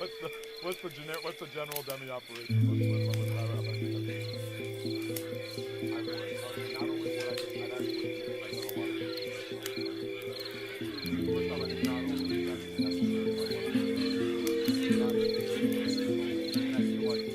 What's the general demi operation? What's that about? I would. Not only would I'd actually like a lot of first off, I think not only that's necessary, but not and I feel like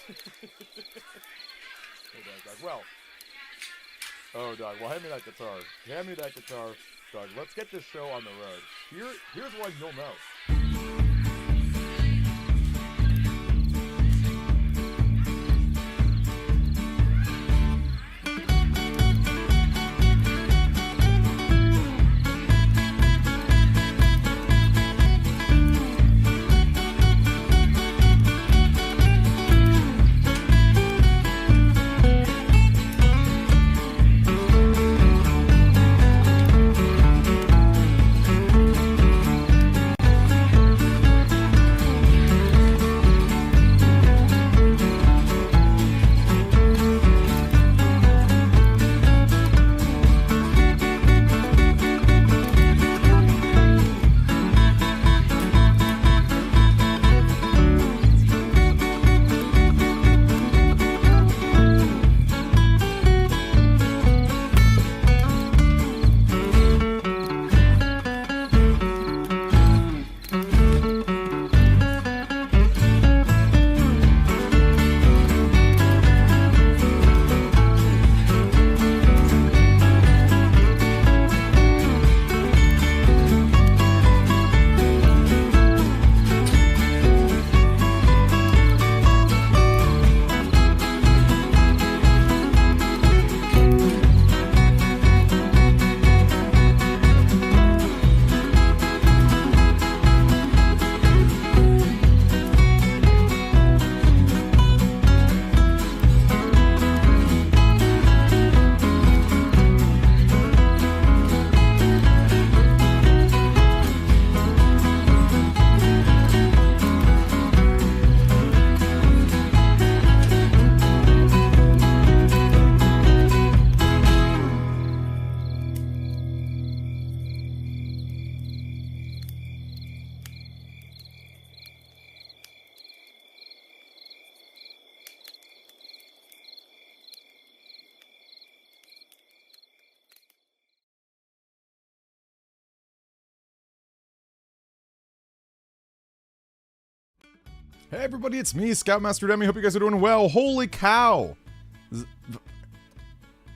Dog. Well. Oh, dog. Well, hand me that guitar. Hand me that guitar, dog. Let's get this show on the road. Here's one you'll know. Hey everybody, it's me, Scoutmaster Demi. Hope you guys are doing well. Holy cow!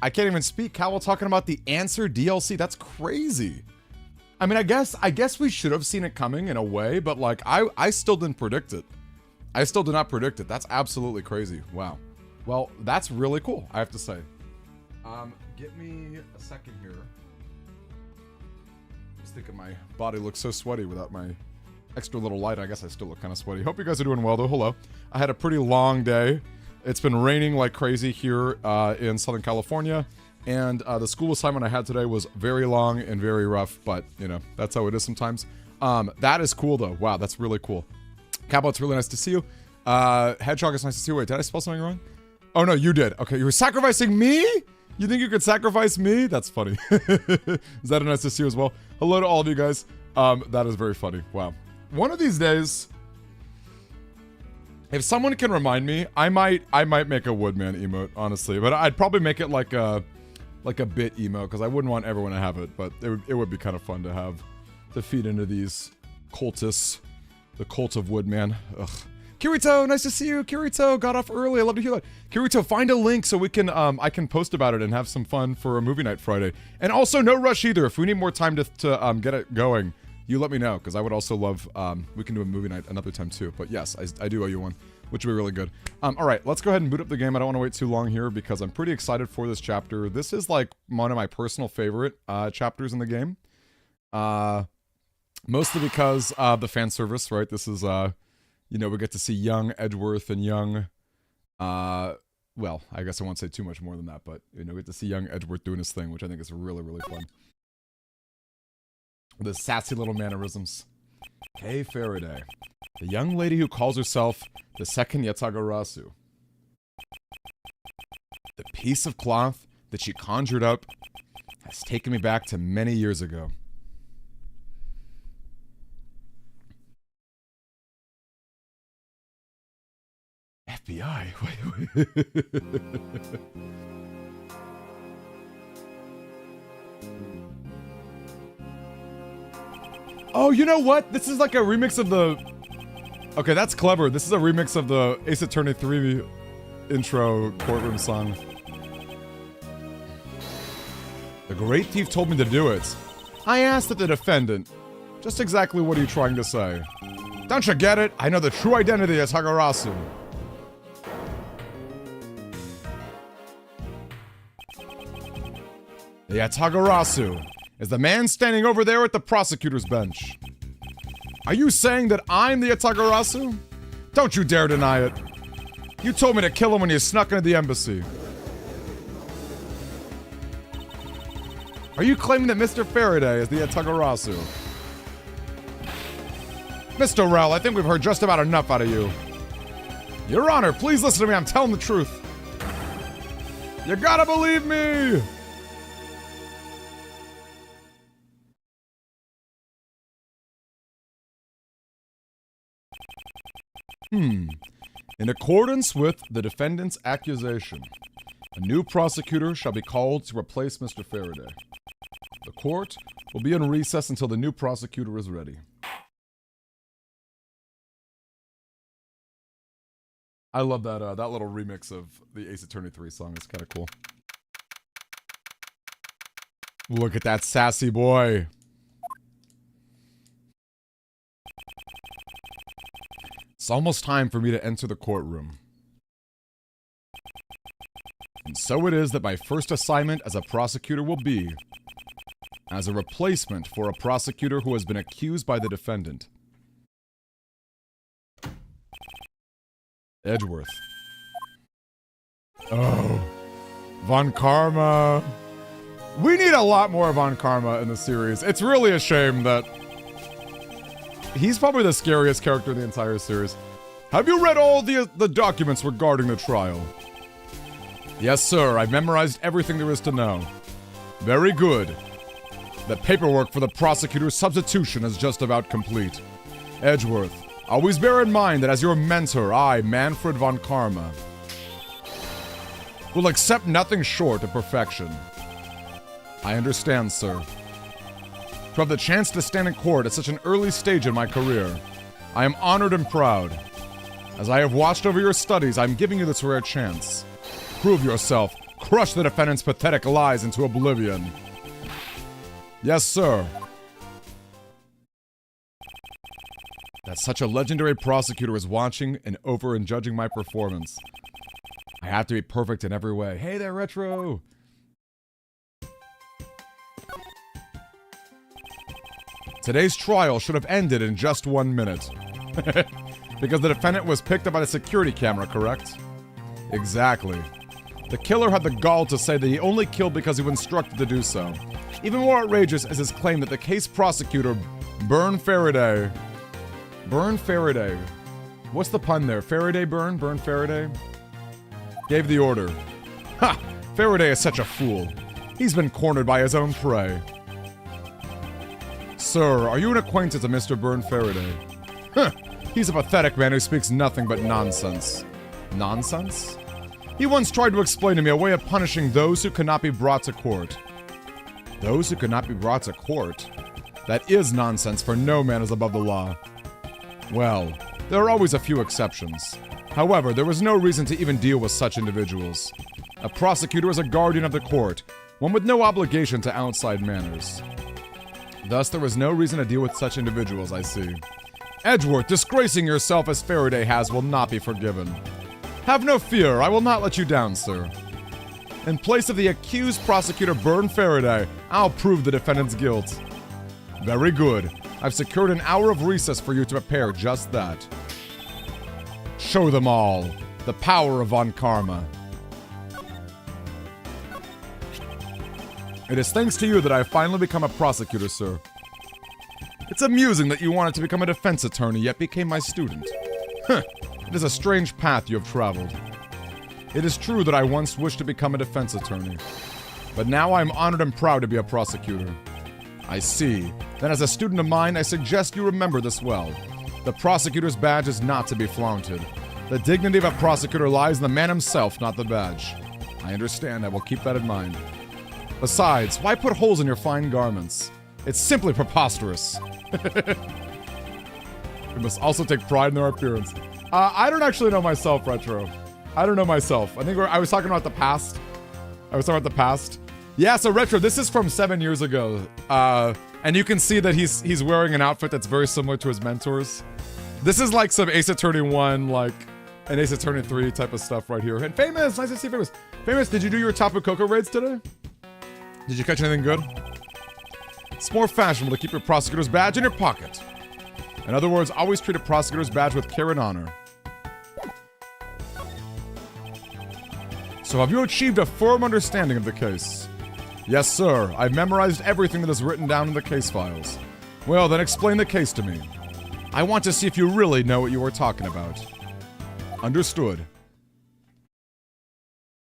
I can't even speak. Cal talking about the Answer DLC. That's crazy. I mean, I guess we should have seen it coming in a way, but like I still didn't predict it. I still did not predict it. That's absolutely crazy. Wow. Well, that's really cool, I have to say. Give me a second here. I was thinking my body looks so sweaty without my extra little light. I guess I still look kind of sweaty. Hope you guys are doing well though. Hello. I had a pretty long day. It's been raining like crazy here in Southern California, and the school assignment I had today was very long and very rough, but you know, that's how it is sometimes. That is cool though. Wow, that's really cool. Cabo, it's really nice to see you. Hedgehog, it's nice to see you. Wait, did I spell something wrong? Oh no, you did. Okay, you were sacrificing me? You think you could sacrifice me? That's funny. Is that nice to see you as well? Hello to all of you guys. That is very funny. Wow. One of these days, if someone can remind me, I might make a Woodman emote, honestly. But I'd probably make it like a bit emote, because I wouldn't want everyone to have it. But it would be kind of fun to have, to feed into these cultists. The cult of Woodman. Ugh. Kirito, nice to see you. Kirito, got off early. I love to hear that. Kirito, find a link so we can, I can post about it and have some fun for a movie night Friday. And also, no rush either. If we need more time to get it going, you let me know, because I would also love, we can do a movie night another time too. But yes, I do owe you one, which would be really good. All right, let's go ahead and boot up the game. I don't want to wait too long here, because I'm pretty excited for this chapter. This is like one of my personal favorite chapters in the game. Mostly because of the fan service, right? This is, you know, we get to see young Edgeworth and young, well, I guess I won't say too much more than that, but, you know, we get to see young Edgeworth doing his thing, which I think is really, really fun. The sassy little mannerisms. Kay Faraday, the young lady who calls herself the second Yatagarasu. The piece of cloth that she conjured up has taken me back to many years ago. FBI? Wait. Oh, you know what? This is like a remix of the... Okay, that's clever. This is a remix of the Ace Attorney 3 intro courtroom song. The great thief told me to do it. I asked the defendant, just exactly what are you trying to say? Don't you get it? I know the true identity of Tagarasu. The Tagarasu is the man standing over there at the prosecutor's bench. Are you saying that I'm the Tagarasu? Don't you dare deny it. You told me to kill him when you snuck into the embassy. Are you claiming that Mr. Faraday is the Tagarasu? Mr. Rell, I think we've heard just about enough out of you. Your Honor, please listen to me. I'm telling the truth. You gotta believe me! In accordance with the defendant's accusation, a new prosecutor shall be called to replace Mr. Faraday. The court will be in recess until the new prosecutor is ready. I love that that little remix of the Ace Attorney 3 song. It's kind of cool. Look at that sassy boy. It's almost time for me to enter the courtroom. And so it is that my first assignment as a prosecutor will be as a replacement for a prosecutor who has been accused by the defendant. Edgeworth. Oh. Von Karma. We need a lot more Von Karma in the series. It's really a shame that he's probably the scariest character in the entire series. Have you read all the documents regarding the trial? Yes, sir. I've memorized everything there is to know. Very good. The paperwork for the prosecutor's substitution is just about complete. Edgeworth, always bear in mind that as your mentor, I, Manfred von Karma, will accept nothing short of perfection. I understand, sir. To have the chance to stand in court at such an early stage in my career, I am honored and proud. As I have watched over your studies, I'm giving you this rare chance. Prove yourself. Crush the defendant's pathetic lies into oblivion. Yes, sir. That such a legendary prosecutor is watching and over and judging my performance. I have to be perfect in every way. Hey there, Retro! Today's trial should have ended in just 1 minute. Because the defendant was picked up by the security camera, correct? Exactly. The killer had the gall to say that he only killed because he was instructed to do so. Even more outrageous is his claim that the case prosecutor, Burn Faraday... Burn Faraday. What's the pun there? Faraday burn? Burn Faraday? Gave the order. Ha! Faraday is such a fool. He's been cornered by his own prey. Sir, are you an acquaintance of Mr. Burn Faraday? Huh! He's a pathetic man who speaks nothing but nonsense. Nonsense? He once tried to explain to me a way of punishing those who cannot be brought to court. Those who cannot be brought to court? That is nonsense, for no man is above the law. Well, there are always a few exceptions. However, there was no reason to even deal with such individuals. A prosecutor is a guardian of the court, one with no obligation to outside manners. Thus, there was no reason to deal with such individuals, I see. Edgeworth, disgracing yourself as Faraday has will not be forgiven. Have no fear, I will not let you down, sir. In place of the accused prosecutor Burn Faraday, I'll prove the defendant's guilt. Very good. I've secured an hour of recess for you to prepare just that. Show them all the power of Von Karma. It is thanks to you that I have finally become a prosecutor, sir. It's amusing that you wanted to become a defense attorney, yet became my student. Huh. It is a strange path you have traveled. It is true that I once wished to become a defense attorney, but now I am honored and proud to be a prosecutor. I see. Then as a student of mine, I suggest you remember this well. The prosecutor's badge is not to be flaunted. The dignity of a prosecutor lies in the man himself, not the badge. I understand. I will keep that in mind. Besides, why put holes in your fine garments? It's simply preposterous. We must also take pride in our appearance. I don't actually know myself, Retro. I don't know myself. I think I was talking about the past. Yeah, so Retro, this is from 7 years ago. And you can see that he's wearing an outfit that's very similar to his mentor's. This is like some Ace Attorney 1, like an Ace Attorney 3 type of stuff right here. And Famous, nice to see Famous. Famous, did you do your Tapu Koko raids today? Did you catch anything good? It's more fashionable to keep your prosecutor's badge in your pocket. In other words, always treat a prosecutor's badge with care and honor. So have you achieved a firm understanding of the case? Yes, sir. I've memorized everything that is written down in the case files. Well, then explain the case to me. I want to see if you really know what you are talking about. Understood.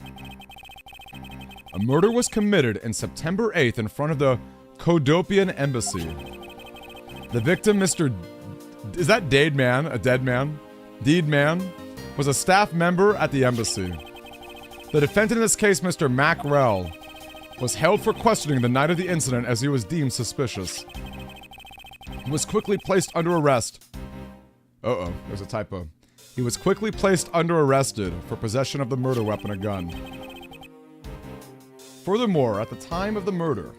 A murder was committed in September 8th in front of the Kodopian embassy. The victim, Mr. Is that Dade Man? A dead man? Deed Man? Was a staff member at the embassy. The defendant in this case, Mr. Macrell, was held for questioning the night of the incident as he was deemed suspicious. He was quickly placed under arrest. Uh-oh, there's a typo. He was quickly placed under arrested for possession of the murder weapon, a gun. Furthermore, at the time of the murder,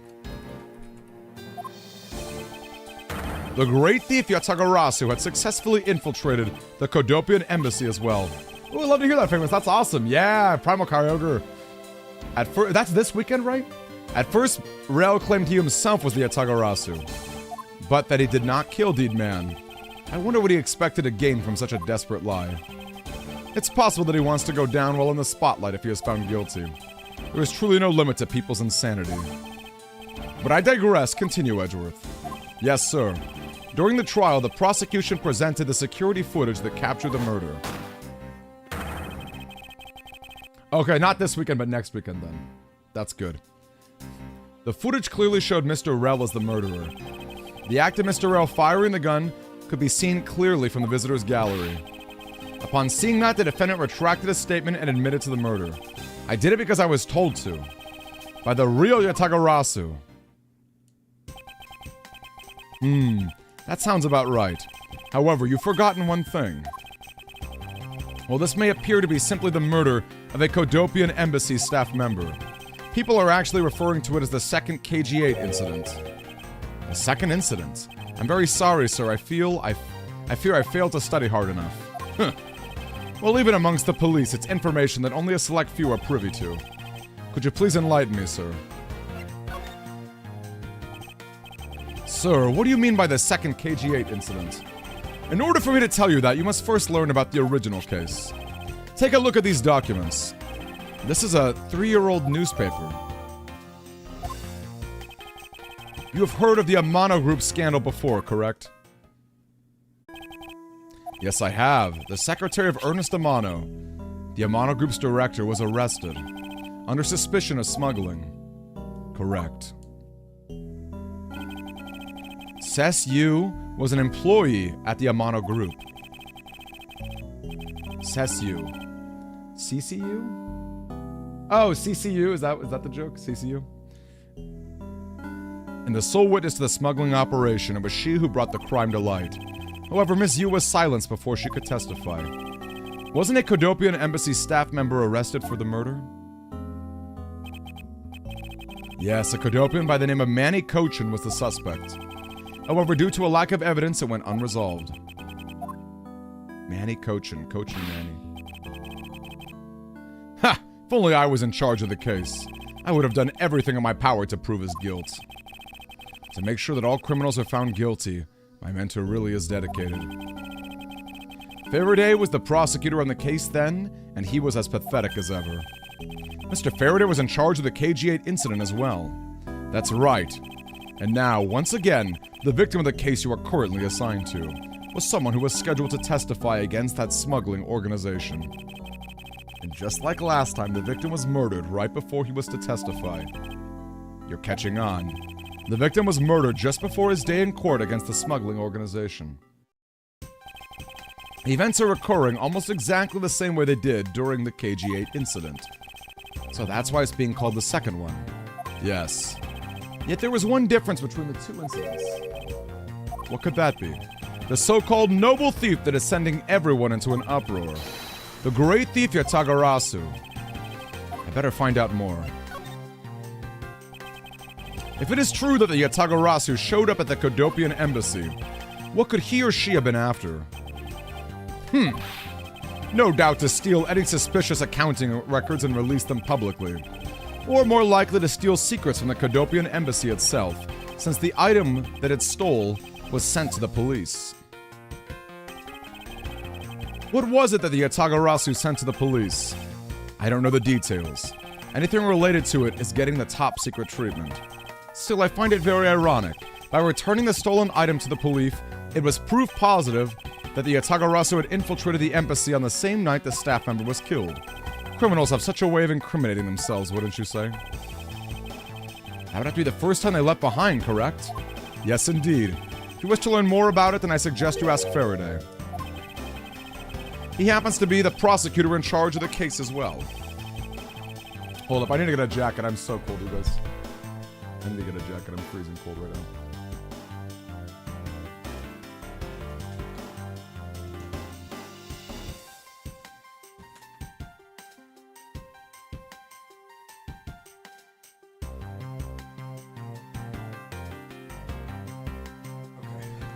the great thief Yatagarasu had successfully infiltrated the Kodopian embassy as well. Ooh, I'd love to hear that, Famous. That's awesome. Yeah, Primal Kyogre. That's this weekend, right? At first, Rel claimed he himself was the Yatagarasu, but that he did not kill Deed Man. I wonder what he expected to gain from such a desperate lie. It's possible that he wants to go down well in the spotlight if he is found guilty. There is truly no limit to people's insanity. But I digress. Continue, Edgeworth. Yes, sir. During the trial, the prosecution presented the security footage that captured the murder. Okay, not this weekend, but next weekend then. That's good. The footage clearly showed Mr. Rel as the murderer. The act of Mr. Rel firing the gun could be seen clearly from the visitor's gallery. Upon seeing that, the defendant retracted his statement and admitted to the murder. I did it because I was told to. By the real Yatagarasu. That sounds about right. However, you've forgotten one thing. Well, this may appear to be simply the murder of a Kodopian embassy staff member. People are actually referring to it as the second KG-8 incident. The second incident? I'm very sorry, sir. I fear I failed to study hard enough. Well, even amongst the police, it's information that only a select few are privy to. Could you please enlighten me, sir? Sir, what do you mean by the second KG-8 incident? In order for me to tell you that, you must first learn about the original case. Take a look at these documents. This is a 3-year-old newspaper. You have heard of the Amano Group scandal before, correct? Yes, I have. The secretary of Ernest Amano, the Amano Group's director, was arrested under suspicion of smuggling. Correct. Ses Yu was an employee at the Amano Group. Ses Yu. CCU? Oh, CCU, is that the joke? CCU? And the sole witness to the smuggling operation, it was she who brought the crime to light. However, Miss Yu was silenced before she could testify. Wasn't a Kodopian embassy staff member arrested for the murder? Yes, a Kodopian by the name of Manny Cochin was the suspect. However, due to a lack of evidence, it went unresolved. Manny Cochin. Cochin Manny. Ha! If only I was in charge of the case. I would have done everything in my power to prove his guilt. To make sure that all criminals are found guilty, my mentor really is dedicated. Faraday was the prosecutor on the case then, and he was as pathetic as ever. Mr. Faraday was in charge of the KG-8 incident as well. That's right. And now, once again, the victim of the case you are currently assigned to was someone who was scheduled to testify against that smuggling organization. And just like last time, the victim was murdered right before he was to testify. You're catching on. The victim was murdered just before his day in court against the smuggling organization. The events are occurring almost exactly the same way they did during the KG-8 incident. So that's why it's being called the second one. Yes. Yet there was one difference between the two incidents. What could that be? The so-called noble thief that is sending everyone into an uproar. The great thief Yatagarasu. I better find out more. If it is true that the Yatagarasu showed up at the Kodopian embassy, what could he or she have been after? No doubt to steal any suspicious accounting records and release them publicly. Or more likely to steal secrets from the Kodopian embassy itself, since the item that it stole was sent to the police. What was it that the Yatagarasu sent to the police? I don't know the details. Anything related to it is getting the top secret treatment. Still, I find it very ironic. By returning the stolen item to the police, it was proof positive that the Yatagarasu had infiltrated the embassy on the same night the staff member was killed. Criminals have such a way of incriminating themselves, wouldn't you say? That would have to be the first time they left behind, correct? Yes, indeed. If you wish to learn more about it, then I suggest you ask Faraday. He happens to be the prosecutor in charge of the case as well. Hold up, I need to get a jacket. I'm so cold, you guys. I need to get a jacket. I'm freezing cold right now.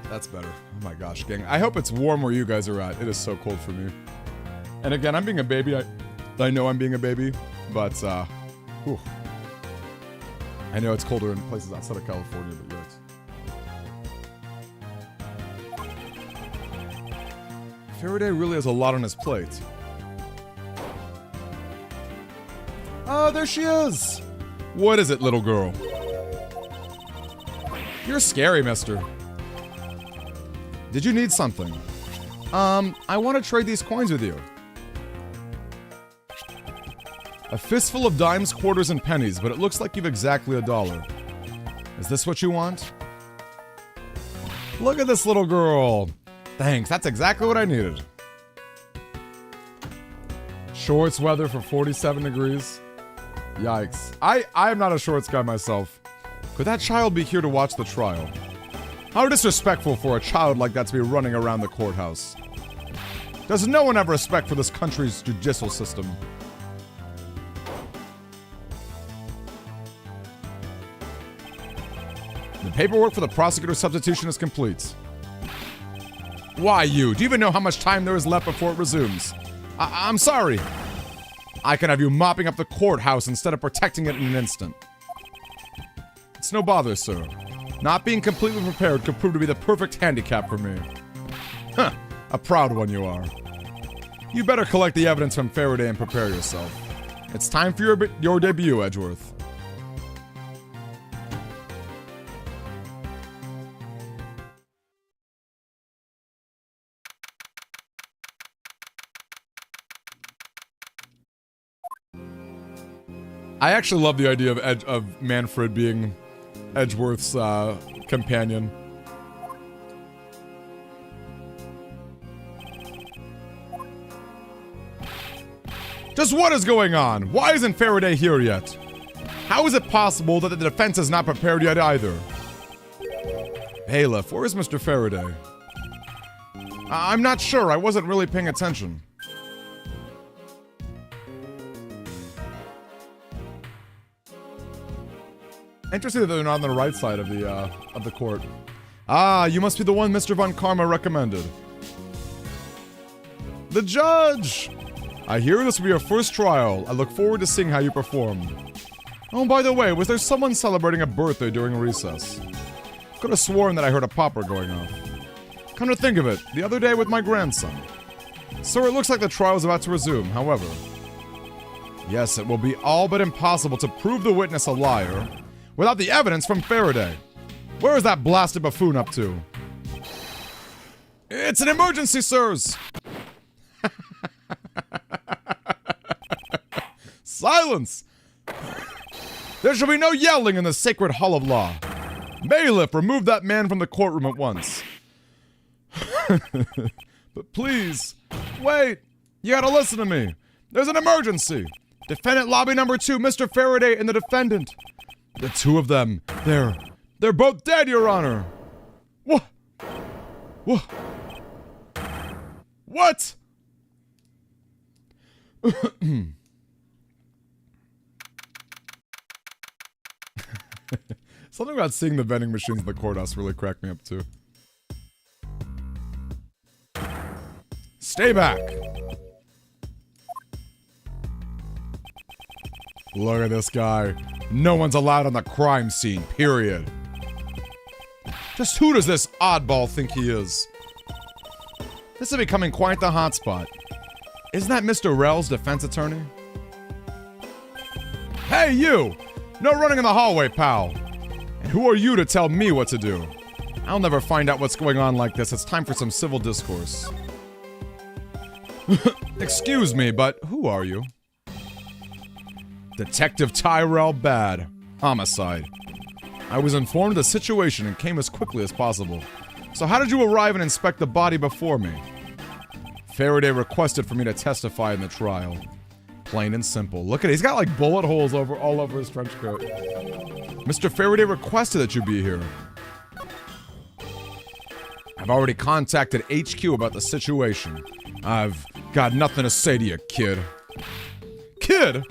That's better. Oh my gosh, gang. I hope it's warm where you guys are at. It is so cold for me. And again, I'm being a baby. I know I'm being a baby, but, whew. I know it's colder in places outside of California, but yikes. Faraday really has a lot on his plate. Oh, there she is! What is it, little girl? You're scary, mister. Did you need something? I want to trade these coins with you. A fistful of dimes, quarters, and pennies, but it looks like you've exactly $1. Is this what you want? Look at this little girl. Thanks, that's exactly what I needed. Shorts weather for 47 degrees. Yikes. I am not a shorts guy myself. Could that child be here to watch the trial? How disrespectful for a child like that to be running around the courthouse. Does no one have respect for this country's judicial system? The paperwork for the prosecutor's substitution is complete. Why you? Do you even know how much time there is left before it resumes? I'm sorry. I can have you mopping up the courthouse instead of protecting it in an instant. It's no bother, sir. Not being completely prepared could prove to be the perfect handicap for me. Huh, a proud one you are. You better collect the evidence from Faraday and prepare yourself. It's time for your debut, Edgeworth. I actually love the idea of Manfred being Edgeworth's companion. Just what is going on? Why isn't Faraday here yet? How is it possible that the defense is not prepared yet either? Bailiff, where is Mr. Faraday? I'm not sure. I wasn't really paying attention. Interesting that they're not on the right side of the court. Ah, you must be the one Mr. Von Karma recommended. The judge! I hear this will be your first trial. I look forward to seeing how you perform. Oh, by the way, was there someone celebrating a birthday during recess? Could have sworn that I heard a popper going off. Come to think of it, the other day with my grandson. Sir, it looks like the trial is about to resume, however. Yes, it will be all but impossible to prove the witness a liar without the evidence from Faraday. Where is that blasted buffoon up to? It's an emergency, sirs! Silence! There shall be no yelling in the sacred hall of law. Bailiff, remove that man from the courtroom at once. But please, wait! You gotta listen to me. There's an emergency. Defendant lobby number 2, Mr. Faraday and the defendant. The two of them, they're both dead, Your Honor. What? What? What? Something about seeing the vending machines in the courthouse really cracked me up too. Stay back! Look at this guy. No one's allowed on the crime scene, period. Just who does this oddball think he is? This is becoming quite the hotspot. Isn't that Mr. Rell's defense attorney? Hey, you! No running in the hallway, pal. And who are you to tell me what to do? I'll never find out what's going on like this. It's time for some civil discourse. Excuse me, but who are you? Detective Tyrell Bad. Homicide. I was informed of the situation and came as quickly as possible. So how did you arrive and inspect the body before me? Faraday requested for me to testify in the trial. Plain and simple. Look at it. He's got like bullet holes all over his trench coat. Mr. Faraday requested that you be here. I've already contacted HQ about the situation. I've got nothing to say to you, kid. Kid?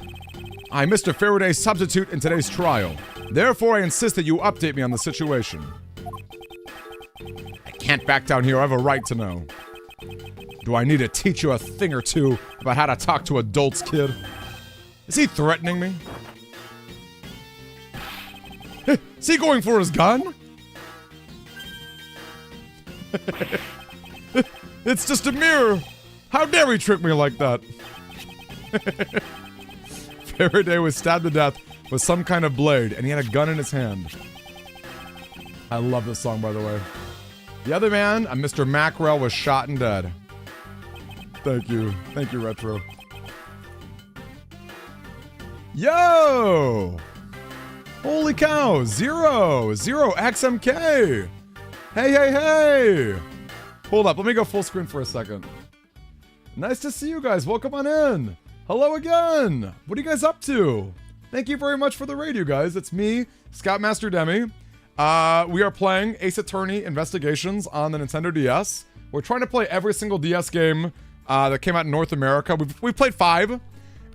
I'm Mr. Faraday's substitute in today's trial. Therefore, I insist that you update me on the situation. I can't back down here. I have a right to know. Do I need to teach you a thing or two about how to talk to adults, kid? Is he threatening me? Is he going for his gun? It's just a mirror. How dare he trick me like that? Faraday was stabbed to death with some kind of blade, and he had a gun in his hand. I love this song, by the way. The other man, a Mr. Mackerel, was shot and dead. Thank you. Thank you, Retro. Yo! Holy cow! Zero XMK! Hey! Hold up, let me go full screen for a second. Nice to see you guys. Welcome on in. Hello again. What are you guys up to? Thank you very much for the raid, you guys. It's me, Scoutmaster Demi. We are playing Ace Attorney Investigations on the Nintendo DS. We're trying to play every single DS game that came out in North America. We've played 5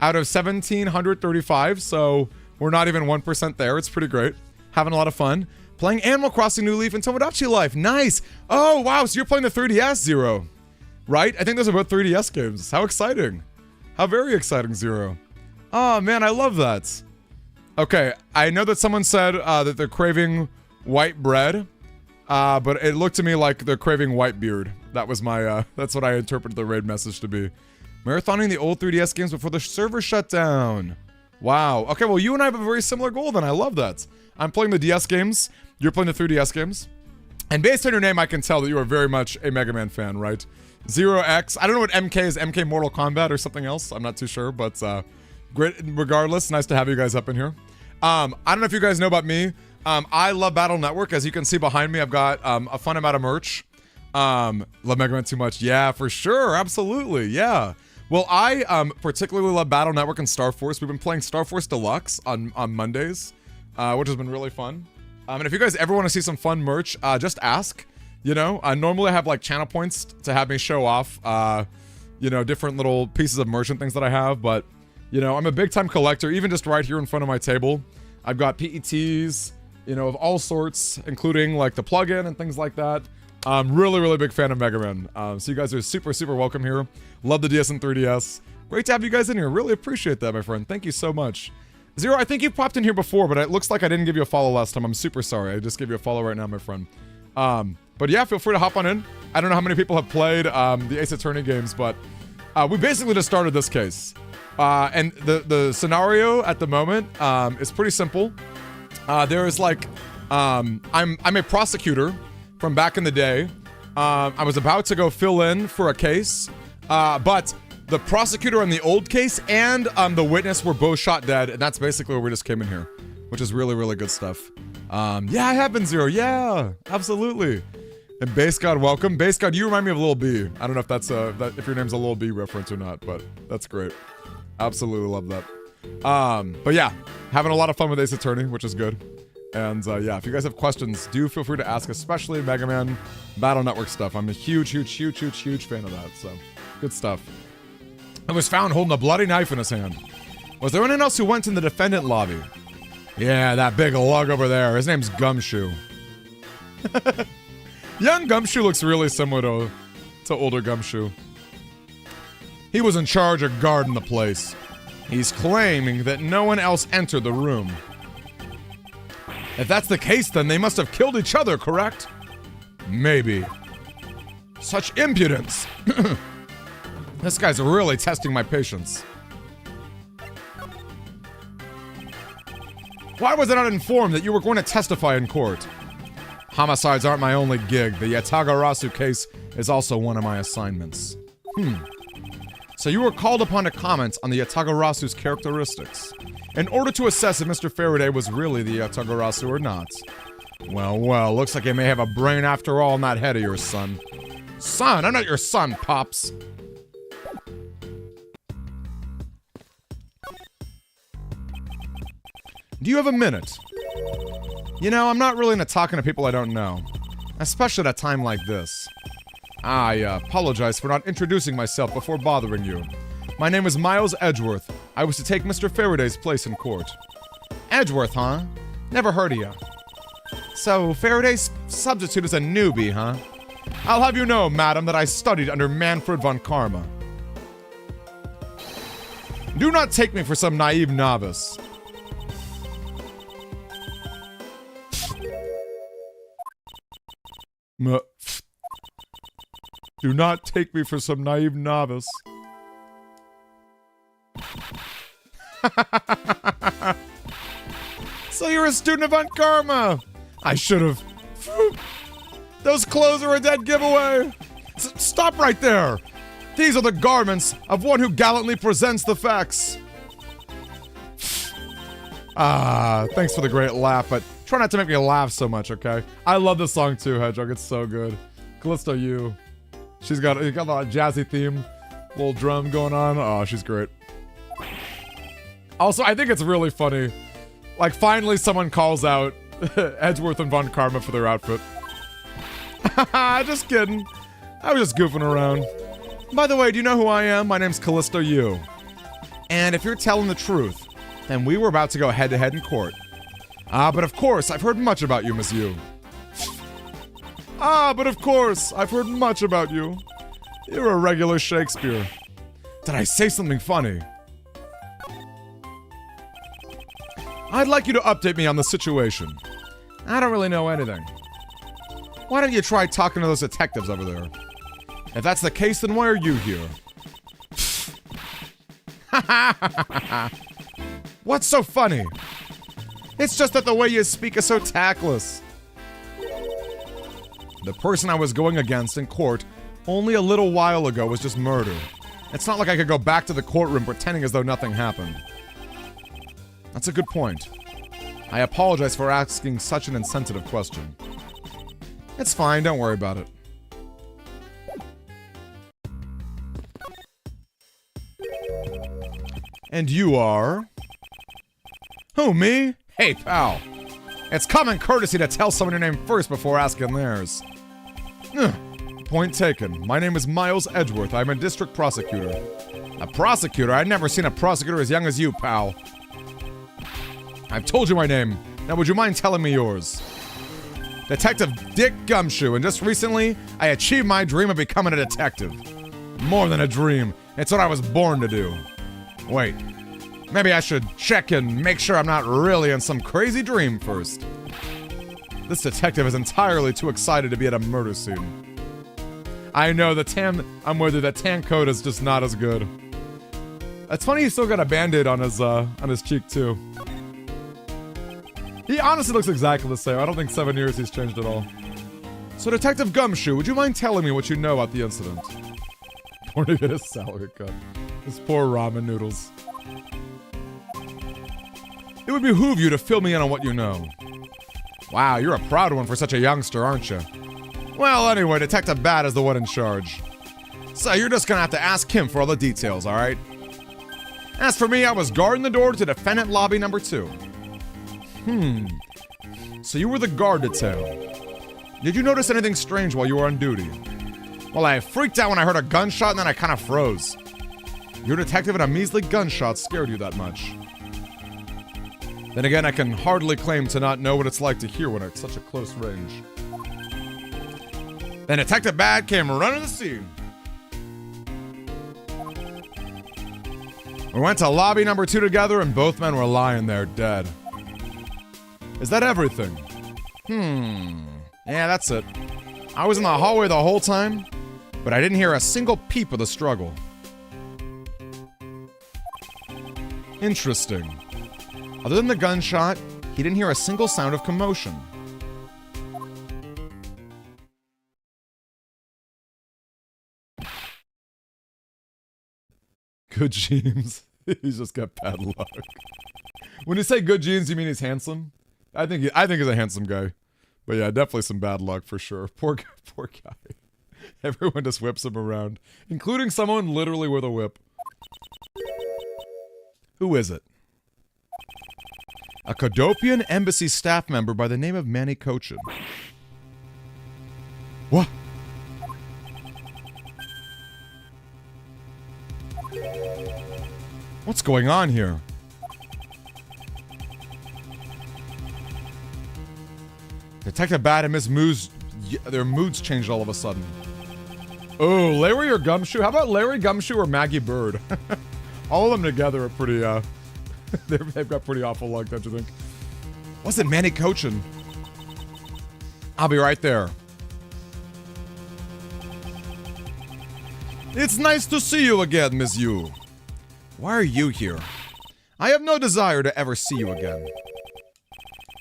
out of 1,735, so we're not even 1% there. It's pretty great. Having a lot of fun. Playing Animal Crossing New Leaf and Tomodachi Life. Nice. Oh, wow. So you're playing the 3DS, Zero. Right? I think those are both 3DS games. How exciting. How very exciting, Zero. Oh, man, I love that. Okay, I know that someone said that they're craving white bread, but it looked to me like they're craving white beard. That was my, that's what I interpreted the raid message to be. Marathoning the old 3DS games before the server shut down. Wow. Okay, well, you and I have a very similar goal then. I love that. I'm playing the DS games. You're playing the 3DS games. And based on your name, I can tell that you are very much a Mega Man fan, right? Zero X. I don't know what MK is. MK Mortal Kombat or something else. I'm not too sure, but great. Regardless, nice to have you guys up in here. I don't know if you guys know about me. I love Battle Network. As you can see behind me, I've got a fun amount of merch. Love Mega Man too much. Yeah, for sure. Absolutely. Yeah. Well, I particularly love Battle Network and Star Force. We've been playing Star Force Deluxe on Mondays, which has been really fun. And if you guys ever want to see some fun merch, just ask. You know, normally I have like channel points to have me show off, you know, different little pieces of merch and things that I have. But, you know, I'm a big time collector, even just right here in front of my table. I've got PETs, you know, of all sorts, including like the plug-in and things like that. I'm really big fan of Mega Man. So you guys are super welcome here. Love the DS and 3DS. Great to have you guys in here. Really appreciate that, my friend. Thank you so much. Zero, I think you popped in here before, but it looks like I didn't give you a follow last time. I'm super sorry. I just gave you a follow right now, my friend. But yeah, feel free to hop on in. I don't know how many people have played the Ace Attorney games, but we basically just started this case. And the scenario at the moment is pretty simple. There is like, I'm a prosecutor from back in the day. I was about to go fill in for a case, but the prosecutor on the old case and the witness were both shot dead, and that's basically where we just came in here, which is really good stuff. Yeah, it happened, Zero. Yeah, absolutely. And Base God, welcome. Base God, you remind me of Lil B. I don't know if that's if your name's a Lil B reference or not, but that's great. Absolutely love that. But yeah, having a lot of fun with Ace Attorney, which is good. And yeah, if you guys have questions, do feel free to ask, especially Mega Man Battle Network stuff. I'm a huge fan of that, so good stuff. and was found holding a bloody knife in his hand. Was there anyone else who went in the defendant lobby? Yeah, that big lug over there. His name's Gumshoe. Young Gumshoe looks really similar to older Gumshoe. He was in charge of guarding the place. He's claiming that no one else entered the room. If that's the case, then they must have killed each other, correct? Maybe. Such impudence. This guy's really testing my patience. Why was I not informed that you were going to testify in court? Homicides aren't my only gig. The Yatagarasu case is also one of my assignments. So you were called upon to comment on the Yatagarasu's characteristics, in order to assess if Mr. Faraday was really the Yatagarasu or not. Well, looks like you may have a brain after all in that head of yours, son. Son, I'm not your son, Pops. Do you have a minute? You know, I'm not really into talking to people I don't know, especially at a time like this. I apologize for not introducing myself before bothering you. My name is Miles Edgeworth. I was to take Mr. Faraday's place in court. Edgeworth, huh? Never heard of you. So, Faraday's substitute is a newbie, huh? I'll have you know, madam, that I studied under Manfred von Karma. Do not take me for some naive novice. Do not take me for some naive novice. So you're a student of Von Karma! I should have. Those clothes are a dead giveaway! Stop right there! These are the garments of one who gallantly presents the facts. Thanks for the great laugh, but try not to make me laugh so much, okay? I love this song too, Hedgehog. It's so good. Callisto U. She's got a jazzy theme, little drum going on. Oh, she's great. Also, I think it's really funny. Like, finally someone calls out Edgeworth and Von Karma for their outfit. Just kidding. I was just goofing around. By the way, do you know who I am? My name's Callisto U. And if you're telling the truth, then we were about to go head-to-head in court. But of course, I've heard much about you, Miss Yu. But of course, I've heard much about you. You're a regular Shakespeare. Did I say something funny? I'd like you to update me on the situation. I don't really know anything. Why don't you try talking to those detectives over there? If that's the case, then why are you here? What's so funny? It's just that the way you speak is so tactless. The person I was going against in court only a little while ago was just murdered. It's not like I could go back to the courtroom pretending as though nothing happened. That's a good point. I apologize for asking such an insensitive question. It's fine, don't worry about it. And you are? Who, me? Hey, pal. It's common courtesy to tell someone your name first before asking theirs. Point taken. My name is Miles Edgeworth. I'm a district prosecutor. A prosecutor? I've never seen a prosecutor as young as you, pal. I've told you my name. Now would you mind telling me yours? Detective Dick Gumshoe, and just recently, I achieved my dream of becoming a detective. More than a dream. It's what I was born to do. Wait. Maybe I should check and make sure I'm not really in some crazy dream first. This detective is entirely too excited to be at a murder scene. I know, I'm with you, the tan coat is just not as good. It's funny he's still got a band-aid on his cheek, too. He honestly looks exactly the same. I don't think 7 years he's changed at all. So, Detective Gumshoe, would you mind telling me what you know about the incident? Born to get his salary cut. His poor ramen noodles. It would behoove you to fill me in on what you know. Wow, you're a proud one for such a youngster, aren't you? Well, anyway, Detective Bat is the one in charge. So you're just gonna have to ask him for all the details, alright? As for me, I was guarding the door to defendant lobby number 2. So you were the guard detail. Did you notice anything strange while you were on duty? Well, I freaked out when I heard a gunshot and then I kind of froze. You're a detective and a measly gunshot scared you that much. Then again, I can hardly claim to not know what it's like to hear one at such a close range. Then Detective Bad came running to the scene. We went to lobby number 2 together and both men were lying there dead. Is that everything? Yeah, that's it. I was in the hallway the whole time, but I didn't hear a single peep of the struggle. Interesting. Other than the gunshot, he didn't hear a single sound of commotion. Good genes. He's just got bad luck. When you say good genes, you mean he's handsome? I think he's a handsome guy. But yeah, definitely some bad luck for sure. Poor guy. Everyone just whips him around, including someone literally with a whip. Who is it? A Kodopian embassy staff member by the name of Manny Kochin. What? What's going on here? Detective Bad and Miss Moose, their moods changed all of a sudden. Oh, Larry or Gumshoe? How about Larry Gumshoe or Maggie Bird? All of them together are pretty, they've got pretty awful luck, don't you think? Was it Manny Kochin? I'll be right there. It's nice to see you again, Miss Yu. Why are you here? I have no desire to ever see you again.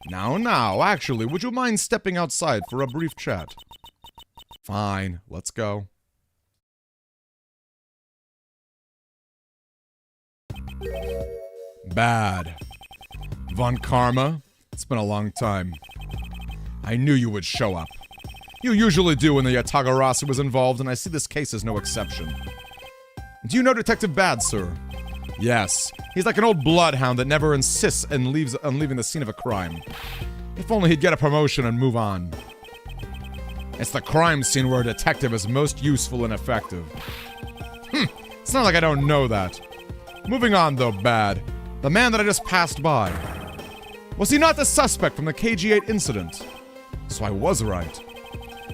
Now, actually, would you mind stepping outside for a brief chat? Fine, let's go. Bad. Von Karma, it's been a long time. I knew you would show up. You usually do when the Yatagarasu was involved, and I see this case as no exception. Do you know Detective Bad, sir? Yes. He's like an old bloodhound that never insists on leaving the scene of a crime. If only he'd get a promotion and move on. It's the crime scene where a detective is most useful and effective. It's not like I don't know that. Moving on, though, Bad. The man that I just passed by. Was he not the suspect from the KG-8 incident? So I was right.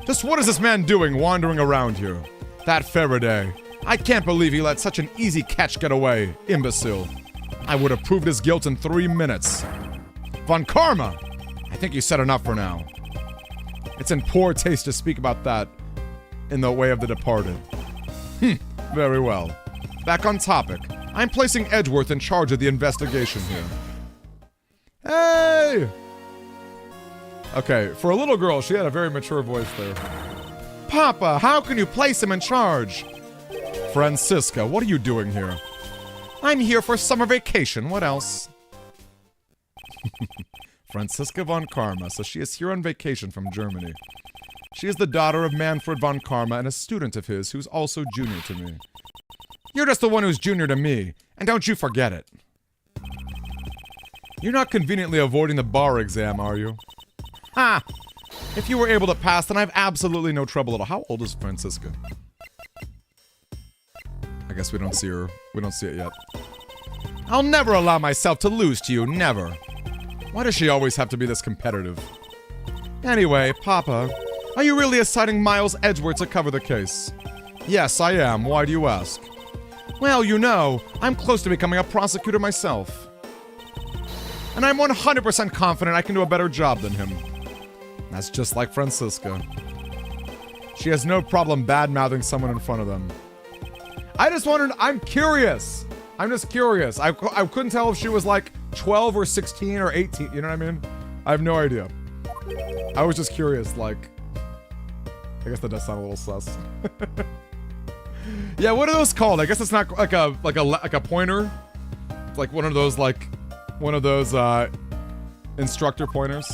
Just what is this man doing wandering around here? That Faraday. I can't believe he let such an easy catch get away, imbecile. I would have proved his guilt in 3 minutes. Von Karma! I think you said enough for now. It's in poor taste to speak about that in the way of the departed. Very well. Back on topic. I'm placing Edgeworth in charge of the investigation here. Hey! Okay, for a little girl, she had a very mature voice there. Papa, how can you place him in charge? Francisca, what are you doing here? I'm here for summer vacation. What else? Francisca von Karma, so she is here on vacation from Germany. She is the daughter of Manfred von Karma and a student of his who's also junior to me. You're just the one who's junior to me, and don't you forget it. You're not conveniently avoiding the bar exam, are you? Ha! If you were able to pass, then I have absolutely no trouble at all. How old is Francisca? I guess we don't see her. We don't see it yet. I'll never allow myself to lose to you, never. Why does she always have to be this competitive? Anyway, Papa, are you really assigning Miles Edgeworth to cover the case? Yes, I am. Why do you ask? Well, you know, I'm close to becoming a prosecutor myself. And I'm 100% confident I can do a better job than him. That's just like Francisca. She has no problem bad-mouthing someone in front of them. I just wondered, I'm curious. I'm just curious. I couldn't tell if she was like 12 or 16 or 18, you know what I mean? I have no idea. I was just curious, like, I guess that does sound a little sus. Yeah, what are those called? I guess it's not like a pointer. It's like one of those instructor pointers.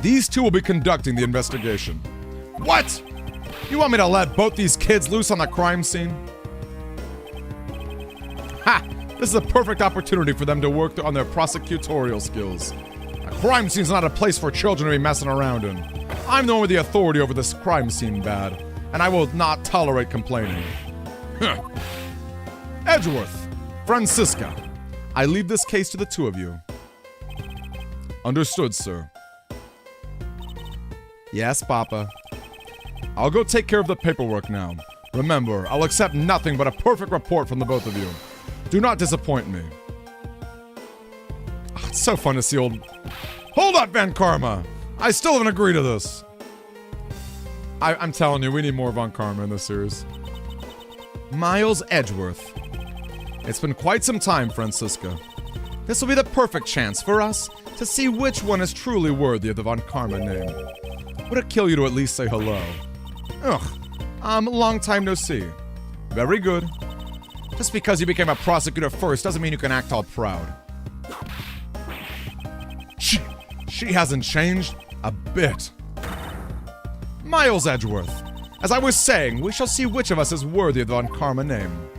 These two will be conducting the investigation. What? You want me to let both these kids loose on the crime scene? Ha! This is a perfect opportunity for them to work on their prosecutorial skills. A crime scene's not a place for children to be messing around in. I'm the one with the authority over this crime scene, Bad, and I will not tolerate complaining. Edgeworth, Francisca, I leave this case to the two of you. Understood, sir. Yes, Papa. I'll go take care of the paperwork now. Remember, I'll accept nothing but a perfect report from the both of you. Do not disappoint me. Oh, it's so fun to see old... Hold up, Van Karma! I still haven't agreed to this. I'm telling you, we need more Von Karma in this series. Miles Edgeworth. It's been quite some time, Francisca. This will be the perfect chance for us to see which one is truly worthy of the Von Karma name. Would it kill you to at least say hello? Ugh. Long time no see. Very good. Just because you became a prosecutor first doesn't mean you can act all proud. She hasn't changed a bit. Miles Edgeworth. As I was saying, we shall see which of us is worthy of the Von Karma name.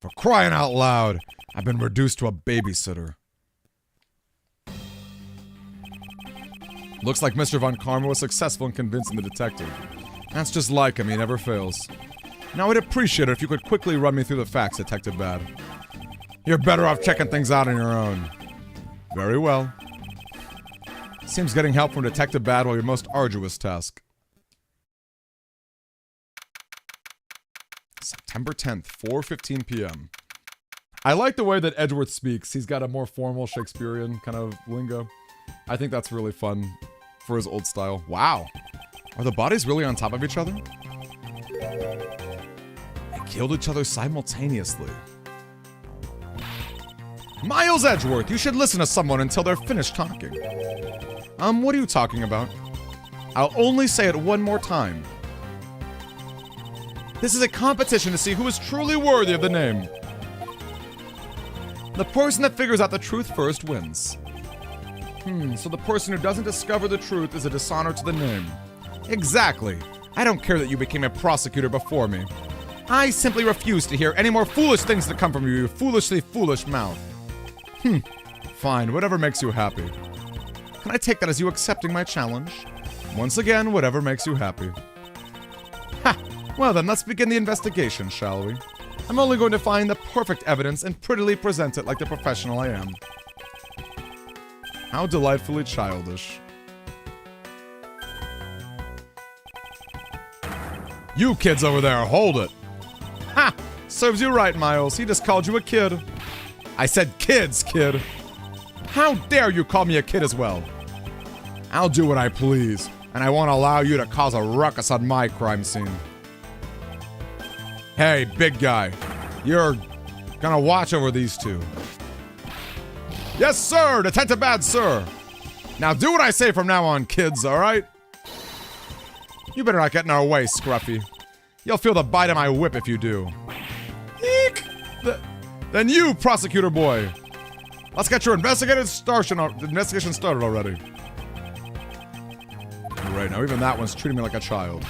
For crying out loud, I've been reduced to a babysitter. Looks like Mr. Von Karma was successful in convincing the detective. That's just like him, he never fails. Now I'd appreciate it if you could quickly run me through the facts, Detective Bad. You're better off checking things out on your own. Very well. Seems getting help from Detective Bad will be your most arduous task. September 10th, 4:15 p.m. I like the way that Edgeworth speaks. He's got a more formal Shakespearean kind of lingo. I think that's really fun for his old style. Wow. Are the bodies really on top of each other? They killed each other simultaneously. Miles Edgeworth, you should listen to someone until they're finished talking. What are you talking about? I'll only say it one more time. This is a competition to see who is truly worthy of the name. The person that figures out the truth first wins. So the person who doesn't discover the truth is a dishonor to the name. Exactly. I don't care that you became a prosecutor before me. I simply refuse to hear any more foolish things that come from you foolishly foolish mouth. Fine, whatever makes you happy. Can I take that as you accepting my challenge? Once again, whatever makes you happy. Ha! Well then, let's begin the investigation, shall we? I'm only going to find the perfect evidence and prettily present it like the professional I am. How delightfully childish. You kids over there, hold it! Ha! Serves you right, Miles. He just called you a kid. I said kids, kid. How dare you call me a kid as well? I'll do what I please, and I won't allow you to cause a ruckus on my crime scene. Hey, big guy. You're gonna watch over these two. Yes, sir! Detective Bad, sir! Now do what I say from now on, kids, alright? You better not get in our way, Scruffy. You'll feel the bite of my whip if you do. Eek! Then you, prosecutor boy! Let's get your investigation started already. Right, now even that one's treating me like a child.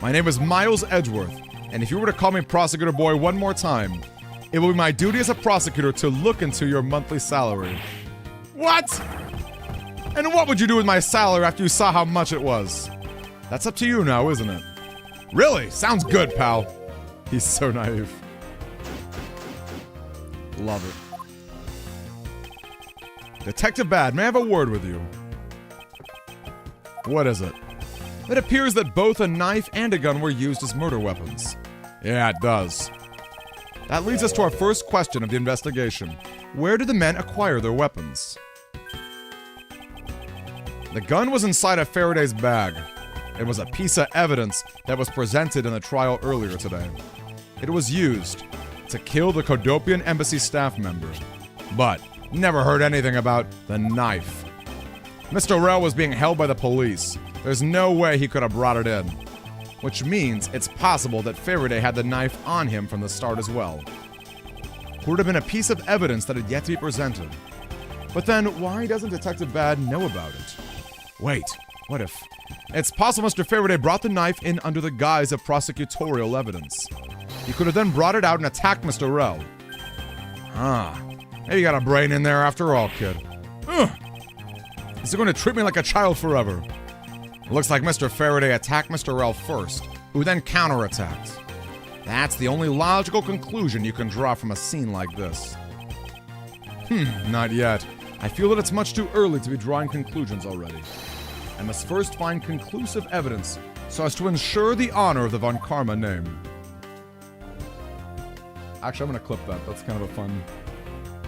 My name is Miles Edgeworth, and if you were to call me prosecutor boy one more time, it will be my duty as a prosecutor to look into your monthly salary. What? And what would you do with my salary after you saw how much it was? That's up to you now, isn't it? Really? Sounds good, pal. He's so naive. Love it. Detective Bad, may I have a word with you? What is it? It appears that both a knife and a gun were used as murder weapons. Yeah, it does. That leads us to our first question of the investigation. Where did the men acquire their weapons? The gun was inside of Faraday's bag. It was a piece of evidence that was presented in the trial earlier today. It was used to kill the Kodopian embassy staff member. But never heard anything about the knife. Mr. Rell was being held by the police. There's no way he could have brought it in. Which means it's possible that Faraday had the knife on him from the start as well. It would have been a piece of evidence that had yet to be presented. But then, why doesn't Detective Bad know about it? Wait, what if... It's possible Mr. Faraday brought the knife in under the guise of prosecutorial evidence. He could have then brought it out and attacked Mr. Rell. Maybe you got a brain in there after all, kid. Ugh. Is he going to treat me like a child forever? It looks like Mr. Faraday attacked Mr. Rell first, who then counterattacked. That's the only logical conclusion you can draw from a scene like this. Not yet. I feel that it's much too early to be drawing conclusions already. I must first find conclusive evidence so as to ensure the honor of the Von Karma name. Actually, I'm gonna clip that. That's kind of a fun...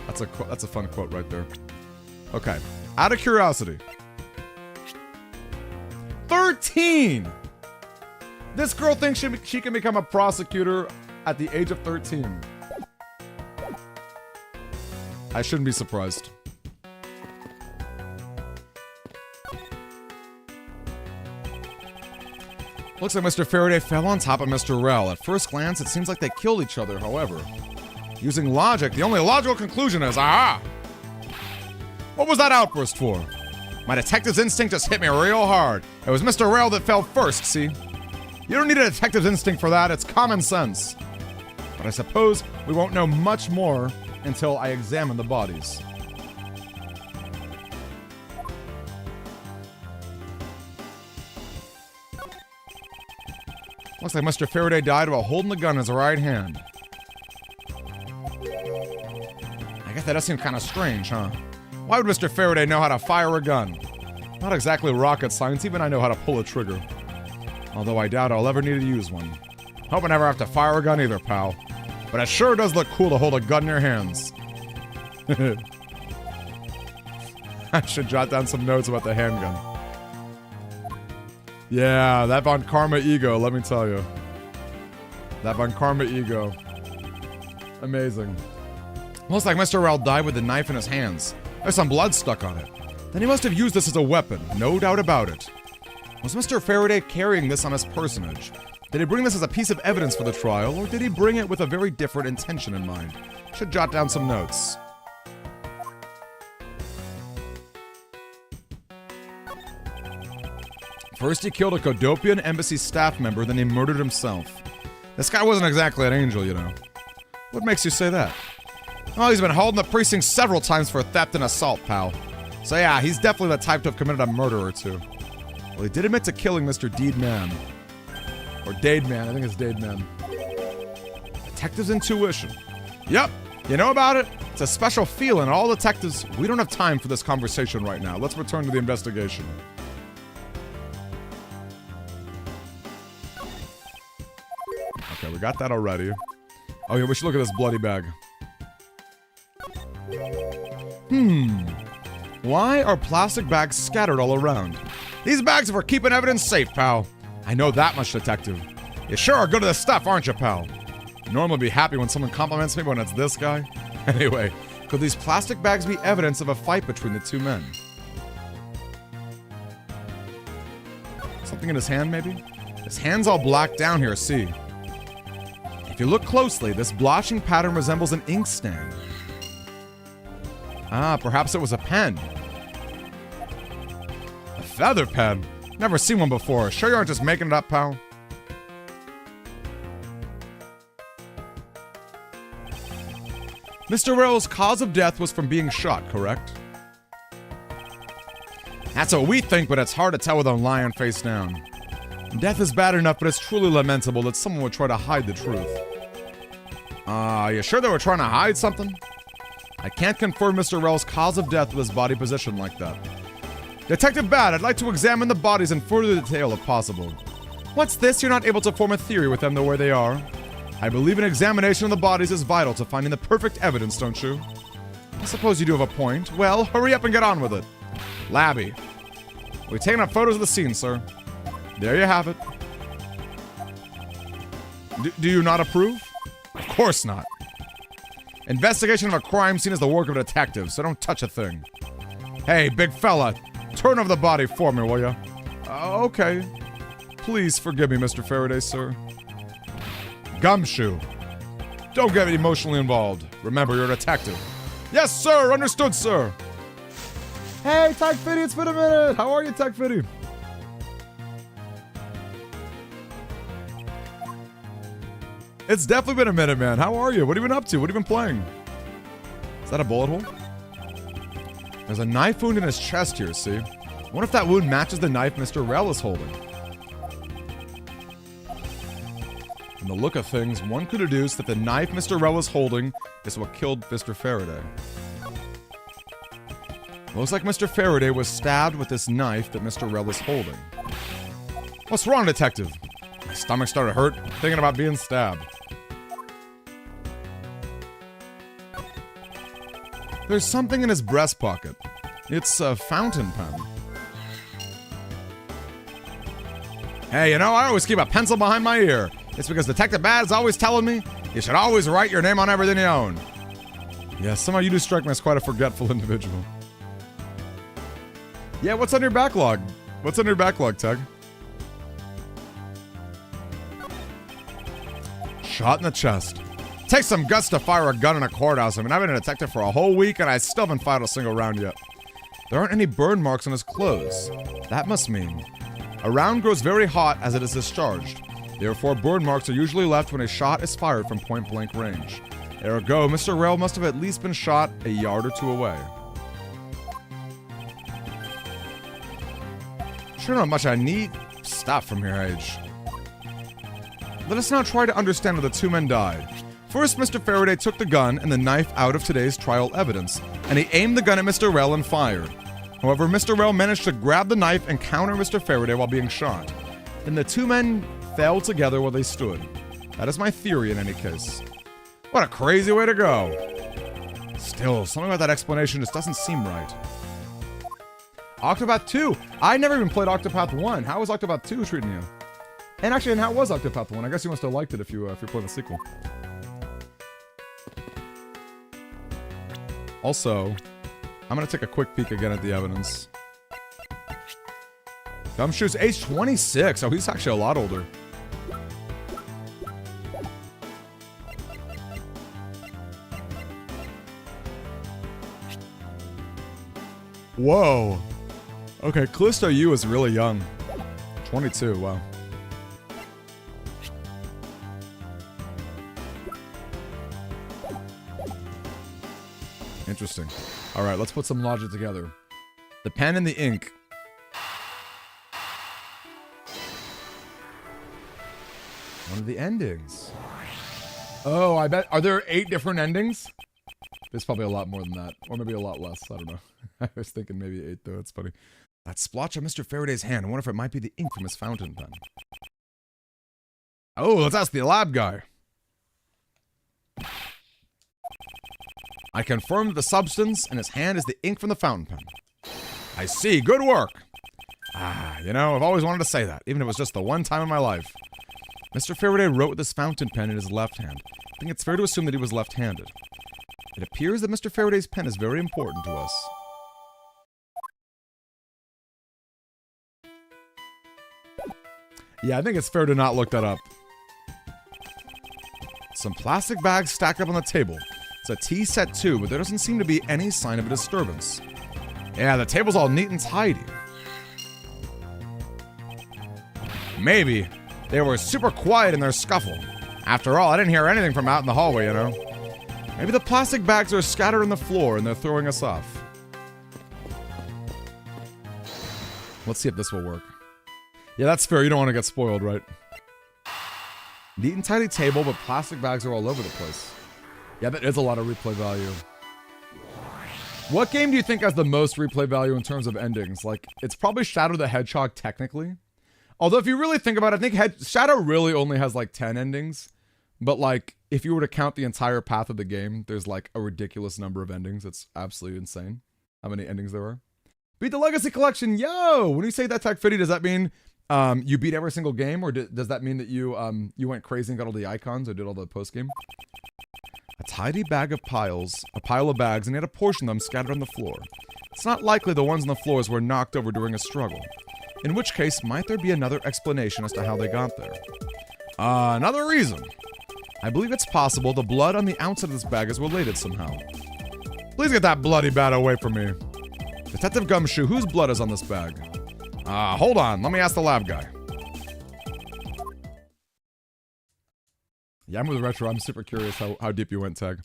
That's a fun quote right there. Okay. Out of curiosity. 13! This girl thinks she can become a prosecutor at the age of 13. I shouldn't be surprised. Looks like Mr. Faraday fell on top of Mr. Rel. At first glance, it seems like they killed each other, however. Using logic, the only logical conclusion is, aha! What was that outburst for? My detective's instinct just hit me real hard. It was Mr. Rel that fell first, see? You don't need a detective's instinct for that, it's common sense. But I suppose we won't know much more until I examine the bodies. Looks like Mr. Faraday died while holding the gun in his right hand. I guess that does seem kind of strange, huh? Why would Mr. Faraday know how to fire a gun? Not exactly rocket science, even I know how to pull a trigger. Although I doubt I'll ever need to use one. Hope I never have to fire a gun either, pal. But it sure does look cool to hold a gun in your hands. I should jot down some notes about the handgun. Yeah, that Von Karma ego, let me tell you. That Von Karma ego. Amazing. Looks like Mr. Rel died with the knife in his hands. There's some blood stuck on it. Then he must have used this as a weapon, no doubt about it. Was Mr. Faraday carrying this on his personage? Did he bring this as a piece of evidence for the trial, or did he bring it with a very different intention in mind? Should jot down some notes. First he killed a Kodopian embassy staff member, then he murdered himself. This guy wasn't exactly an angel, you know. What makes you say that? Oh, he's been hauled in the precinct several times for theft and assault, pal. So yeah, he's definitely the type to have committed a murder or two. Well, he did admit to killing Mr. Deedman. Or Dademan, I think it's Dademan. Detective's intuition. Yep, you know about it? It's a special feeling. All detectives, we don't have time for this conversation right now. Let's return to the investigation. Okay, we got that already. Oh yeah, we should look at this bloody bag. Why are plastic bags scattered all around? These bags are for keeping evidence safe, pal. I know that much, detective. You sure are good at this stuff, aren't you, pal? You normally be happy when someone compliments me, but when it's this guy? Anyway, could these plastic bags be evidence of a fight between the two men? Something in his hand, maybe? His hand's all black down here, see? If you look closely, this blotching pattern resembles an ink stain. Ah, perhaps it was a pen. A feather pen? Never seen one before. Sure you aren't just making it up, pal? Mr. Rel's cause of death was from being shot, correct? That's what we think, but it's hard to tell with them lying face down. Death is bad enough, but it's truly lamentable that someone would try to hide the truth. You sure they were trying to hide something? I can't confirm Mr. Rel's cause of death with his body positioned like that. Detective Bad, I'd like to examine the bodies in further detail if possible. What's this? You're not able to form a theory with them the way they are? I believe an examination of the bodies is vital to finding the perfect evidence, don't you? I suppose you do have a point. Well, hurry up and get on with it. Labby. We've taken up photos of the scene, sir. There you have it. Do you not approve? Of course not. Investigation of a crime scene is the work of a detective, so don't touch a thing. Hey, big fella, turn over the body for me, will ya? Okay. Please forgive me, Mr. Faraday, sir. Gumshoe. Don't get emotionally involved. Remember, you're a detective. Yes, sir! Understood, sir! Hey, Tech Fitty, it's been a minute! How are you, Tech Fitty? It's definitely been a minute, man. How are you? What have you been up to? What have you been playing? Is that a bullet hole? There's a knife wound in his chest here, see? I wonder if that wound matches the knife Mr. Rel is holding. From the look of things, one could deduce that the knife Mr. Rell is holding is what killed Mr. Faraday. Looks like Mr. Faraday was stabbed with this knife that Mr. Rell is holding. What's wrong, detective? My stomach started hurt thinking about being stabbed. There's something in his breast pocket. It's a fountain pen. Hey, you know, I always keep a pencil behind my ear. It's because Detective Bad is always telling me you should always write your name on everything you own. Yeah, somehow you do strike me as quite a forgetful individual. Yeah, what's on your backlog? What's on your backlog, Tug? Shot in the chest. Takes some guts to fire a gun in a courthouse. I mean, I've been a detective for a whole week and I still haven't fired a single round yet. There aren't any burn marks on his clothes. That must mean a round grows very hot as it is discharged. Therefore, burn marks are usually left when a shot is fired from point-blank range. Ergo, Mr. Rell must have at least been shot a yard or two away. Sure not much I need stuff from your age. Let us now try to understand how the two men died. First, Mr. Faraday took the gun and the knife out of today's trial evidence, and he aimed the gun at Mr. Rell and fired. However, Mr. Rell managed to grab the knife and counter Mr. Faraday while being shot. Then the two men fell together where they stood. That is my theory in any case. What a crazy way to go. Still, something about that explanation just doesn't seem right. Octopath 2. I never even played Octopath 1. How was Octopath 2 treating you? And actually, and how was Octopath 1? I guess you must have liked it if you're playing the sequel. Also, I'm gonna take a quick peek again at the evidence. Gumshoe's age 26. Oh, he's actually a lot older. Whoa. Okay, Callisto Yu is really young. 22, wow. Interesting. Alright, let's put some logic together. The pen and the ink. One of the endings. Oh, I bet. Are there 8 different endings? There's probably a lot more than that. Or maybe a lot less. I don't know. I was thinking maybe 8, though. It's funny. That splotch on Mr. Faraday's hand. I wonder if it might be the ink from his fountain pen. Oh, let's ask the lab guy. I confirm that the substance in his hand is the ink from the fountain pen. I see. Good work. Ah, you know, I've always wanted to say that, even if it was just the one time in my life. Mr. Faraday wrote with this fountain pen in his left hand. I think it's fair to assume that he was left-handed. It appears that Mr. Faraday's pen is very important to us. Yeah, I think it's fair to not look that up. Some plastic bags stacked up on the table. It's a tea set too, but there doesn't seem to be any sign of a disturbance. Yeah, the table's all neat and tidy. Maybe. They were super quiet in their scuffle. After all, I didn't hear anything from out in the hallway, you know. Maybe the plastic bags are scattered on the floor and they're throwing us off. Let's see if this will work. Yeah, that's fair. You don't want to get spoiled, right? Neat and tidy table, but plastic bags are all over the place. Yeah, that is a lot of replay value. What game do you think has the most replay value in terms of endings? Like, it's probably Shadow the Hedgehog, technically. Although, if you really think about it, I think Shadow really only has, like, 10 endings. But, like, if you were to count the entire path of the game, there's, like, a ridiculous number of endings. It's absolutely insane how many endings there are. Beat the Legacy Collection, yo! When you say that, Tech Fitty, does that mean you beat every single game? Or does that mean that you went crazy and got all the icons or did all the post-game? A tidy bag of a pile of bags, and he had a portion of them scattered on the floor. It's not likely the ones on the floors were knocked over during a struggle. In which case, might there be another explanation as to how they got there? Another reason. I believe it's possible the blood on the outside of this bag is related somehow. Please get that bloody bat away from me. Detective Gumshoe, whose blood is on this bag? Hold on, let me ask the lab guy. Yeah, I'm with Retro. I'm super curious how deep you went, Tag.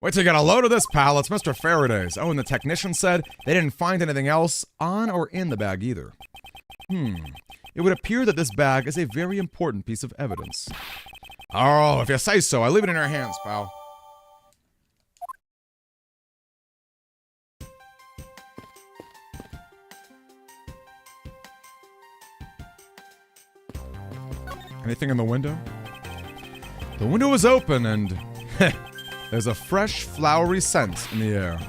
Wait till you get a load of this, pal. It's Mr. Faraday's. Oh, and the technician said they didn't find anything else on or in the bag either. It would appear that this bag is a very important piece of evidence. Oh, if you say so. I leave it in your hands, pal. Anything in the window? The window is open and there's a fresh, flowery scent in the air.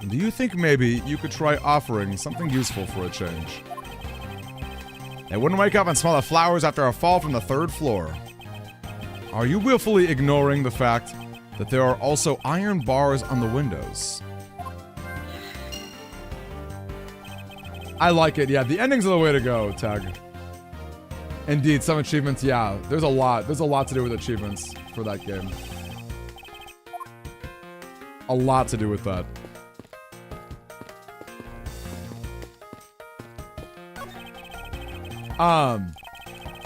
Do you think maybe you could try offering something useful for a change? They wouldn't wake up and smell the flowers after a fall from the 3rd floor. Are you willfully ignoring the fact that there are also iron bars on the windows? I like it, yeah. The endings are the way to go, Tag. Indeed, some achievements, yeah. There's a lot. There's a lot to do with achievements for that game. A lot to do with that.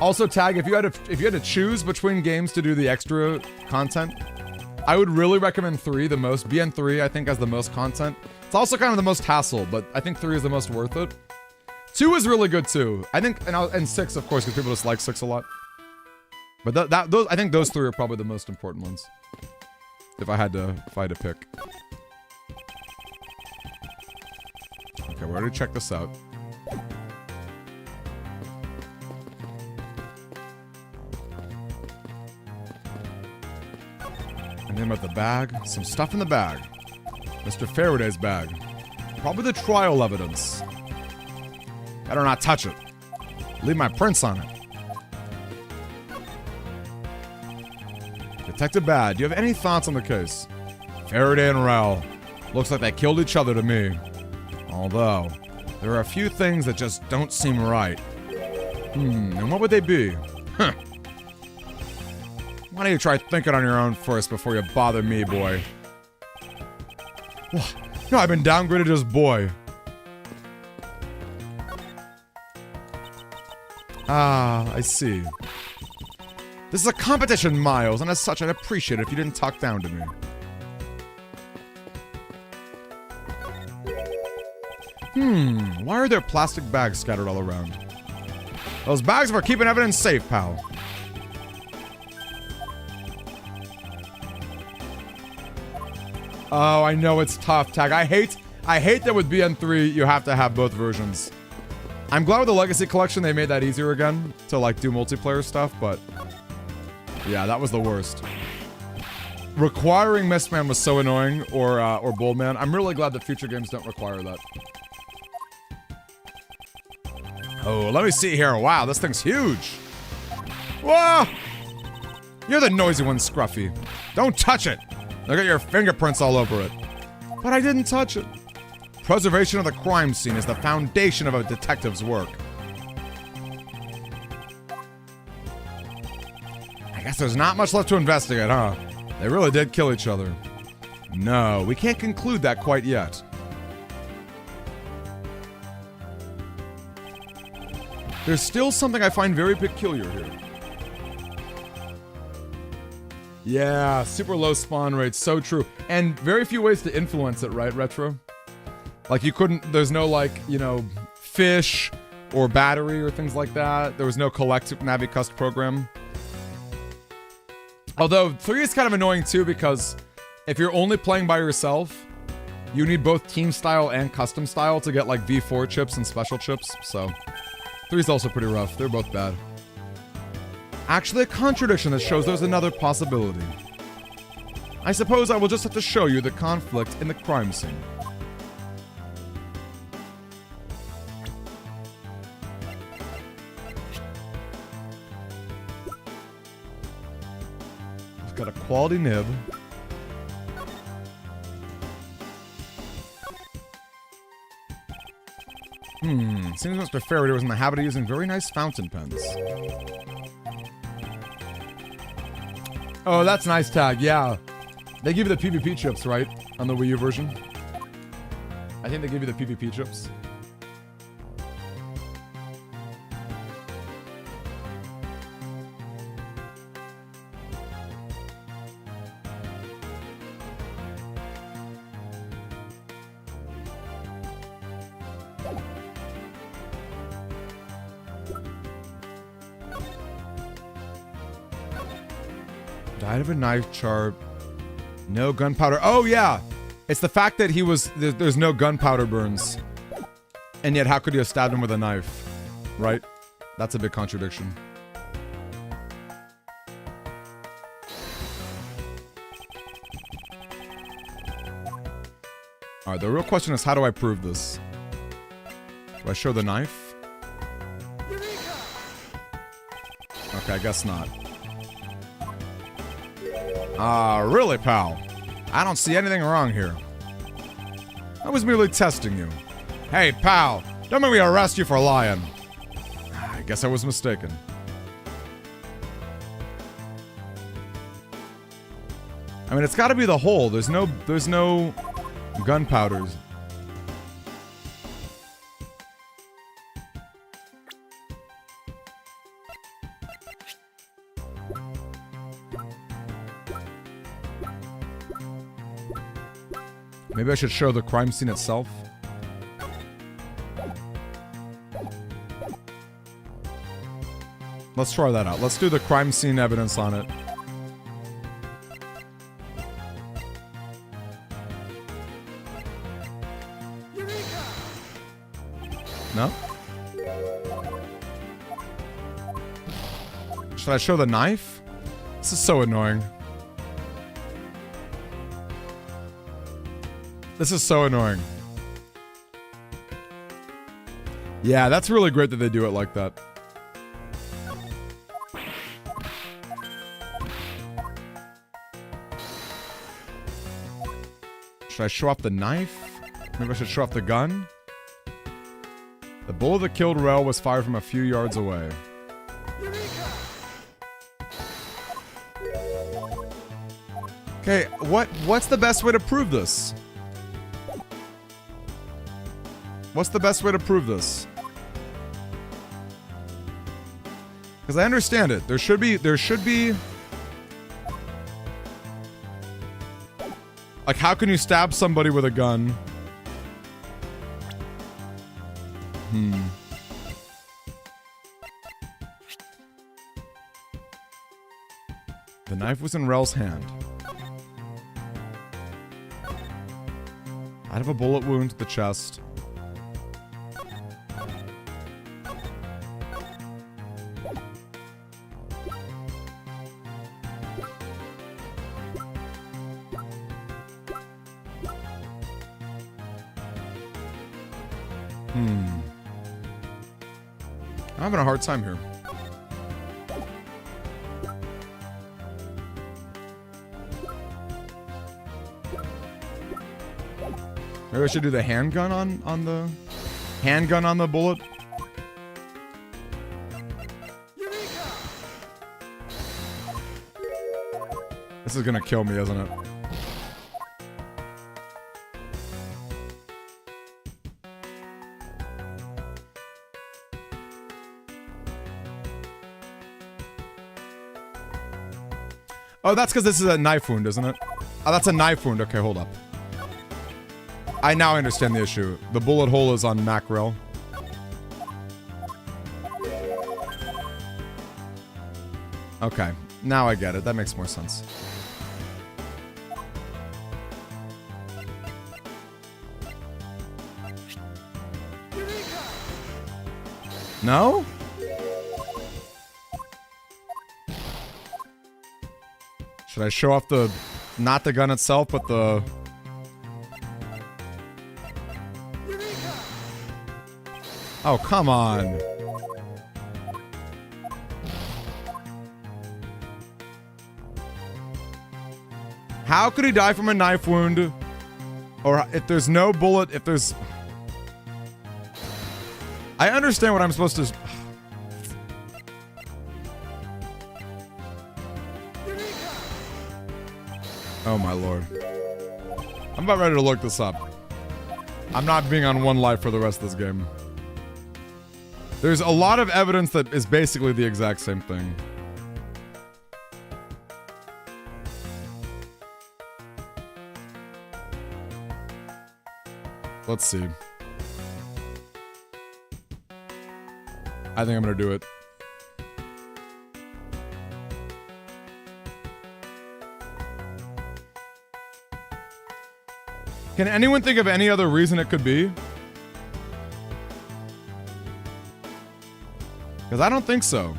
Also, Tag, if you had to choose between games to do the extra content, I would really recommend 3 the most. BN3, I think, has the most content. It's also kind of the most hassle, but I think 3 is the most worth it. 2 is really good too. I think, and 6, of course, because people just like 6 a lot. But those, I think those 3 are probably the most important ones. If I had to pick. Okay, we already checked this out. And then about the bag, some stuff in the bag. Mr. Faraday's bag. Probably the trial evidence. Better not touch it. Leave my prints on it. Detective Bad, do you have any thoughts on the case? Faraday and Rel. Looks like they killed each other to me. Although, there are a few things that just don't seem right. And what would they be? Huh. Why don't you try thinking on your own first before you bother me, boy? No, I've been downgraded as boy. Ah, I see. This is a competition, Miles, and as such, I'd appreciate it if you didn't talk down to me. Why are there plastic bags scattered all around? Those bags are for keeping evidence safe, pal. Oh, I know it's tough, Tag. I hate that with BN3 you have to have both versions. I'm glad with the Legacy Collection they made that easier again to like do multiplayer stuff, but yeah, that was the worst. Requiring Mistman was so annoying, or Boldman. I'm really glad that future games don't require that. Oh, let me see here. Wow, this thing's huge. Whoa! You're the noisy one, Scruffy. Don't touch it. Look at your fingerprints all over it. But I didn't touch it. Preservation of the crime scene is the foundation of a detective's work. I guess there's not much left to investigate, huh? They really did kill each other. No, we can't conclude that quite yet. There's still something I find very peculiar here. Yeah, super low spawn rates, so true. And very few ways to influence it, right, Retro? Like you couldn't, there's no like, you know, fish or battery or things like that. There was no collect Navicust program. Although 3 is kind of annoying too because if you're only playing by yourself, you need both team style and custom style to get like V4 chips and special chips. So 3 is also pretty rough. They're both bad. Actually, a contradiction that shows there's another possibility. I suppose I will just have to show you the conflict in the crime scene. It's got a quality nib. Seems Mr. Faraday was in the habit of using very nice fountain pens. Oh, that's nice, Tag. Yeah. They give you the PvP chips, right? On the Wii U version? I think they give you the PvP chips. Died of a knife chart. No gunpowder. Oh, yeah. It's the fact that he was... There's no gunpowder burns. And yet, how could you have stabbed him with a knife? Right? That's a big contradiction. Alright, the real question is, how do I prove this? Do I show the knife? Okay, I guess not. Really, pal? I don't see anything wrong here. I was merely testing you. Hey, pal, don't make me arrest you for lying. I guess I was mistaken. I mean, it's gotta be the hole. There's no gunpowders. Maybe I should show the crime scene itself. Let's try that out. Let's do the crime scene evidence on it. No? Should I show the knife? This is so annoying. This is so annoying. Yeah, that's really great that they do it like that. Should I show off the knife? Maybe I should show off the gun? The bullet that killed Rel was fired from a few yards away. Okay, what's the best way to prove this? What's the best way to prove this? Because I understand it. There should be... Like, how can you stab somebody with a gun? The knife was in Rel's hand. Out of a bullet wound to the chest. I'm having a hard time here. Maybe I should do the handgun on the... Handgun on the bullet? This is gonna kill me, isn't it? Oh, that's because this is a knife wound, isn't it? Oh, that's a knife wound. Okay, hold up. I now understand the issue. The bullet hole is on Mackerel. Okay, now I get it. That makes more sense. No? Should I show off the... Not the gun itself, but the... Oh, come on. How could he die from a knife wound? Or if there's no bullet, if there's... I understand what I'm supposed to... Oh my lord. I'm about ready to look this up. I'm not being on one life for the rest of this game. There's a lot of evidence that is basically the exact same thing. Let's see. I think I'm gonna do it. Can anyone think of any other reason it could be? Because I don't think so.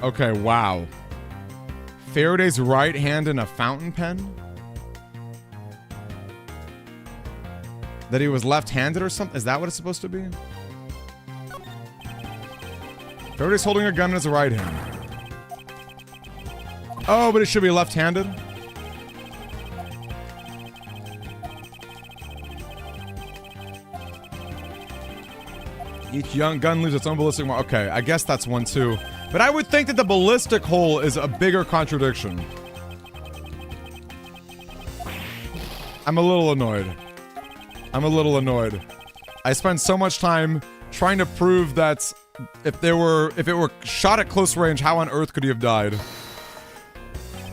Okay, wow. Faraday's right hand in a fountain pen? That he was left-handed or something? Is that what it's supposed to be? Faraday's holding a gun in his right hand. Oh, but it should be left-handed? Each young gun leaves its own ballistic mark. Okay, I guess that's one too. But I would think that the ballistic hole is a bigger contradiction. I'm a little annoyed. I spent so much time trying to prove that if it were shot at close range, how on earth could he have died?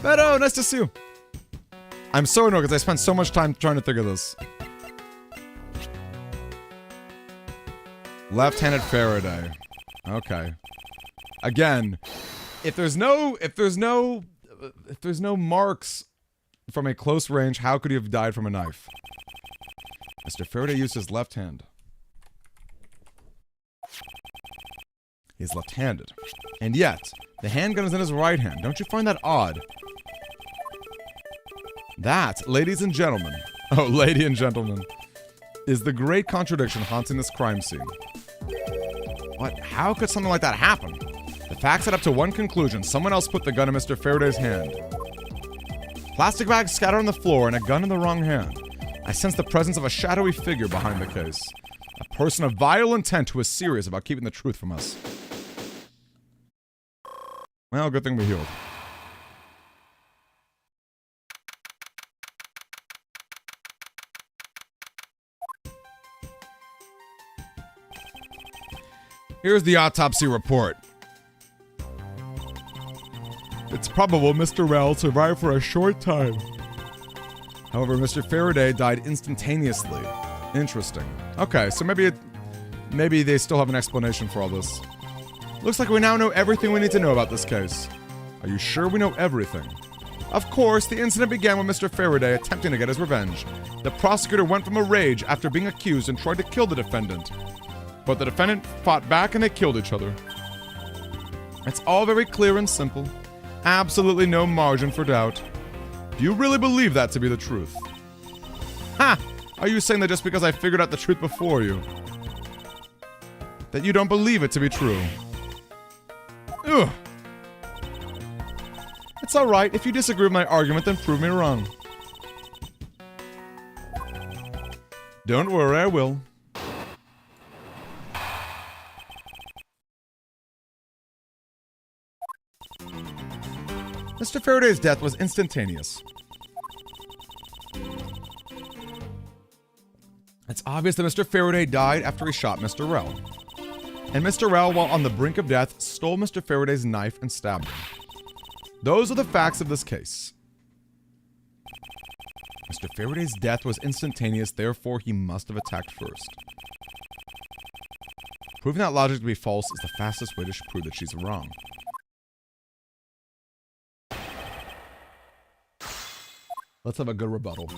But oh, nice to see you. I'm so annoyed because I spent so much time trying to think of this. Left-handed Faraday. Okay. Again, if there's no marks from a close range, how could he have died from a knife? Mr. Faraday used his left hand. He's left-handed. And yet, the handgun is in his right hand. Don't you find that odd? That, ladies and gentlemen, oh, lady and gentlemen, is the great contradiction haunting this crime scene. What? How could something like that happen? The facts add up to one conclusion. Someone else put the gun in Mr. Faraday's hand. Plastic bags scattered on the floor and a gun in the wrong hand. I sense the presence of a shadowy figure behind the case. A person of vile intent who is serious about keeping the truth from us. Well, good thing we healed. Here's the autopsy report. It's probable Mr. Rell survived for a short time. However, Mr. Faraday died instantaneously. Interesting. Okay, so maybe they still have an explanation for all this. Looks like we now know everything we need to know about this case. Are you sure we know everything? Of course, the incident began with Mr. Faraday attempting to get his revenge. The prosecutor went from a rage after being accused and tried to kill the defendant. But the defendant fought back and they killed each other. It's all very clear and simple. Absolutely no margin for doubt. Do you really believe that to be the truth? Ha! Are you saying that just because I figured out the truth before you, that you don't believe it to be true? Ugh. It's alright. If you disagree with my argument, then prove me wrong. Don't worry, I will. Mr. Faraday's death was instantaneous. It's obvious that Mr. Faraday died after he shot Mr. Rell. And Mr. Rell, while on the brink of death, stole Mr. Faraday's knife and stabbed him. Those are the facts of this case. Mr. Faraday's death was instantaneous, therefore he must have attacked first. Proving that logic to be false is the fastest way to prove that she's wrong. Let's have a good rebuttal.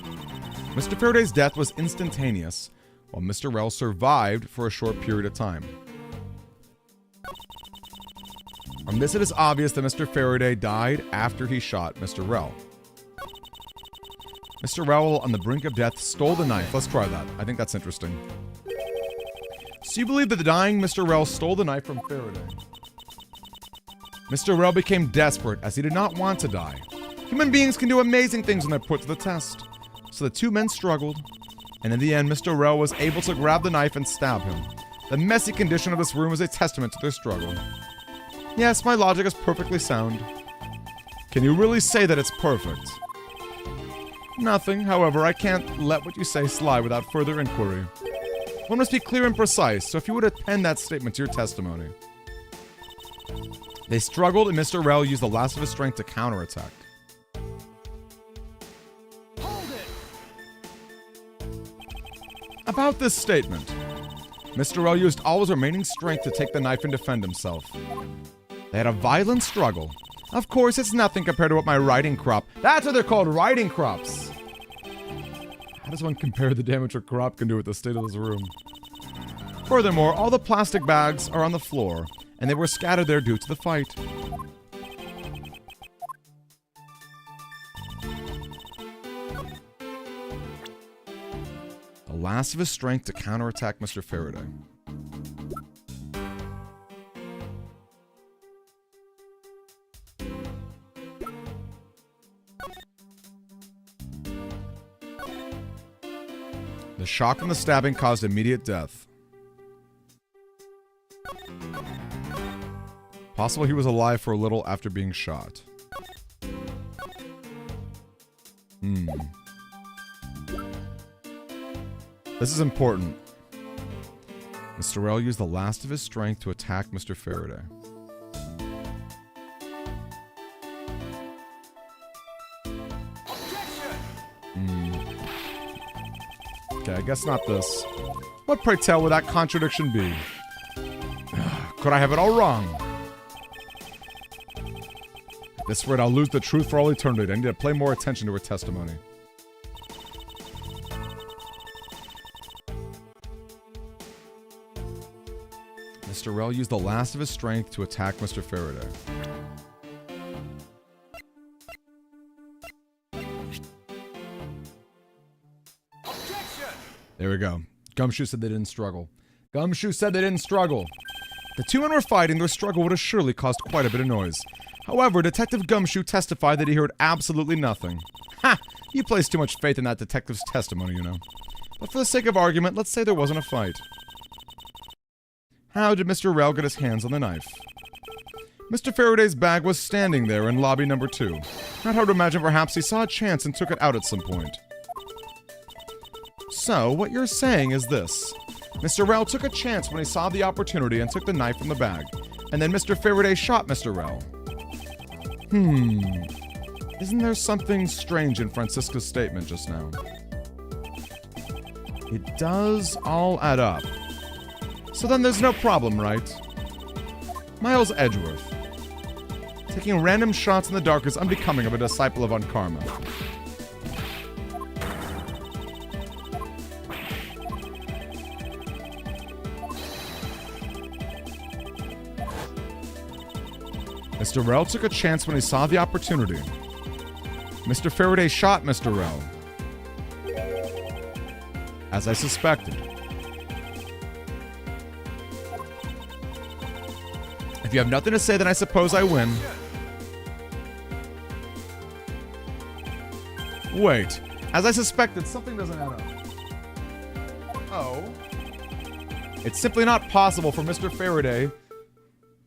Mr. Faraday's death was instantaneous, while Mr. Rell survived for a short period of time. From this, it is obvious that Mr. Faraday died after he shot Mr. Rell. Mr. Rell, on the brink of death, stole the knife. Let's try that. I think that's interesting. So you believe that the dying Mr. Rell stole the knife from Faraday? Mr. Rell became desperate as he did not want to die. Human beings can do amazing things when they're put to the test. So the two men struggled, and in the end, Mr. Rell was able to grab the knife and stab him. The messy condition of this room is a testament to their struggle. Yes, my logic is perfectly sound. Can you really say that it's perfect? Nothing, however, I can't let what you say slide without further inquiry. One must be clear and precise, so if you would append that statement to your testimony. They struggled, and Mr. Rel used the last of his strength to counterattack. Hold it. About this statement, Mr. Rel used all his remaining strength to take the knife and defend himself. They had a violent struggle. Of course, it's nothing compared to what my riding crop... That's what they're called, riding crops! How does one compare the damage a crop can do with the state of this room? Furthermore, all the plastic bags are on the floor, and they were scattered there due to the fight. The last of his strength to counterattack Mr. Faraday. The shock from the stabbing caused immediate death. Possible he was alive for a little after being shot. This is important. Mr. Rel used the last of his strength to attack Mr. Faraday. Okay, I guess not this. What, pray tell, would that contradiction be? Could I have it all wrong? At this rate, I'll lose the truth for all eternity. I need to pay more attention to her testimony. Mr. Rel used the last of his strength to attack Mr. Faraday. There we go. Gumshoe said they didn't struggle. Gumshoe said they didn't struggle. The two men were fighting. Their struggle would have surely caused quite a bit of noise. However, Detective Gumshoe testified that he heard absolutely nothing. Ha! You place too much faith in that detective's testimony, you know. But for the sake of argument, let's say there wasn't a fight. How did Mr. Rel get his hands on the knife? Mr. Faraday's bag was standing there in lobby number 2. Not hard to imagine perhaps he saw a chance and took it out at some point. So, what you're saying is this. Mr. Rel took a chance when he saw the opportunity and took the knife from the bag. And then Mr. Faraday shot Mr. Rel. Isn't there something strange in Francisca's statement just now? It does all add up. So then there's no problem, right? Miles Edgeworth. Taking random shots in the dark is unbecoming of a disciple of Unkarma. Mr. Rel took a chance when he saw the opportunity. Mr. Faraday shot Mr. Rel. As I suspected. If you have nothing to say, then I suppose I win. Wait. As I suspected, something doesn't add up. Oh. It's simply not possible for Mr. Faraday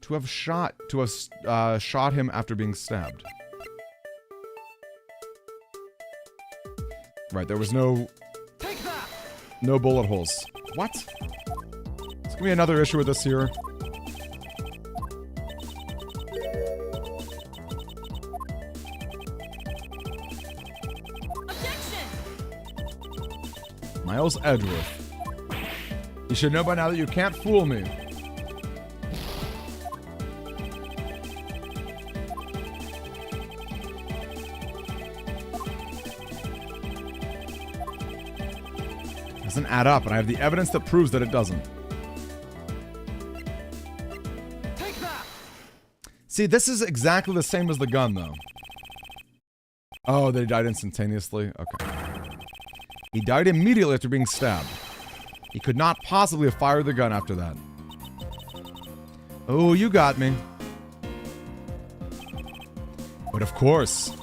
to have shot him after being stabbed. Right, there was no bullet holes. What? There's gonna be another issue with this here. Miles Edgeworth. You should know by now that you can't fool me. Doesn't add up, and I have the evidence that proves that it doesn't. Take that. See, this is exactly the same as the gun, though. Oh, they died instantaneously? Okay. He died immediately after being stabbed. He could not possibly have fired the gun after that. Oh, you got me. But of course.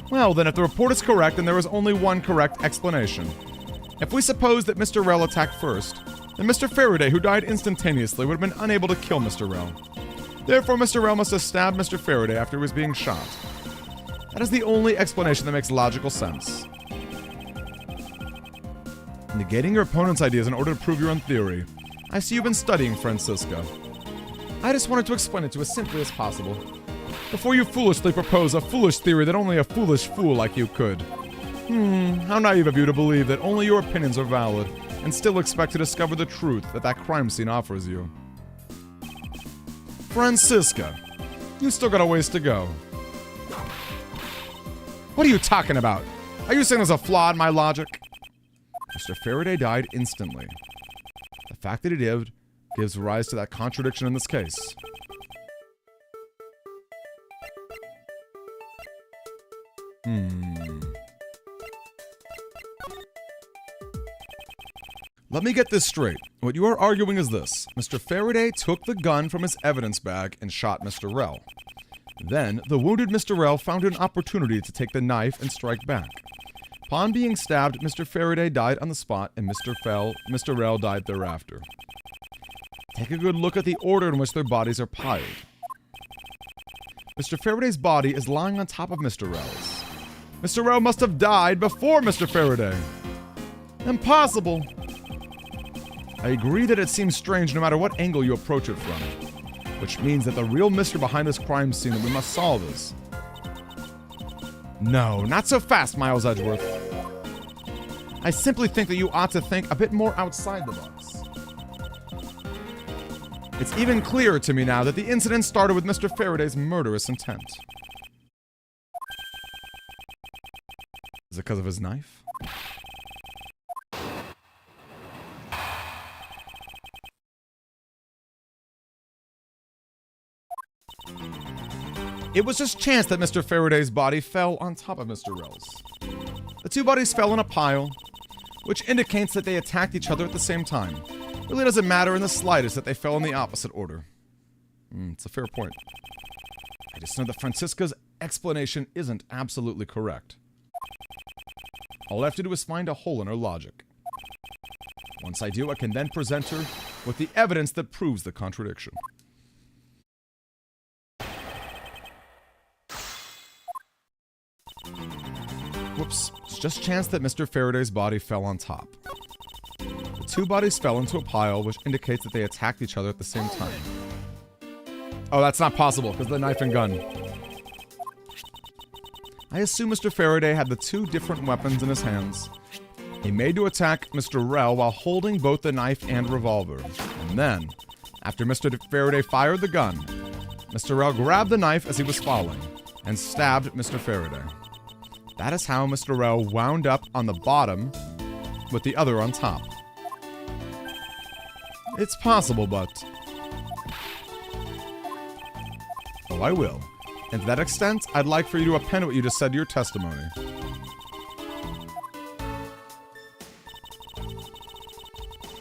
Well, then if the report is correct, then there is only one correct explanation. If we suppose that Mr. Rel attacked first, then Mr. Faraday, who died instantaneously, would have been unable to kill Mr. Rel. Therefore, Mr. Rel must have stabbed Mr. Faraday after he was being shot. That is the only explanation that makes logical sense. Negating your opponent's ideas in order to prove your own theory. I see you've been studying, Francisca. I just wanted to explain it to you as simply as possible, before you foolishly propose a foolish theory that only a foolish fool like you could. How naive of you to believe that only your opinions are valid, and still expect to discover the truth that that crime scene offers you. Francisca, you still got a ways to go. What are you talking about? Are you saying there's a flaw in my logic? Mr. Faraday died instantly. The fact that he did gives rise to that contradiction in this case. Let me get this straight. What you are arguing is this. Mr. Faraday took the gun from his evidence bag and shot Mr. Rell. Then, the wounded Mr. Rell found an opportunity to take the knife and strike back. Upon being stabbed, Mr. Faraday died on the spot, and Mr. Rell died thereafter. Take a good look at the order in which their bodies are piled. Mr. Faraday's body is lying on top of Mr. Rell's. Mr. Rell must have died before Mr. Faraday. Impossible! I agree that it seems strange no matter what angle you approach it from, which means that the real mystery behind this crime scene that we must solve is... No, not so fast, Miles Edgeworth. I simply think that you ought to think a bit more outside the box. It's even clearer to me now that the incident started with Mr. Faraday's murderous intent. Is it because of his knife? It was just chance that Mr. Faraday's body fell on top of Mr. Rell's. The two bodies fell in a pile, which indicates that they attacked each other at the same time. It really doesn't matter in the slightest that they fell in the opposite order. It's a fair point. I just know that Francisca's explanation isn't absolutely correct. All I have to do is find a hole in her logic. Once I do, I can then present her with the evidence that proves the contradiction. Whoops. It's just chance that Mr. Faraday's body fell on top. The two bodies fell into a pile, which indicates that they attacked each other at the same time. Oh, that's not possible, because of the knife and gun. I assume Mr. Faraday had the two different weapons in his hands. He made to attack Mr. Rell while holding both the knife and revolver. And then, after Mr. Faraday fired the gun, Mr. Rell grabbed the knife as he was falling, and stabbed Mr. Faraday. That is how Mr. Rell wound up on the bottom, with the other on top. It's possible, but... Oh, I will. And to that extent, I'd like for you to append what you just said to your testimony.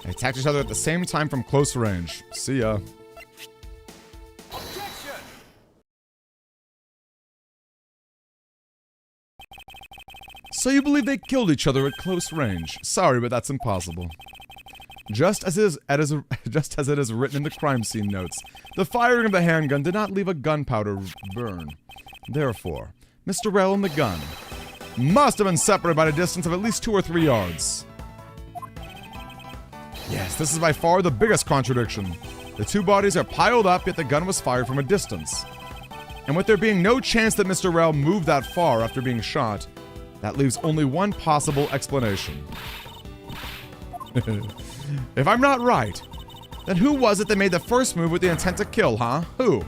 They attacked each other at the same time from close range. See ya. So you believe they killed each other at close range? Sorry, but that's impossible. Just as it is written in the crime scene notes, the firing of the handgun did not leave a gunpowder burn. Therefore, Mr. Rell and the gun must have been separated by a distance of at least 2 or 3 yards. Yes, this is by far the biggest contradiction. The two bodies are piled up, yet the gun was fired from a distance. And with there being no chance that Mr. Rell moved that far after being shot, that leaves only one possible explanation. If I'm not right, then who was it that made the first move with the intent to kill, huh? Who?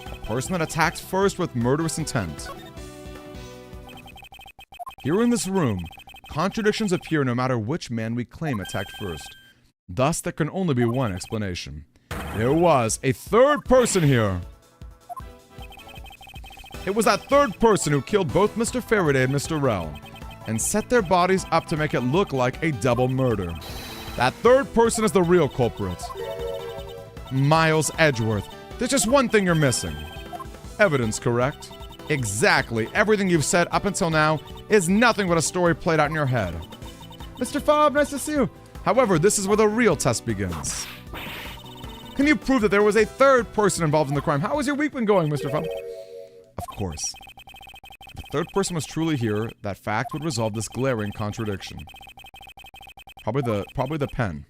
The person that attacked first with murderous intent. Here in this room, contradictions appear no matter which man we claim attacked first. Thus, there can only be one explanation. There was a third person here. It was that third person who killed both Mr. Faraday and Mr. Rell, and set their bodies up to make it look like a double murder. That third person is the real culprit. Miles Edgeworth. There's just one thing you're missing. Evidence, correct? Exactly. Everything you've said up until now is nothing but a story played out in your head. Mr. Fobb, nice to see you. However, this is where the real test begins. Can you prove that there was a third person involved in the crime? How has your week been going, Mr. Fobb? Of course. If the third person was truly here, that fact would resolve this glaring contradiction. Probably the pen.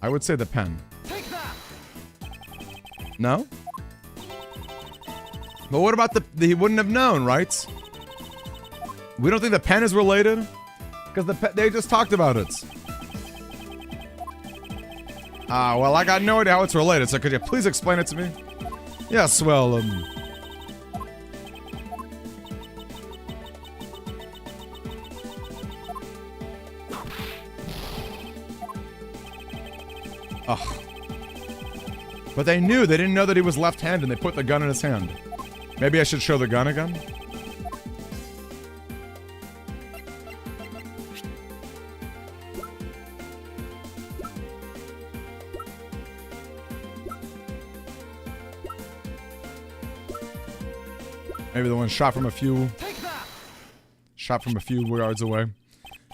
I would say the pen. Take that. No? But what about he wouldn't have known, right? We don't think the pen is related? Because they just talked about it. Well, I got no idea how it's related, so could you please explain it to me? Yes, well, Ugh. But they knew. They didn't know that he was left-handed, and they put the gun in his hand. Maybe I should show the gun again? Maybe the one shot from a few yards away.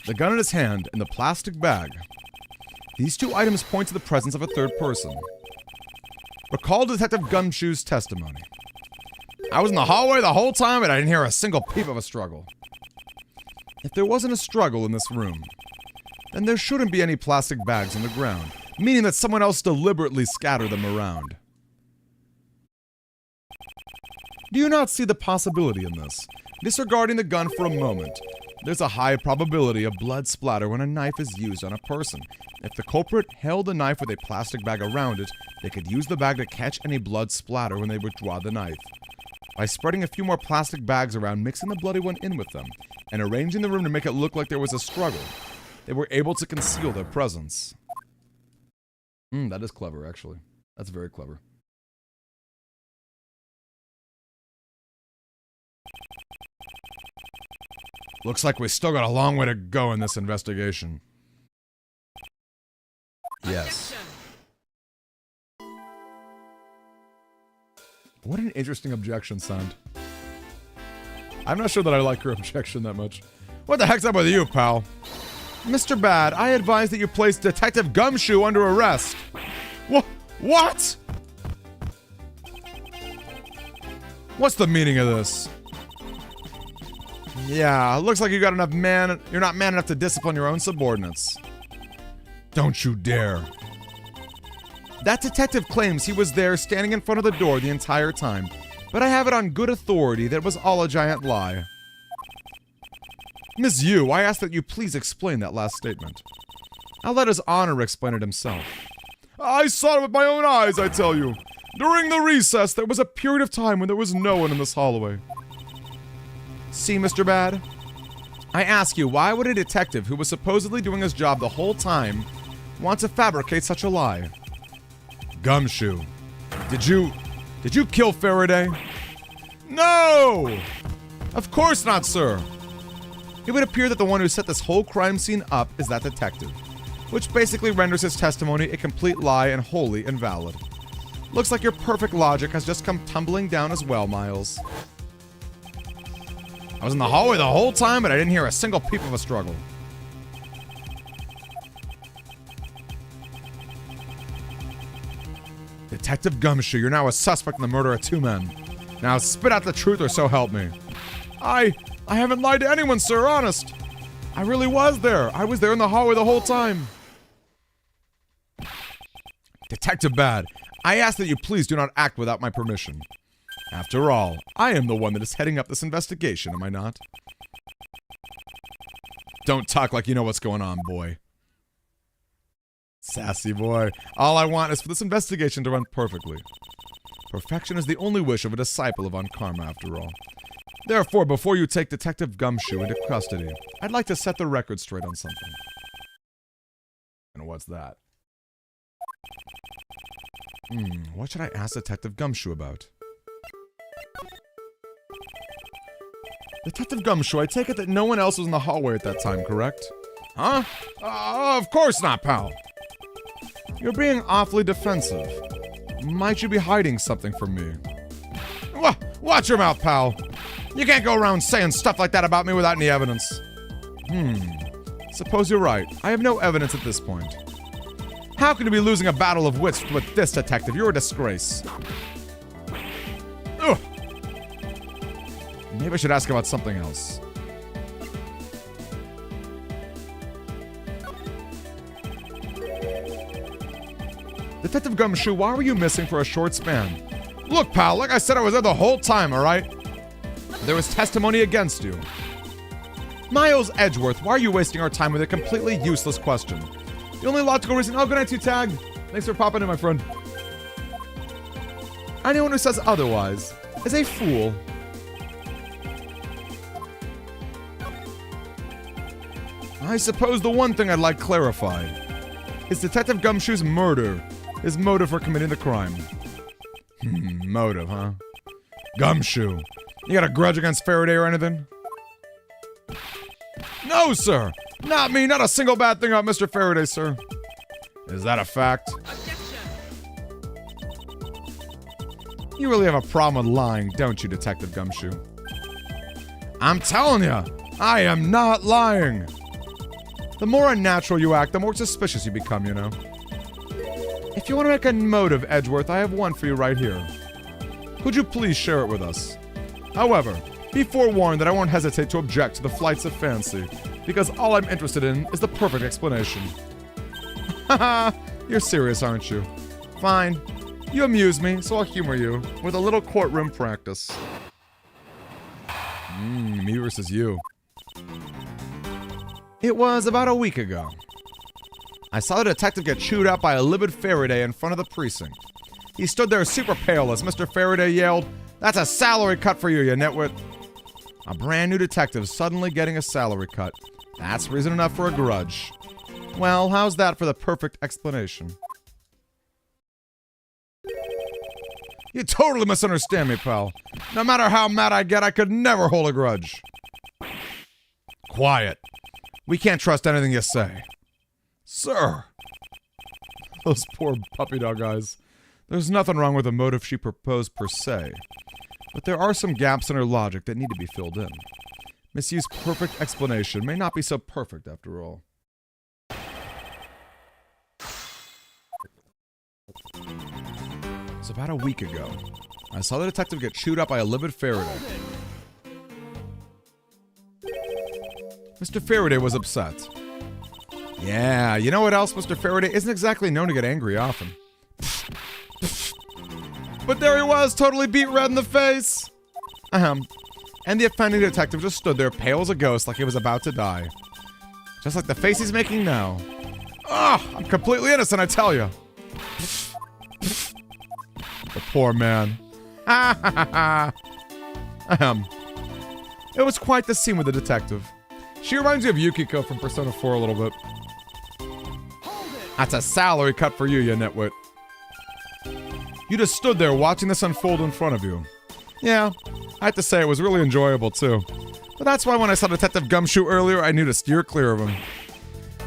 The gun in his hand and the plastic bag. These two items point to the presence of a third person. Recall Detective Gumshoe's testimony. I was in the hallway the whole time and I didn't hear a single peep of a struggle. If there wasn't a struggle in this room, then there shouldn't be any plastic bags on the ground, meaning that someone else deliberately scattered them around. Do you not see the possibility in this? Disregarding the gun for a moment, there's a high probability of blood splatter when a knife is used on a person. If the culprit held the knife with a plastic bag around it, they could use the bag to catch any blood splatter when they withdraw the knife. By spreading a few more plastic bags around, mixing the bloody one in with them, and arranging the room to make it look like there was a struggle, they were able to conceal their presence. That is clever, actually. That's very clever. Looks like we still got a long way to go in this investigation. Yes. What an interesting objection sound. I'm not sure that I like your objection that much. What the heck's up with you, pal? Mr. Bad, I advise that you place Detective Gumshoe under arrest. What? What's the meaning of this? Yeah, looks like you got enough you're not man enough to discipline your own subordinates. Don't you dare. That detective claims he was there standing in front of the door the entire time, but I have it on good authority that it was all a giant lie. Miss Yu, I ask that you please explain that last statement. I'll let His Honor explain it himself. I saw it with my own eyes, I tell you. During the recess, there was a period of time when there was no one in this hallway. See, Mr. Bad? I ask you, why would a detective who was supposedly doing his job the whole time want to fabricate such a lie? Gumshoe, did you kill Faraday? No! Of course not, sir. It would appear that the one who set this whole crime scene up is that detective, which basically renders his testimony a complete lie and wholly invalid. Looks like your perfect logic has just come tumbling down as well, Miles. I was in the hallway the whole time, but I didn't hear a single peep of a struggle. Detective Gumshoe, you're now a suspect in the murder of 2 men. Now spit out the truth or so help me. I haven't lied to anyone, sir, honest. I really was there. I was there in the hallway the whole time. Detective Bad, I ask that you please do not act without my permission. After all, I am the one that is heading up this investigation, am I not? Don't talk like you know what's going on, boy. Sassy boy. All I want is for this investigation to run perfectly. Perfection is the only wish of a disciple of Von Karma, after all. Therefore, before you take Detective Gumshoe into custody, I'd like to set the record straight on something. And what's that? What should I ask Detective Gumshoe about? Detective Gumshoe, I take it that no one else was in the hallway at that time, correct? Huh? Of course not, pal. You're being awfully defensive. Might you be hiding something from me? Watch your mouth, pal. You can't go around saying stuff like that about me without any evidence. Suppose you're right. I have no evidence at this point. How can you be losing a battle of wits with this detective? You're a disgrace. Ugh. Maybe I should ask about something else. Detective Gumshoe, why were you missing for a short span? Look, pal, like I said, I was there the whole time, alright? There was testimony against you. Miles Edgeworth, why are you wasting our time with a completely useless question? The only logical reason— oh, good night to you, Tag. Thanks for popping in, my friend. Anyone who says otherwise is a fool. I suppose the one thing I'd like clarified is Detective Gumshoe's murder, his motive for committing the crime. Motive, huh? Gumshoe, you got a grudge against Faraday or anything? No, sir! Not me, not a single bad thing about Mr. Faraday, sir. Is that a fact? You really have a problem with lying, don't you, Detective Gumshoe? I'm telling you, I am not lying. The more unnatural you act, the more suspicious you become, you know. If you want to make a motive, Edgeworth, I have one for you right here. Could you please share it with us? However, be forewarned that I won't hesitate to object to the flights of fancy, because all I'm interested in is the perfect explanation. Haha, you're serious, aren't you? Fine. You amuse me, so I'll humor you with a little courtroom practice. Me versus you. It was about a week ago. I saw the detective get chewed out by a livid Faraday in front of the precinct. He stood there super pale as Mr. Faraday yelled, "That's a salary cut for you, you nitwit." A brand new detective suddenly getting a salary cut. That's reason enough for a grudge. Well, how's that for the perfect explanation? You totally misunderstand me, pal. No matter how mad I get, I could never hold a grudge. Quiet. We can't trust anything you say. Sir. Those poor puppy dog eyes. There's nothing wrong with the motive she proposed per se. But there are some gaps in her logic that need to be filled in. Miss Yu's perfect explanation may not be so perfect after all. It was about a week ago. I saw the detective get chewed up by a livid Faraday. Mr. Faraday was upset. Yeah, you know what else? Mr. Faraday isn't exactly known to get angry often. But there he was, totally beat red in the face. And the offending detective just stood there, pale as a ghost, like he was about to die. Just like the face he's making now. Ah, I'm completely innocent, I tell you. The poor man. It was quite the scene with the detective. She reminds me of Yukiko from Persona 4 a little bit. That's a salary cut for you, you nitwit. You just stood there watching this unfold in front of you. Yeah, I have to say it was really enjoyable too. But that's why when I saw Detective Gumshoe earlier, I knew to steer clear of him.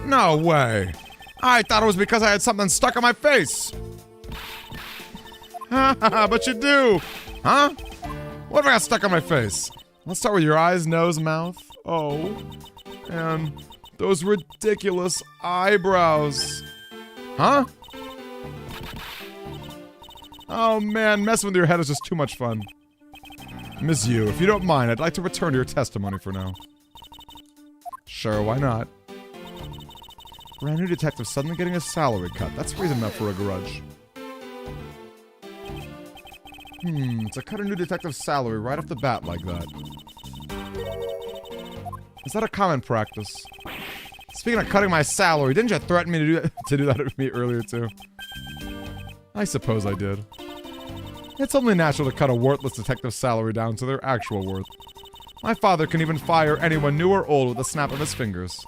No way. I thought it was because I had something stuck on my face. But you do. Huh? What have I got stuck on my face? Let's start with your eyes, nose, mouth. Oh. And those ridiculous eyebrows. Huh? Oh man, messing with your head is just too much fun. Miss Yu, if you don't mind, I'd like to return to your testimony for now. Sure, why not? Brand new detective suddenly getting a salary cut. That's reason enough for a grudge. To cut a new detective's salary right off the bat like that. Is that a common practice? Speaking of cutting my salary, didn't you threaten me to do that with me earlier too? I suppose I did. It's only natural to cut a worthless detective's salary down to their actual worth. My father can even fire anyone new or old with a snap of his fingers.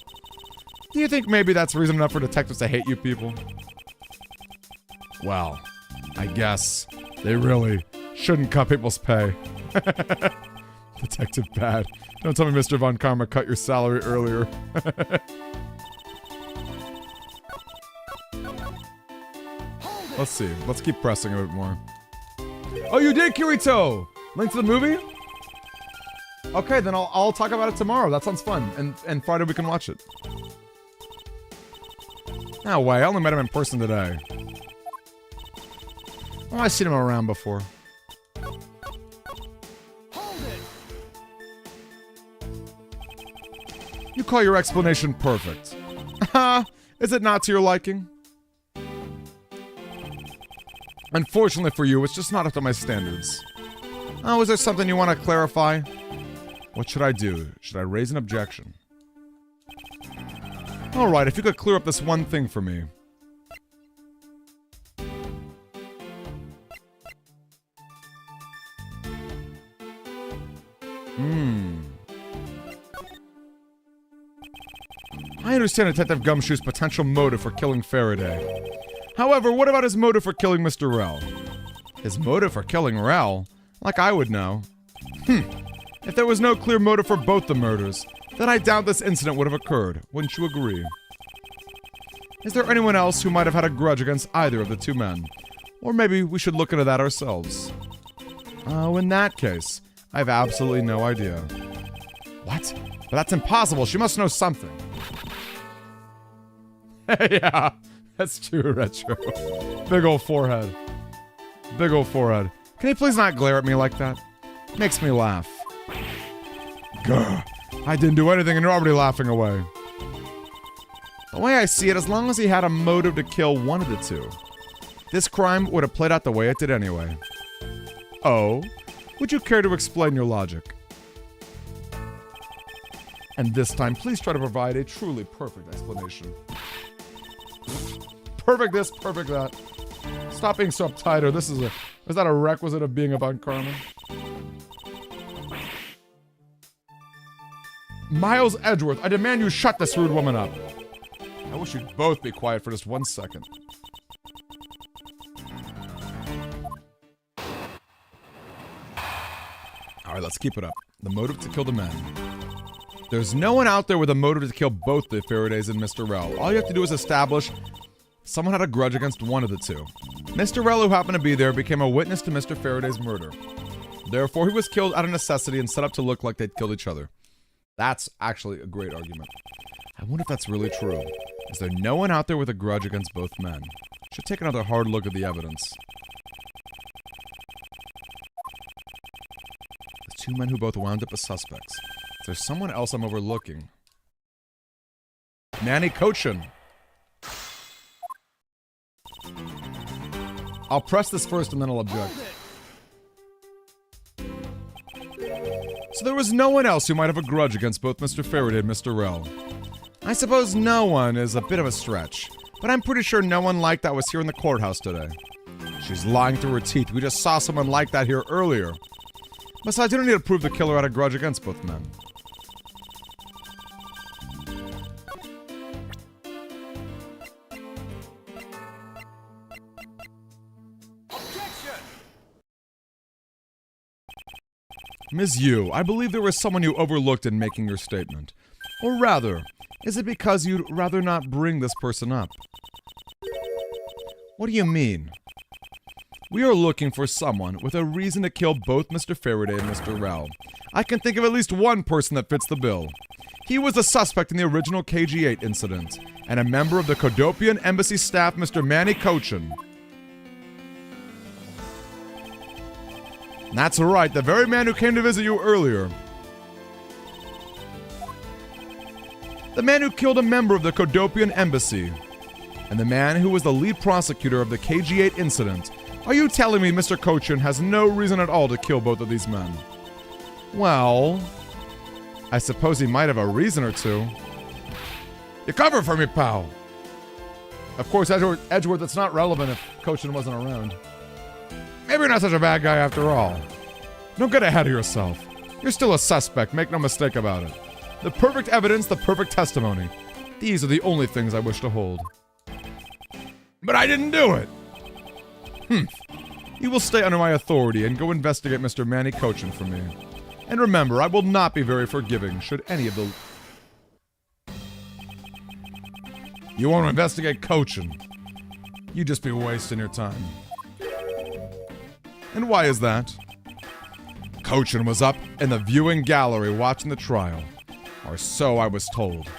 Do you think maybe that's reason enough for detectives to hate you people? Well, I guess they really shouldn't cut people's pay. Detective bad. Don't tell me Mr. Von Karma cut your salary earlier. Let's see. Let's keep pressing a bit more. Oh, you did, Kirito! Link to the movie? Okay, then I'll talk about it tomorrow. That sounds fun. And Friday we can watch it. No way, I only met him in person today. Oh, I've seen him around before. You call your explanation perfect. Is it not to your liking? Unfortunately for you, it's just not up to my standards. Oh, is there something you want to clarify? What should I do? Should I raise an objection? Alright, if you could clear up this one thing for me. I understand Detective Gumshoe's potential motive for killing Faraday. However, what about his motive for killing Mr. Rel? His motive for killing Rel? Like I would know. If there was no clear motive for both the murders, then I doubt this incident would have occurred. Wouldn't you agree? Is there anyone else who might have had a grudge against either of the two men? Or maybe we should look into that ourselves. Oh, in that case, I have absolutely no idea. What? But that's impossible. She must know something. Yeah, that's true, Retro. Big ol' forehead. Big ol' forehead. Can you please not glare at me like that? Makes me laugh. Grr. I didn't do anything and you're already laughing away. The way I see it, as long as he had a motive to kill one of the two, this crime would have played out the way it did anyway. Oh? Would you care to explain your logic? And this time, please try to provide a truly perfect explanation. Perfect this, perfect that. Stop being so uptight, or is that a requisite of being about karma? Miles Edgeworth, I demand you shut this rude woman up. I wish you'd both be quiet for just 1 second. Alright, let's keep it up. The motive to kill the men. There's no one out there with a motive to kill both the Faradays and Mr. Rel. All you have to do is establish someone had a grudge against one of the two. Mr. Rel, who happened to be there, became a witness to Mr. Faraday's murder. Therefore, he was killed out of necessity and set up to look like they'd killed each other. That's actually a great argument. I wonder if that's really true. Is there no one out there with a grudge against both men? Should take another hard look at the evidence. The two men who both wound up as suspects. Is there someone else I'm overlooking? Manny Cochin. I'll press this first and then I'll object. So there was no one else who might have a grudge against both Mr. Faraday and Mr. Rel. I suppose no one is a bit of a stretch, but I'm pretty sure no one like that was here in the courthouse today. She's lying through her teeth. We just saw someone like that here earlier. Besides, you don't need to prove the killer had a grudge against both men. Ms. Yu, I believe there was someone you overlooked in making your statement. Or rather, is it because you'd rather not bring this person up? What do you mean? We are looking for someone with a reason to kill both Mr. Faraday and Mr. Rel. I can think of at least one person that fits the bill. He was the suspect in the original KG-8 incident, and a member of the Kodopian Embassy staff, Mr. Manny Cochin. That's right, the very man who came to visit you earlier. The man who killed a member of the Kodopian Embassy. And the man who was the lead prosecutor of the KG-8 incident. Are you telling me Mr. Cochin has no reason at all to kill both of these men? Well, I suppose he might have a reason or two. You cover for me, pal. Of course, Edgeworth, it's not relevant if Cochin wasn't around. Maybe you're not such a bad guy after all. Don't get ahead of yourself. You're still a suspect, make no mistake about it. The perfect evidence, the perfect testimony. These are the only things I wish to hold. But I didn't do it! You will stay under my authority and go investigate Mr. Manny Cochin for me. And remember, I will not be very forgiving should any of the... You want to investigate Cochin? You just be wasting your time. And why is that? Cochin was up in the viewing gallery watching the trial. Or so I was told.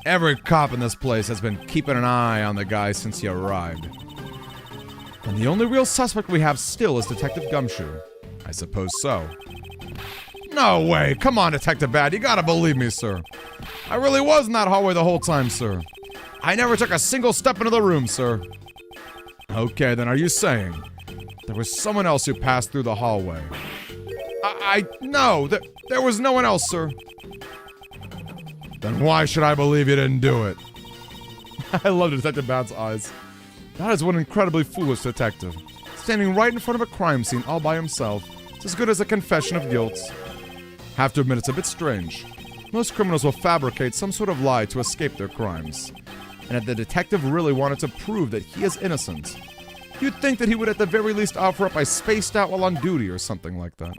Every cop in this place has been keeping an eye on the guy since he arrived. And the only real suspect we have still is Detective Gumshoe. I suppose so. No way! Come on, Detective Bad, you gotta believe me, sir. I really was in that hallway the whole time, sir. I never took a single step into the room, sir. Okay, then are you saying There was someone else who passed through the hallway. No, there was no one else, sir. Then why should I believe you didn't do it? I love Detective Bad's eyes. That is one incredibly foolish detective. Standing right in front of a crime scene all by himself. It's as good as a confession of guilt. Have to admit it's a bit strange. Most criminals will fabricate some sort of lie to escape their crimes. And if the detective really wanted to prove that he is innocent, you'd think that he would at the very least offer up I spaced out while on duty or something like that.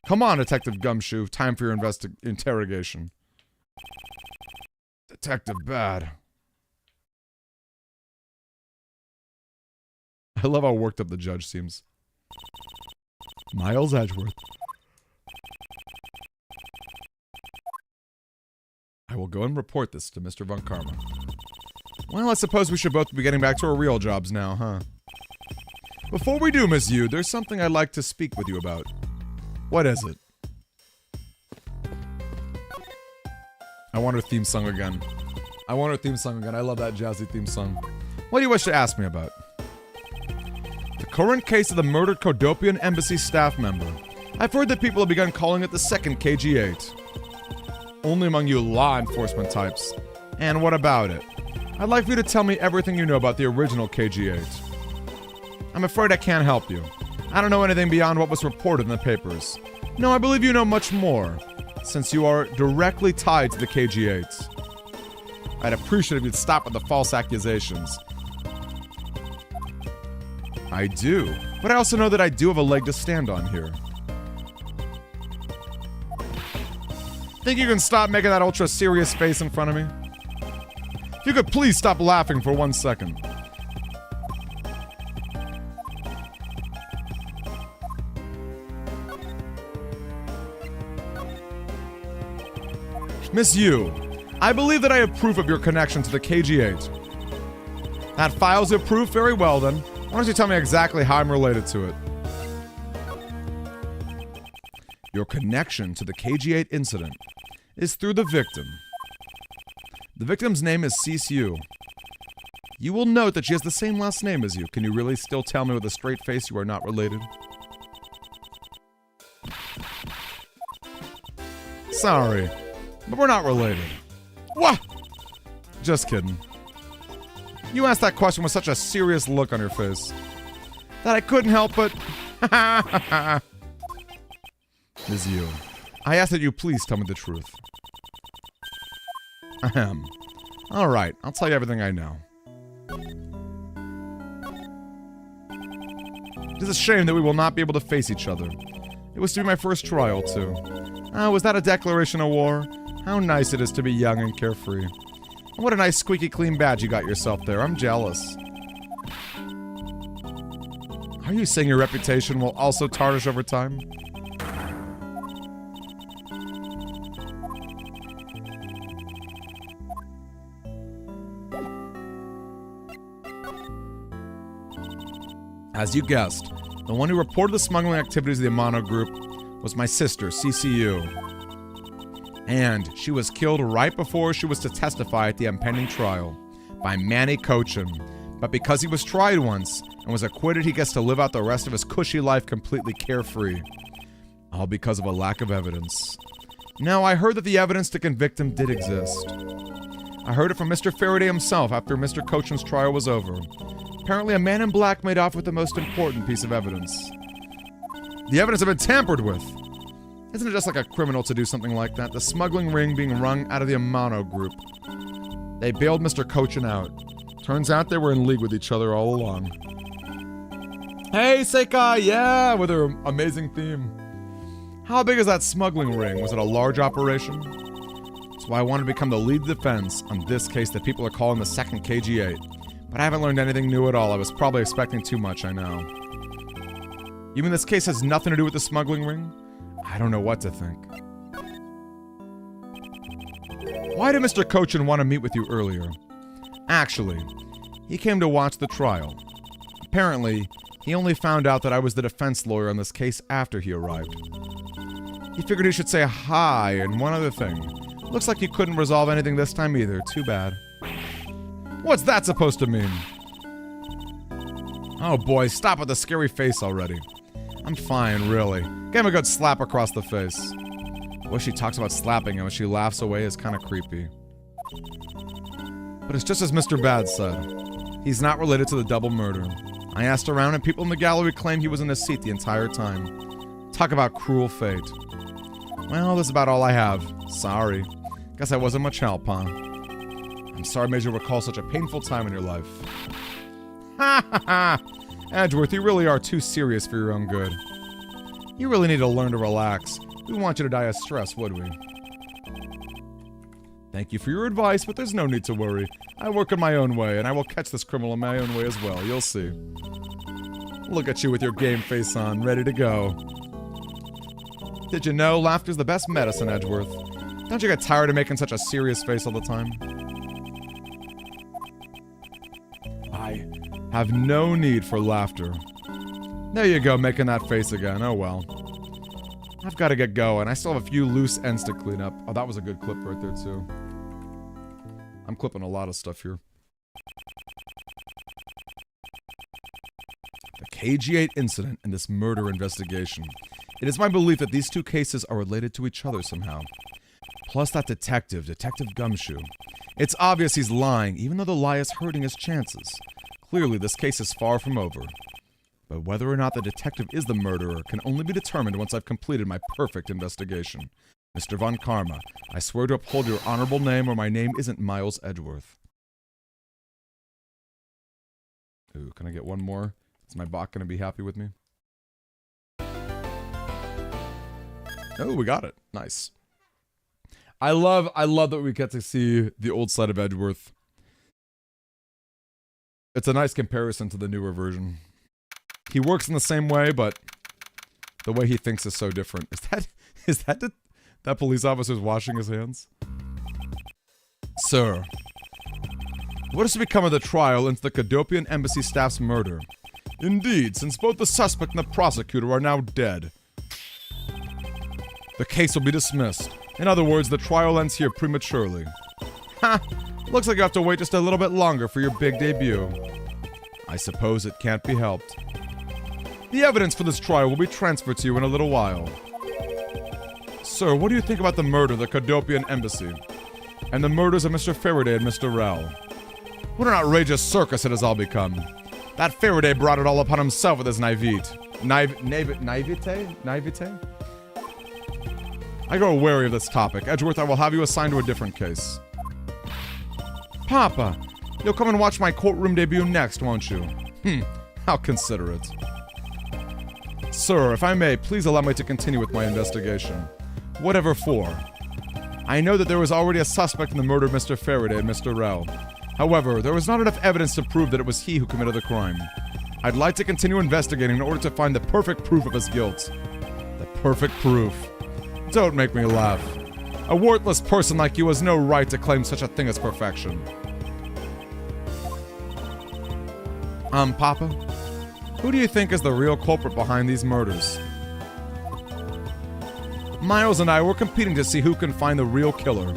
Come on, Detective Gumshoe. Time for your interrogation. Detective Bad. I love how worked up the judge seems. Miles Edgeworth. I will go and report this to Mr. Von Karma. Well, I suppose we should both be getting back to our real jobs now, huh? Before we do, Miss Yu, there's something I'd like to speak with you about. What is it? I want her theme song again. I love that jazzy theme song. What do you wish to ask me about? The current case of the murdered Kodopian embassy staff member. I've heard that people have begun calling it the second KG-8. Only among you law enforcement types. And what about it? I'd like for you to tell me everything you know about the original KG-8. I'm afraid I can't help you. I don't know anything beyond what was reported in the papers. No, I believe you know much more, since you are directly tied to the KG-8. I'd appreciate if you'd stop with the false accusations. I do, but I also know that I do have a leg to stand on here. Think you can stop making that ultra serious face in front of me? If you could please stop laughing for 1 second. Miss Yu, I believe that I have proof of your connection to the KG-8. That file's your proof? Very well then. Why don't you tell me exactly how I'm related to it? Your connection to the KG-8 incident is through the victim. The victim's name is Yu. You will note that she has the same last name as you. Can you really still tell me with a straight face you are not related? Sorry, but we're not related. What? Just kidding. You asked that question with such a serious look on your face that I couldn't help but... Ms. Yu, I ask that you please tell me the truth. Ahem. Alright, I'll tell you everything I know. It is a shame that we will not be able to face each other. It was to be my first trial, too. Was that a declaration of war? How nice it is to be young and carefree. What a nice squeaky clean badge you got yourself there. I'm jealous. Are you saying your reputation will also tarnish over time? As you guessed, the one who reported the smuggling activities of the Amano group was my sister, CCU. And she was killed right before she was to testify at the impending trial by Manny Cochin. But because he was tried once and was acquitted, he gets to live out the rest of his cushy life completely carefree. All because of a lack of evidence. Now, I heard that the evidence to convict him did exist. I heard it from Mr. Faraday himself after Mr. Cochin's trial was over. Apparently, a man in black made off with the most important piece of evidence. The evidence had been tampered with. Isn't it just like a criminal to do something like that? The smuggling ring being wrung out of the Amano group. They bailed Mr. Cochin out. Turns out they were in league with each other all along. Hey, Sekai! Yeah! With her amazing theme. How big is that smuggling ring? Was it a large operation? That's why I wanted to become the lead defense on this case that people are calling the second KG-8. But I haven't learned anything new at all. I was probably expecting too much, I know. You mean this case has nothing to do with the smuggling ring? I don't know what to think. Why did Mr. Cochin want to meet with you earlier? Actually, he came to watch the trial. Apparently, he only found out that I was the defense lawyer on this case after he arrived. He figured he should say hi and one other thing. Looks like you couldn't resolve anything this time either. Too bad. What's that supposed to mean? Oh boy, stop with the scary face already. I'm fine, really. Give him a good slap across the face. The way she talks about slapping him when she laughs away is kind of creepy. But it's just as Mr. Bad said. He's not related to the double murder. I asked around and people in the gallery claim he was in his seat the entire time. Talk about cruel fate. Well, that's about all I have. Sorry. Guess I wasn't much help, huh? I'm sorry I made you recall such a painful time in your life. Ha ha ha! Edgeworth, you really are too serious for your own good. You really need to learn to relax. We want you to die of stress, would we? Thank you for your advice, but there's no need to worry. I work in my own way, and I will catch this criminal in my own way as well. You'll see. Look at you with your game face on, ready to go. Did you know laughter's the best medicine, Edgeworth? Don't you get tired of making such a serious face all the time? I have no need for laughter. There you go, making that face again. Oh well. I've got to get going. I still have a few loose ends to clean up. Oh, that was a good clip right there, too. I'm clipping a lot of stuff here. The KG-8 incident and this murder investigation. It is my belief that these two cases are related to each other somehow. Plus that detective, Detective Gumshoe. It's obvious he's lying, even though the lie is hurting his chances. Clearly, this case is far from over. But whether or not the detective is the murderer can only be determined once I've completed my perfect investigation. Mr. Von Karma, I swear to uphold your honorable name or my name isn't Miles Edgeworth. Ooh, can I get one more? Is my bot gonna be happy with me? Oh, we got it. Nice. I love that we get to see the old side of Edgeworth. It's a nice comparison to the newer version. He works in the same way, but the way he thinks is so different. Is that that police officer's washing his hands? Sir, what has become of the trial into the Cadopian Embassy staff's murder? Indeed, since both the suspect and the prosecutor are now dead. The case will be dismissed. In other words, the trial ends here prematurely. Ha! Looks like you have to wait just a little bit longer for your big debut. I suppose it can't be helped. The evidence for this trial will be transferred to you in a little while. Sir, what do you think about the murder of the Cadopian Embassy? And the murders of Mr. Faraday and Mr. Rell? What an outrageous circus it has all become. That Faraday brought it all upon himself with his naivete. Naivete? I grow wary of this topic. Edgeworth, I will have you assigned to a different case. Papa, you'll come and watch my courtroom debut next, won't you? How considerate. Sir, if I may, please allow me to continue with my investigation. Whatever for. I know that there was already a suspect in the murder of Mr. Faraday and Mr. Rell. However, there was not enough evidence to prove that it was he who committed the crime. I'd like to continue investigating in order to find the perfect proof of his guilt. The perfect proof. Don't make me laugh. A worthless person like you has no right to claim such a thing as perfection. Papa? Who do you think is the real culprit behind these murders? Miles and I were competing to see who can find the real killer.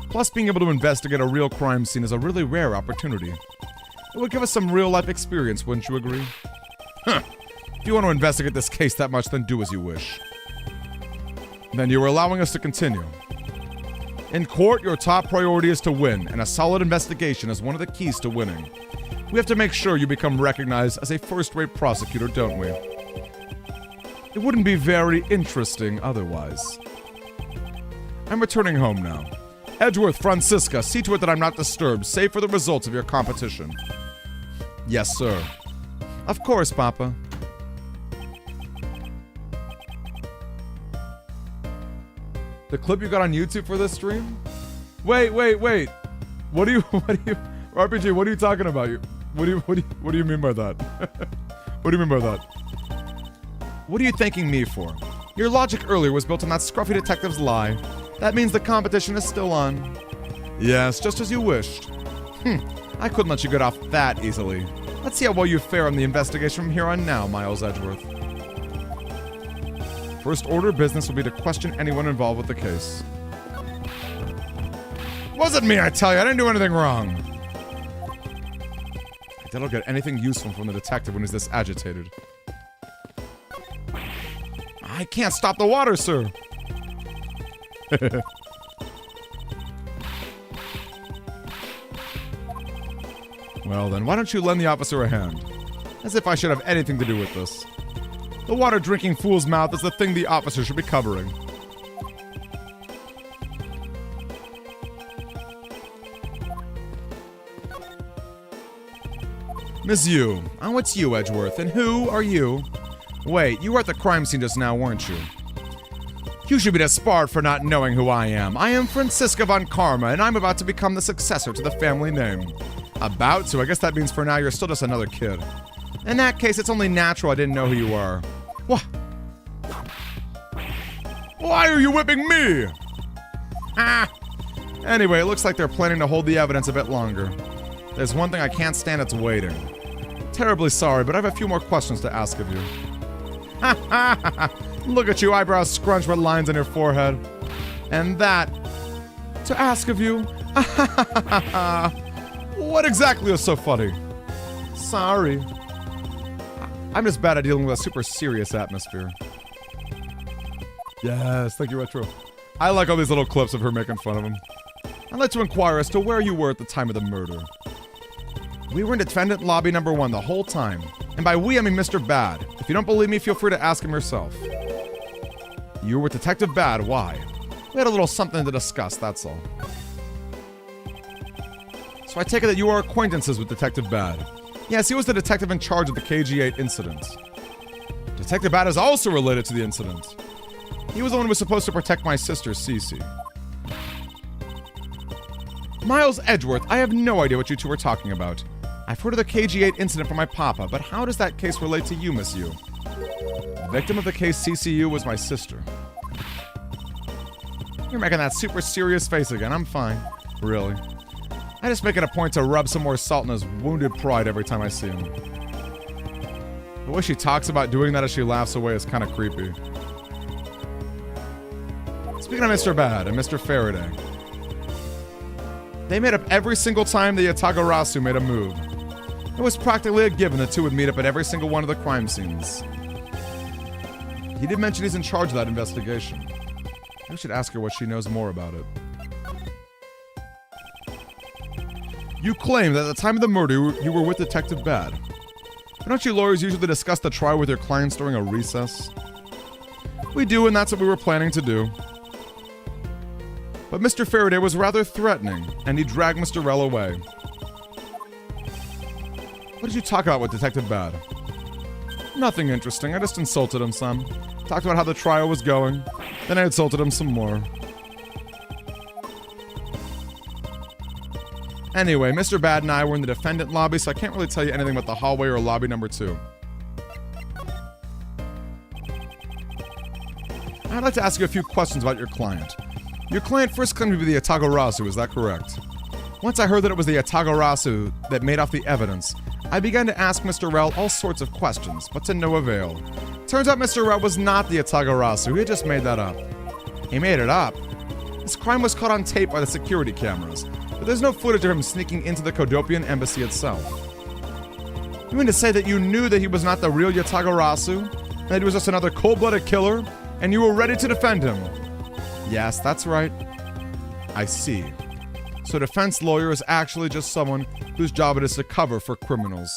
Plus, being able to investigate a real crime scene is a really rare opportunity. It would give us some real-life experience, wouldn't you agree? Huh. If you want to investigate this case that much, then do as you wish. Then you are allowing us to continue. In court, your top priority is to win, and a solid investigation is one of the keys to winning. We have to make sure you become recognized as a first-rate prosecutor, don't we? It wouldn't be very interesting otherwise. I'm returning home now. Edgeworth, Francisca, see to it that I'm not disturbed, save for the results of your competition. Yes, sir. Of course, Papa. The clip you got on YouTube for this stream? Wait. What do you, RPG, what are you talking about? What do you mean by that? What do you mean by that? What are you thanking me for? Your logic earlier was built on that scruffy detective's lie. That means the competition is still on. Yes, just as you wished. I couldn't let you get off that easily. Let's see how well you fare on the investigation from here on now, Miles Edgeworth. First order of business will be to question anyone involved with the case. Wasn't me, I tell you. I didn't do anything wrong. I don't get anything useful from the detective when he's this agitated. I can't stop the water, sir. Well then, why don't you lend the officer a hand? As if I should have anything to do with this. The water-drinking fool's mouth is the thing the officer should be covering. Miss Yu. Oh, it's you, Edgeworth. And who are you? Wait, you were at the crime scene just now, weren't you? You should be disbarred for not knowing who I am. I am Francisca von Karma, and I'm about to become the successor to the family name. About to? I guess that means for now you're still just another kid. In that case, it's only natural I didn't know who you are. What? Why are you whipping me? Ah! Anyway, it looks like they're planning to hold the evidence a bit longer. There's one thing I can't stand, it's waiting. Terribly sorry, but I have a few more questions to ask of you. Ha ha ha! Look at you, eyebrows scrunched with lines on your forehead. And that... to ask of you... What exactly is so funny? Sorry. I'm just bad at dealing with a super serious atmosphere. Yes, thank you, Retro. I like all these little clips of her making fun of him. I'd like to inquire as to where you were at the time of the murder. We were in defendant lobby number 1 the whole time. And by we, I mean Mr. Bad. If you don't believe me, feel free to ask him yourself. You were with Detective Bad, why? We had a little something to discuss, that's all. So I take it that you are acquaintances with Detective Bad. Yes, he was the detective in charge of the KG-8 incident. Detective Bad is also related to the incident. He was the one who was supposed to protect my sister, Cece. Miles Edgeworth, I have no idea what you two are talking about. I've heard of the KG-8 incident from my papa, but how does that case relate to you, Miss Yu? The victim of the case, CCU, was my sister. You're making that super serious face again. I'm fine. Really. I just make it a point to rub some more salt in his wounded pride every time I see him. The way she talks about doing that as she laughs away is kind of creepy. Speaking of Mr. Bad and Mr. Faraday, they made up every single time the Yatagarasu made a move. It was practically a given the two would meet up at every single one of the crime scenes. He did mention he's in charge of that investigation. We should ask her what she knows more about it. You claim that at the time of the murder you were with Detective Bad. But don't you lawyers usually discuss the trial with your clients during a recess? We do, and that's what we were planning to do. But Mr. Faraday was rather threatening, and he dragged Mr. Rell away. What did you talk about with Detective Bad? Nothing interesting, I just insulted him some. Talked about how the trial was going, then I insulted him some more. Anyway, Mr. Bad and I were in the defendant lobby, so I can't really tell you anything about the hallway or lobby number 2. I'd like to ask you a few questions about your client. Your client first claimed to be the Yatagarasu, is that correct? Once I heard that it was the Yatagarasu that made off the evidence, I began to ask Mr. Rell all sorts of questions, but to no avail. Turns out Mr. Rell was not the Yatagarasu, he had just made that up. He made it up? This crime was caught on tape by the security cameras, but there's no footage of him sneaking into the Kodopian embassy itself. You mean to say that you knew that he was not the real Yatagarasu? That he was just another cold-blooded killer? And you were ready to defend him? Yes, that's right. I see. So defense lawyer is actually just someone whose job it is to cover for criminals.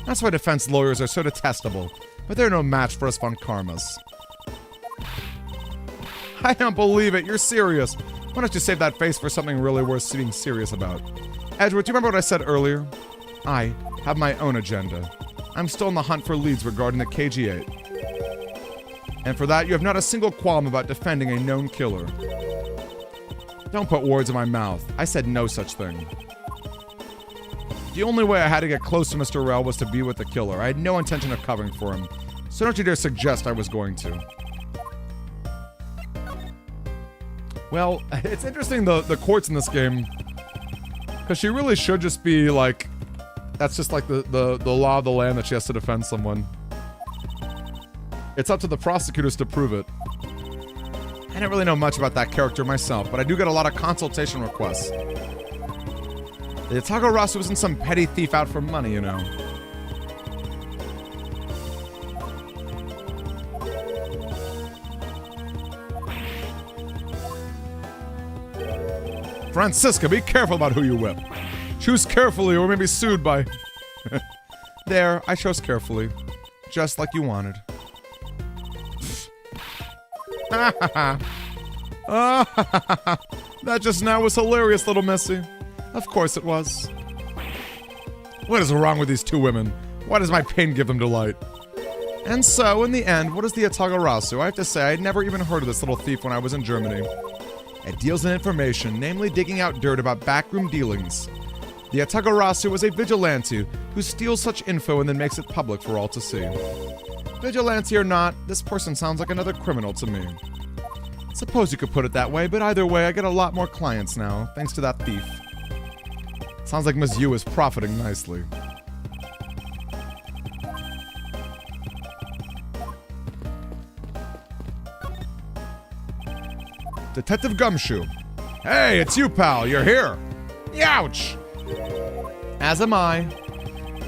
That's why defense lawyers are so detestable, but they're no match for us von Karmas. I don't believe it, you're serious. Why don't you save that face for something really worth being serious about? Edgeworth, do you remember what I said earlier? I have my own agenda. I'm still on the hunt for leads regarding the KG-8. And for that, you have not a single qualm about defending a known killer. Don't put words in my mouth. I said no such thing. The only way I had to get close to Mr. Rell was to be with the killer. I had no intention of covering for him. So don't you dare suggest I was going to. Well, it's interesting the courts in this game. Because she really should just be like... That's just like the law of the land that she has to defend someone. It's up to the prosecutors to prove it. I don't really know much about that character myself, but I do get a lot of consultation requests. The Yatagarasu isn't some petty thief out for money, you know. Francisca, be careful about who you whip. Choose carefully or maybe sued by... There, I chose carefully. Just like you wanted. That just now was hilarious, little Missy. Of course it was. What is wrong with these two women? Why does my pain give them delight? And so, in the end, what is the Yatagarasu? I have to say, I'd never even heard of this little thief when I was in Germany. It deals in information, namely digging out dirt about backroom dealings. The Yatagarasu is a vigilante who steals such info and then makes it public for all to see. Vigilante or not, this person sounds like another criminal to me. Suppose you could put it that way, but either way, I get a lot more clients now, thanks to that thief. Sounds like Ms. Yu is profiting nicely. Detective Gumshoe. Hey, it's you, pal. You're here. Youch! As am I.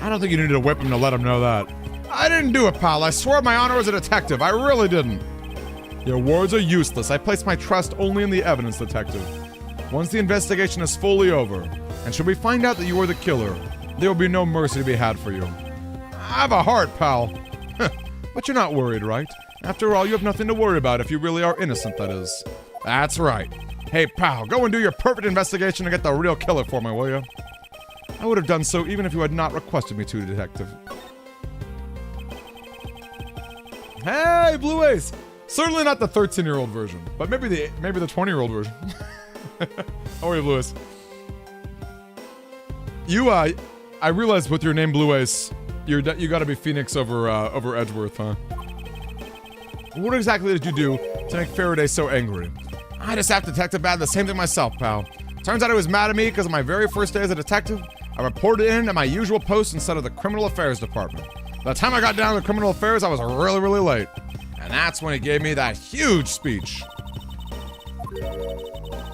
I don't think you need to whip him to let him know that. I didn't do it, pal. I swear my honor as a detective. I really didn't. Your words are useless. I place my trust only in the evidence, detective. Once the investigation is fully over, and should we find out that you were the killer, there will be no mercy to be had for you. I have a heart, pal. But you're not worried, right? After all, you have nothing to worry about if you really are innocent, that is. That's right. Hey, pal, go and do your perfect investigation and get the real killer for me, will you? I would have done so even if you had not requested me to, detective. Hey, Blue Ace! Certainly not the 13-year-old version, but maybe the 20-year-old version. How are you, Blue Ace? I realized with your name Blue Ace, you gotta be Phoenix over Edgeworth, huh? What exactly did you do to make Faraday so angry? I just have Detective Bad the same thing myself, pal. Turns out he was mad at me because on my very first day as a detective, I reported in at my usual post instead of the Criminal Affairs Department. By the time I got down to Criminal Affairs, I was really, really late. And that's when he gave me that huge speech.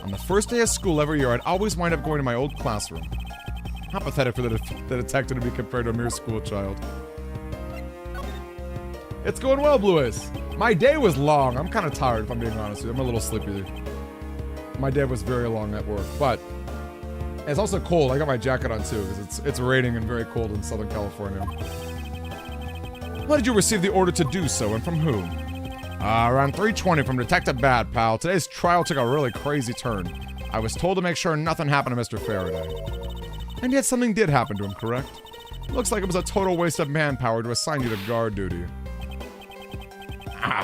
On the first day of school every year, I'd always wind up going to my old classroom. How pathetic for the detective to be compared to a mere school child. It's going well, Blue Ace. My day was long. I'm kind of tired, if I'm being honest with you. I'm a little sleepy. My day was very long at work, but it's also cold. I got my jacket on too, because it's raining and very cold in Southern California. When did you receive the order to do so, and from whom? Around 3:20 from Detective Bad, pal. Today's trial took a really crazy turn. I was told to make sure nothing happened to Mr. Faraday. And yet something did happen to him, correct? Looks like it was a total waste of manpower to assign you to guard duty.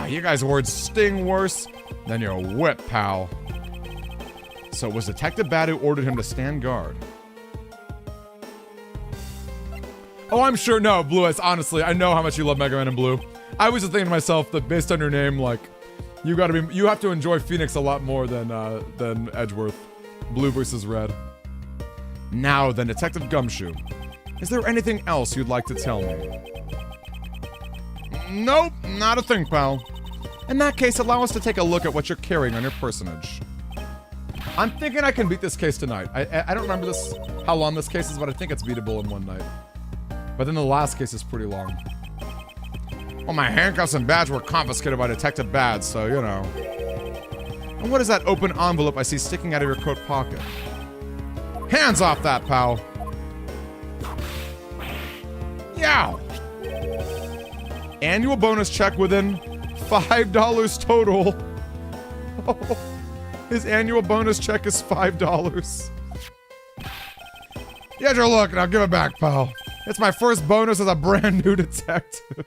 You guys' words sting worse than your whip, pal. So it was Detective Bad who ordered him to stand guard. Oh, I'm sure. No, Blue Eyes, honestly, I know how much you love Mega Man and Blue. I was just thinking to myself that based on your name, like, you have to enjoy Phoenix a lot more than Edgeworth. Blue versus Red. Now then, Detective Gumshoe. Is there anything else you'd like to tell me? Nope, not a thing, pal. In that case, allow us to take a look at what you're carrying on your personage. I'm thinking I can beat this case tonight. I don't remember how long this case is, but I think it's beatable in one night. But then the last case is pretty long. Well, my handcuffs and badge were confiscated by Detective Bad, so, you know. And what is that open envelope I see sticking out of your coat pocket? Hands off that, pal! Yow! Annual bonus check within $5 total. Oh, his annual bonus check is $5. Here's your look, and I'll give it back, pal. It's my first bonus as a brand new detective.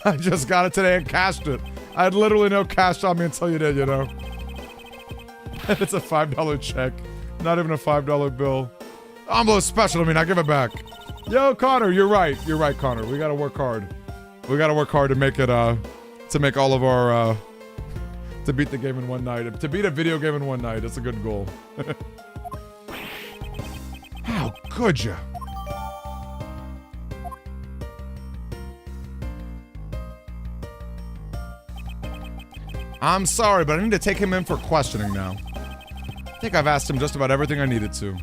I just got it today and cashed it. I had literally no cash on me until you did, you know. And it's a $5 check. Not even a $5 bill. Envelope special to me, now give it back. Yo, Connor, you're right. You're right, Connor. We gotta work hard. We gotta work hard to make it, to make all of our, to beat the game in one night. To beat a video game in one night. It's a good goal. How could you? I'm sorry, but I need to take him in for questioning now. I think I've asked him just about everything I needed to.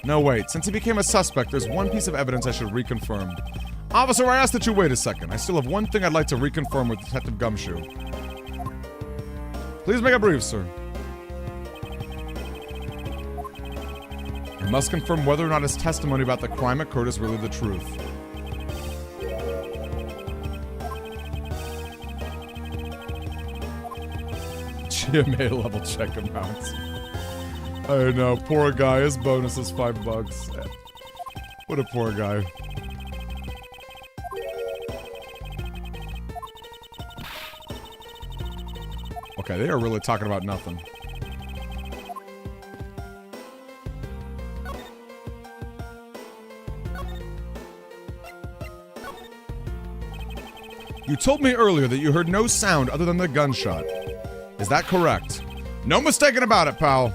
No, wait. Since he became a suspect, there's one piece of evidence I should reconfirm. Officer, I ask that you wait a second. I still have one thing I'd like to reconfirm with Detective Gumshoe. Please make it brief, sir. I must confirm whether or not his testimony about the crime occurred is really the truth. GMA level check amounts. I know, poor guy. His bonus is $5. What a poor guy. Okay, they are really talking about nothing. You told me earlier that you heard no sound other than the gunshot. Is that correct? No mistaking about it, pal.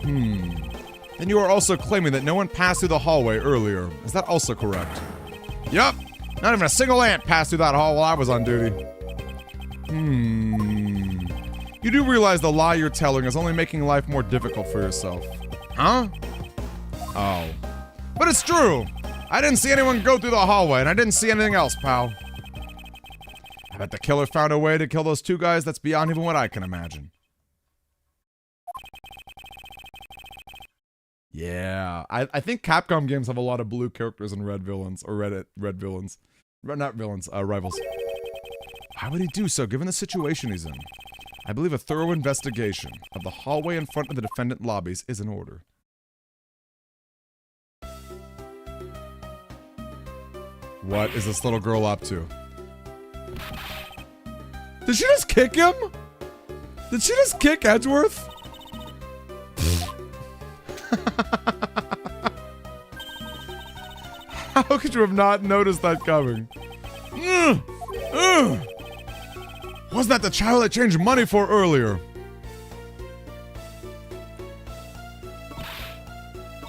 Then you are also claiming that no one passed through the hallway earlier. Is that also correct? Yup. Not even a single ant passed through that hall while I was on duty. You do realize the lie you're telling is only making life more difficult for yourself. Huh? Oh. But it's true! I didn't see anyone go through the hallway, and I didn't see anything else, pal. I bet the killer found a way to kill those two guys that's beyond even what I can imagine. Yeah, I think Capcom games have a lot of blue characters and red villains, or red villains. Not villains, rivals. Why would he do so, given the situation he's in? I believe a thorough investigation of the hallway in front of the defendant lobbies is in order. What is this little girl up to? Did she just kick him? Did she just kick Edgeworth? How could you have not noticed that coming? Wasn't that the child I changed money for earlier?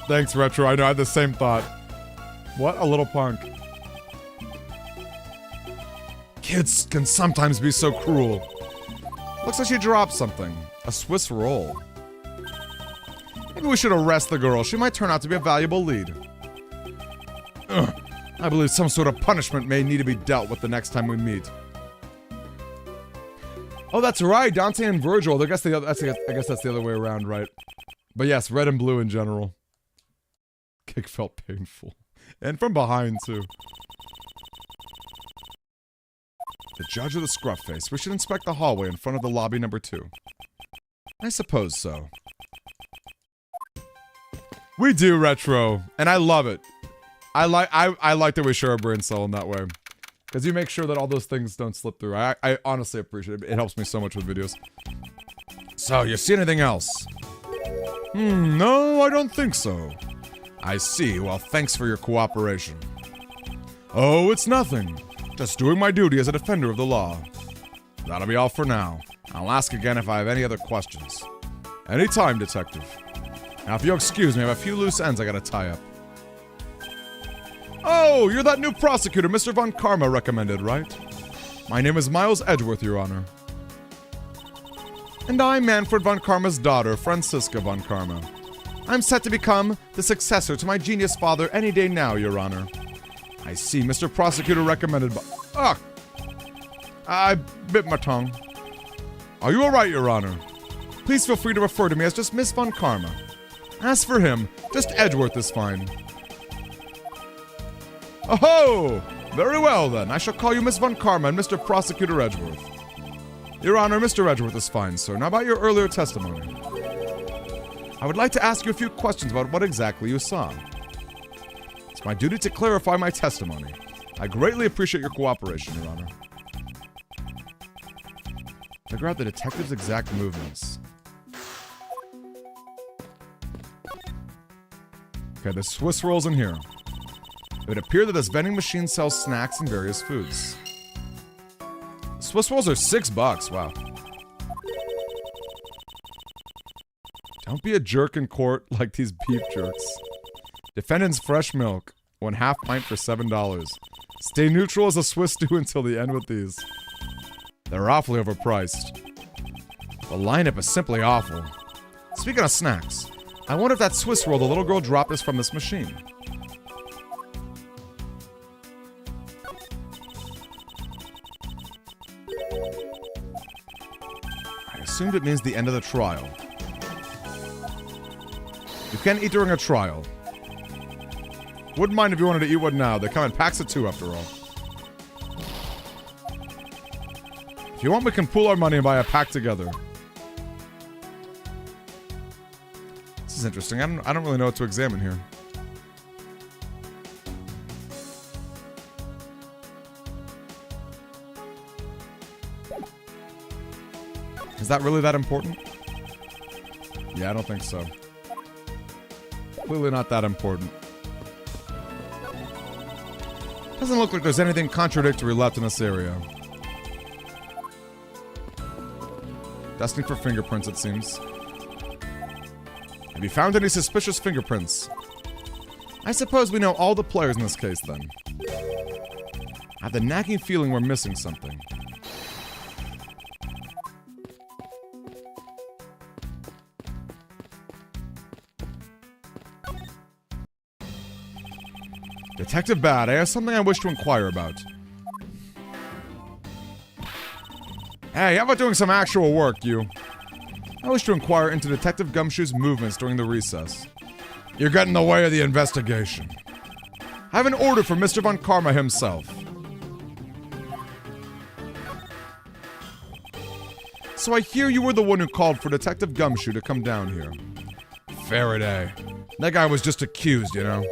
Thanks, Retro. I know I had the same thought. What a little punk. Kids can sometimes be so cruel. Looks like she dropped something. A Swiss roll. Maybe we should arrest the girl. She might turn out to be a valuable lead. I believe some sort of punishment may need to be dealt with the next time we meet. Oh, that's right. Dante and Virgil. I guess that's the other way around, right? But yes, red and blue in general. Kick felt painful. And from behind, too. The judge of the scruff face. We should inspect the hallway in front of the lobby number 2. I suppose so. We do, Retro. And I love it. I like that we share a brain cell in that way. Because you make sure that all those things don't slip through. I honestly appreciate it. It helps me so much with videos. So, you see anything else? No, I don't think so. I see. Well, thanks for your cooperation. Oh, it's nothing. Just doing my duty as a defender of the law. That'll be all for now. I'll ask again if I have any other questions. Anytime, Detective. Now, if you'll excuse me, I have a few loose ends I gotta tie up. Oh, you're that new prosecutor Mr. Von Karma recommended, right? My name is Miles Edgeworth, Your Honor. And I'm Manfred Von Karma's daughter, Franziska Von Karma. I'm set to become the successor to my genius father any day now, Your Honor. I see Mr. Prosecutor recommended by... Ah! I bit my tongue. Are you alright, Your Honor? Please feel free to refer to me as just Miss Von Karma. As for him, just Edgeworth is fine. Oh-ho! Very well, then. I shall call you Miss Von Karma and Mr. Prosecutor Edgeworth. Your Honor, Mr. Edgeworth is fine, sir. Now about your earlier testimony. I would like to ask you a few questions about what exactly you saw. It's my duty to clarify my testimony. I greatly appreciate your cooperation, Your Honor. Figure out the detective's exact movements. Okay, the Swiss rolls in here. It would appear that this vending machine sells snacks and various foods. Swiss rolls are $6, wow. Don't be a jerk in court like these beef jerks. Defendant's fresh milk, 1/2 pint for $7. Stay neutral as a Swiss do until the end with these. They're awfully overpriced. The lineup is simply awful. Speaking of snacks, I wonder if that Swiss roll the little girl dropped is from this machine. I assumed it means the end of the trial. You can't eat during a trial. Wouldn't mind if you wanted to eat one now. They come in packs of 2 after all. If you want, we can pool our money and buy a pack together. This is interesting. I don't really know what to examine here. Is that really that important? Yeah, I don't think so. Clearly not that important. Doesn't look like there's anything contradictory left in this area. Testing for fingerprints, it seems. Have you found any suspicious fingerprints? I suppose we know all the players in this case, then. I have the nagging feeling we're missing something. Detective Bad, I have something I wish to inquire about. Hey, how about doing some actual work, you? I wish to inquire into Detective Gumshoe's movements during the recess. You're getting in the way of the investigation. I have an order for Mr. Von Karma himself. So I hear you were the one who called for Detective Gumshoe to come down here. Faraday. That guy was just accused, you know?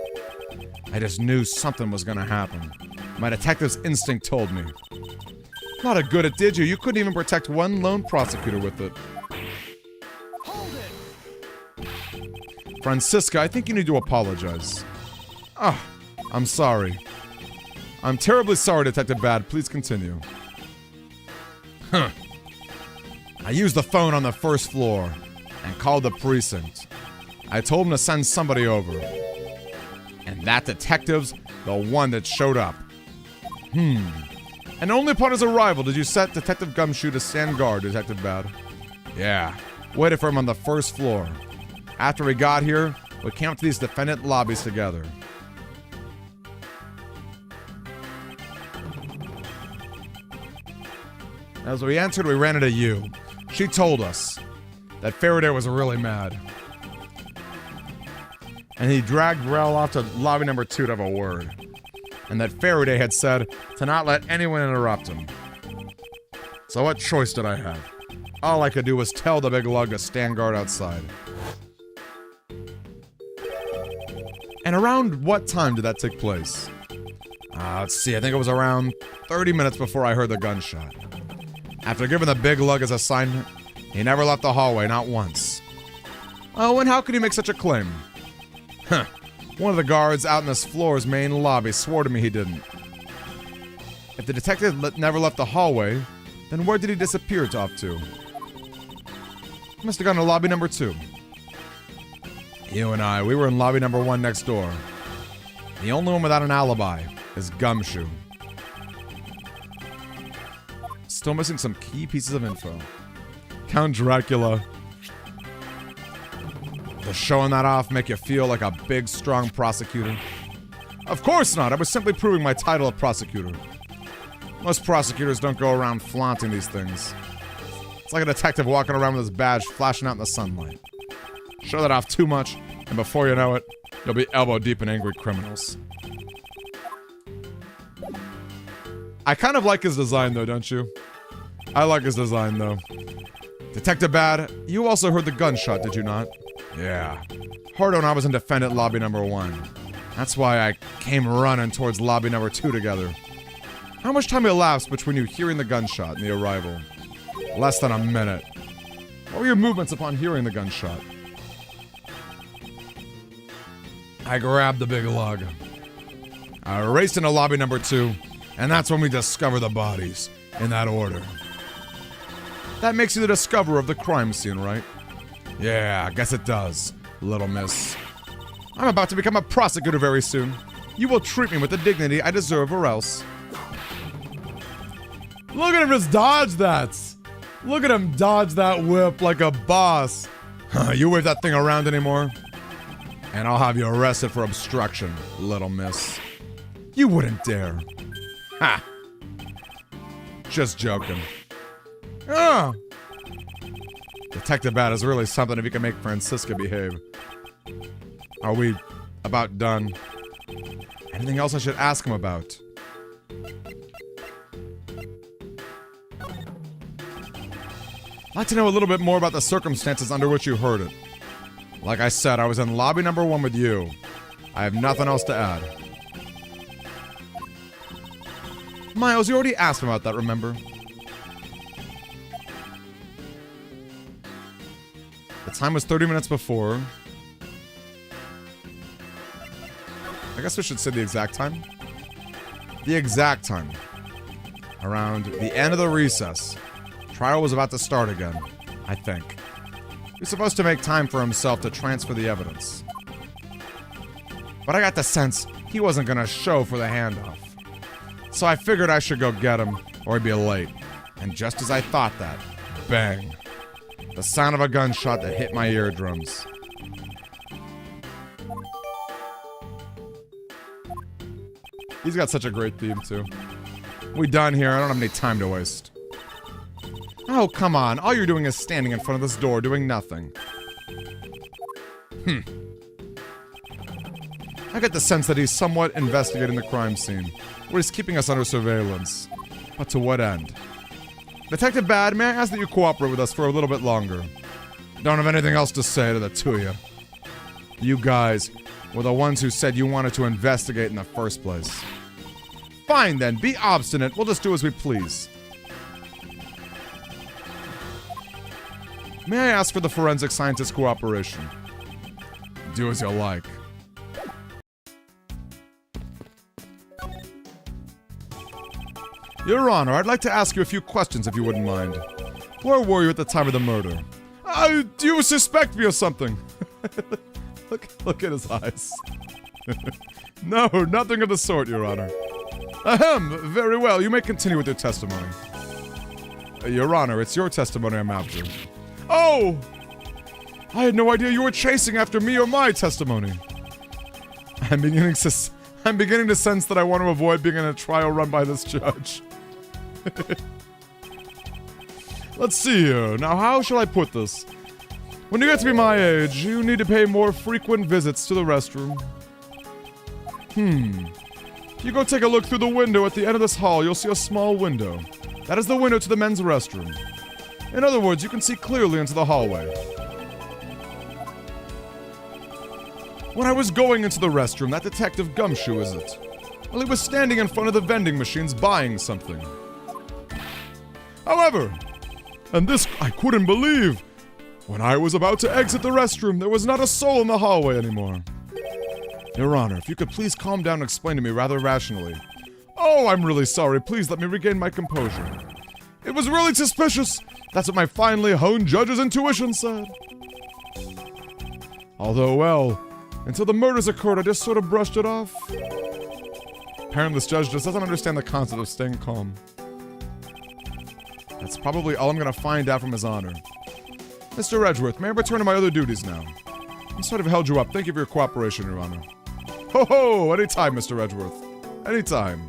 I just knew something was gonna happen. My detective's instinct told me. Not a good it did you. You couldn't even protect one lone prosecutor with it. Hold it. Francisca, I think you need to apologize. Ah, I'm sorry. I'm terribly sorry, Detective Bad. Please continue. Huh. I used the phone on the first floor and called the precinct. I told him to send somebody over. And that detective's the one that showed up. And only upon his arrival did you set Detective Gumshoe to stand guard, Detective Bad. Yeah, waited for him on the first floor. After we got here, we came up to these defendant lobbies together. As we entered, we ran into you. She told us that Faraday was really mad. And he dragged Rel off to lobby number 2 to have a word. And that Faraday had said to not let anyone interrupt him. So what choice did I have? All I could do was tell the big lug to stand guard outside. And around what time did that take place? Let's see, I think it was around 30 minutes before I heard the gunshot. After giving the big lug his assignment, he never left the hallway, not once. Oh, and how could he make such a claim? Huh. One of the guards out in this floor's main lobby swore to me he didn't. If the detective never left the hallway, then where did he disappear off to? He must have gone to lobby number 2. You and I, we were in lobby number 1 next door. The only one without an alibi is Gumshoe. Still missing some key pieces of info. Count Dracula. Does showing that off make you feel like a big, strong prosecutor? Of course not. I was simply proving my title of prosecutor. Most prosecutors don't go around flaunting these things. It's like a detective walking around with his badge flashing out in the sunlight. Show that off too much, and before you know it, you'll be elbow deep in angry criminals. I kind of like his design, though, don't you? I like his design, though. Detective Bad, you also heard the gunshot, did you not? Yeah. Heard when I was in defendant lobby number 1. That's why I came running towards lobby number 2 together. How much time elapsed between you hearing the gunshot and the arrival? Less than a minute. What were your movements upon hearing the gunshot? I grabbed the big lug. I raced into lobby number 2, and that's when we discover the bodies, in that order. That makes you the discoverer of the crime scene, right? Yeah, I guess it does, little miss. I'm about to become a prosecutor very soon. You will treat me with the dignity I deserve or else. Look at him just dodge that! Look at him dodge that whip like a boss. You wave that thing around anymore, and I'll have you arrested for obstruction, little miss. You wouldn't dare. Ha! Just joking. Oh! Detective Bat is really something if you can make Francisca behave. Are we about done? Anything else I should ask him about? I'd like to know a little bit more about the circumstances under which you heard it. Like I said, I was in lobby number 1 with you. I have nothing else to add. Miles, you already asked him about that, remember? The time was 30 minutes before. I guess we should say the exact time. The exact time. Around the end of the recess. Trial was about to start again, I think. He was supposed to make time for himself to transfer the evidence. But I got the sense he wasn't gonna show for the handoff. So I figured I should go get him, or he'd be late. And just as I thought that, bang. The sound of a gunshot that hit my eardrums. He's got such a great theme, too. We done here, I don't have any time to waste. Oh, come on. All you're doing is standing in front of this door doing nothing. I get the sense that he's somewhat investigating the crime scene, or he's keeping us under surveillance. But to what end? Detective Bad, may I ask that you cooperate with us for a little bit longer? Don't have anything else to say to the two of you. You guys were the ones who said you wanted to investigate in the first place. Fine then, be obstinate. We'll just do as we please. May I ask for the forensic scientist's cooperation? Do as you like. Your Honor, I'd like to ask you a few questions if you wouldn't mind. Where were you at the time of the murder? Do you suspect me of something? Look at his eyes. No, nothing of the sort, Your Honor. Ahem, very well, you may continue with your testimony. Your Honor, it's your testimony I'm after. Oh! I had no idea you were chasing after me or my testimony. I'm beginning to sense that I want to avoid being in a trial run by this judge. Let's see here. Now, how shall I put this? When you get to be my age, you need to pay more frequent visits to the restroom. You go take a look through the window at the end of this hall, you'll see a small window. That is the window to the men's restroom. In other words, you can see clearly into the hallway. When I was going into the restroom, that detective Gumshoe, is it? Well, he was standing in front of the vending machines buying something. However, and this I couldn't believe, when I was about to exit the restroom, there was not a soul in the hallway anymore. Your Honor, if you could please calm down and explain to me rather rationally. Oh, I'm really sorry. Please let me regain my composure. It was really suspicious. That's what my finely honed judge's intuition said. Although, well, until the murders occurred, I just sort of brushed it off. Apparently this judge just doesn't understand the concept of staying calm. That's probably all I'm gonna find out from His Honor. Mr. Edgeworth, may I return to my other duties now? I sort of held you up. Thank you for your cooperation, Your Honor. Ho ho! Anytime, Mr. Edgeworth. Anytime.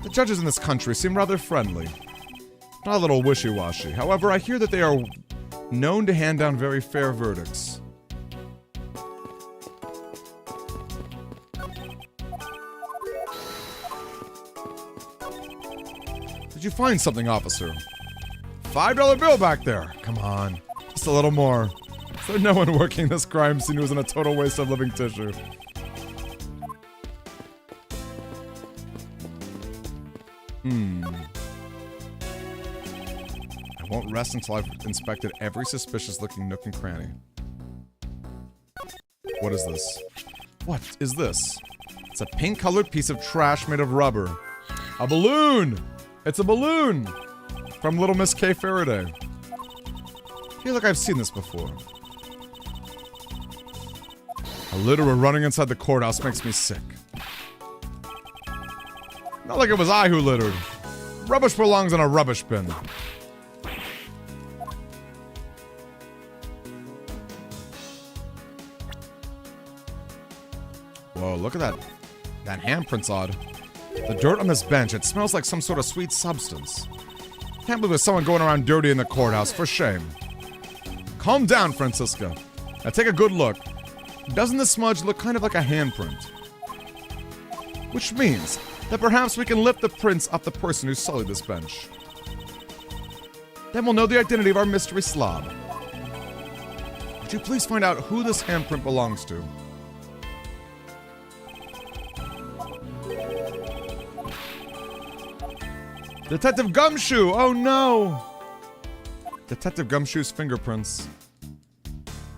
The judges in this country seem rather friendly. Not a little wishy-washy. However, I hear that they are known to hand down very fair verdicts. Did you find something, officer? $5 bill back there. Come on. Just a little more. Is there no one working this crime scene who isn't a total waste of living tissue? I won't rest until I've inspected every suspicious-looking nook and cranny. What is this? What is this? It's a pink-colored piece of trash made of rubber. A balloon! It's a balloon! From Little Miss K. Faraday. I feel like I've seen this before. A litterer running inside the courthouse makes me sick. Not like it was I who littered. Rubbish belongs in a rubbish bin. Whoa, look at that. That handprint's odd. The dirt on this bench, it smells like some sort of sweet substance. Can't believe there's someone going around dirty in the courthouse, for shame. Calm down, Francisca. Now take a good look. Doesn't the smudge look kind of like a handprint? Which means that perhaps we can lift the prints off the person who sullied this bench. Then we'll know the identity of our mystery slob. Would you please find out who this handprint belongs to? Detective Gumshoe! Oh no! Detective Gumshoe's fingerprints.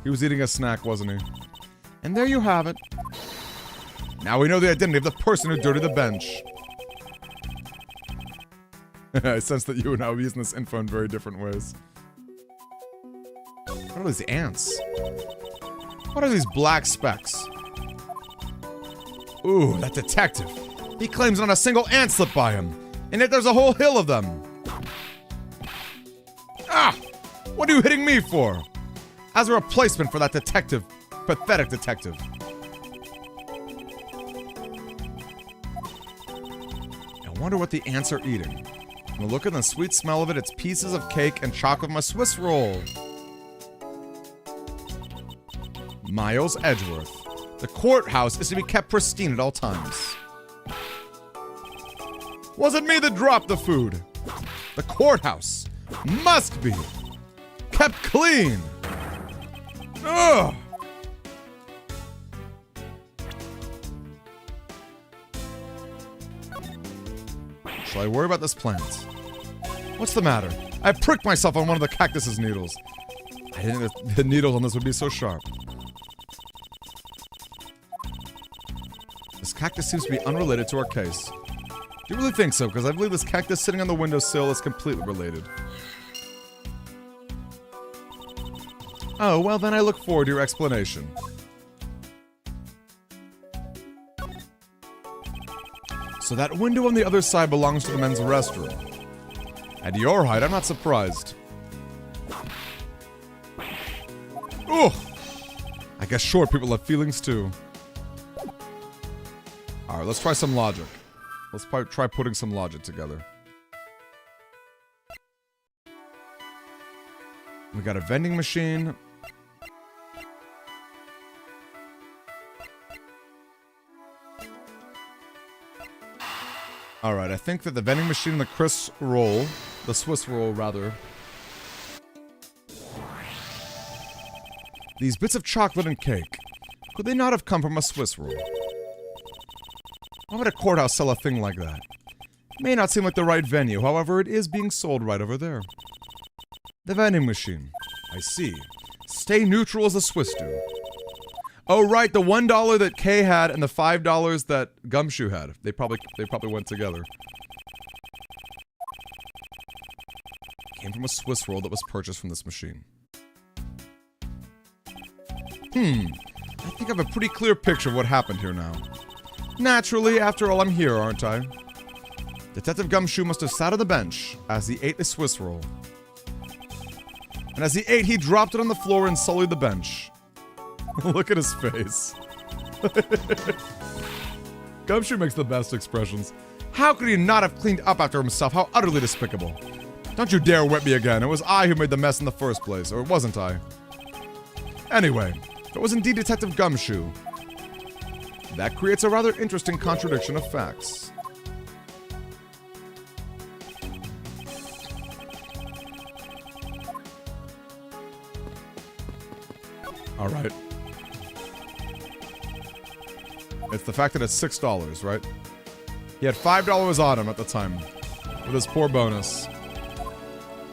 He was eating a snack, wasn't he? And there you have it. Now we know the identity of the person who dirtied the bench. I sense that you and I will be using this info in very different ways. What are these ants? What are these black specks? Ooh, that detective. He claims not a single ant slipped by him. And yet there's a whole hill of them. Ah! What are you hitting me for? As a replacement for that detective. Pathetic detective. I wonder what the ants are eating. And look at the sweet smell of it, it's pieces of cake and chocolate from a Swiss roll. Miles Edgeworth. The courthouse is to be kept pristine at all times. Was it me that dropped the food? The courthouse must be kept clean. Ugh. Shall I worry about this plant? What's the matter? I pricked myself on one of the cactus's needles. I didn't think the needles on this would be so sharp. This cactus seems to be unrelated to our case. Do you really think so? Because I believe this cactus sitting on the windowsill is completely related. Oh, well then I look forward to your explanation. So that window on the other side belongs to the men's restroom. At your height, I'm not surprised. Oh! I guess short people have feelings too. Alright, let's try some logic. Let's try putting some logic together. We got a vending machine. Alright, I think that the vending machine and the Swiss roll rather. These bits of chocolate and cake, could they not have come from a Swiss roll? Why would a courthouse sell a thing like that? It may not seem like the right venue, however, it is being sold right over there. The vending machine. I see. Stay neutral as the Swiss do. Oh, right, the $1 that Kay had and the $5 that Gumshoe had. They probably went together. Came from a Swiss roll that was purchased from this machine. I think I have a pretty clear picture of what happened here now. Naturally, after all, I'm here, aren't I? Detective Gumshoe must have sat on the bench as he ate a Swiss roll. And as he ate, he dropped it on the floor and sullied the bench. Look at his face. Gumshoe makes the best expressions. How could he not have cleaned up after himself? How utterly despicable. Don't you dare whip me again. It was I who made the mess in the first place, or wasn't I? Anyway, it was indeed Detective Gumshoe. That creates a rather interesting contradiction of facts. Alright. It's the fact that it's $6, right? He had $5 on him at the time. With his poor bonus.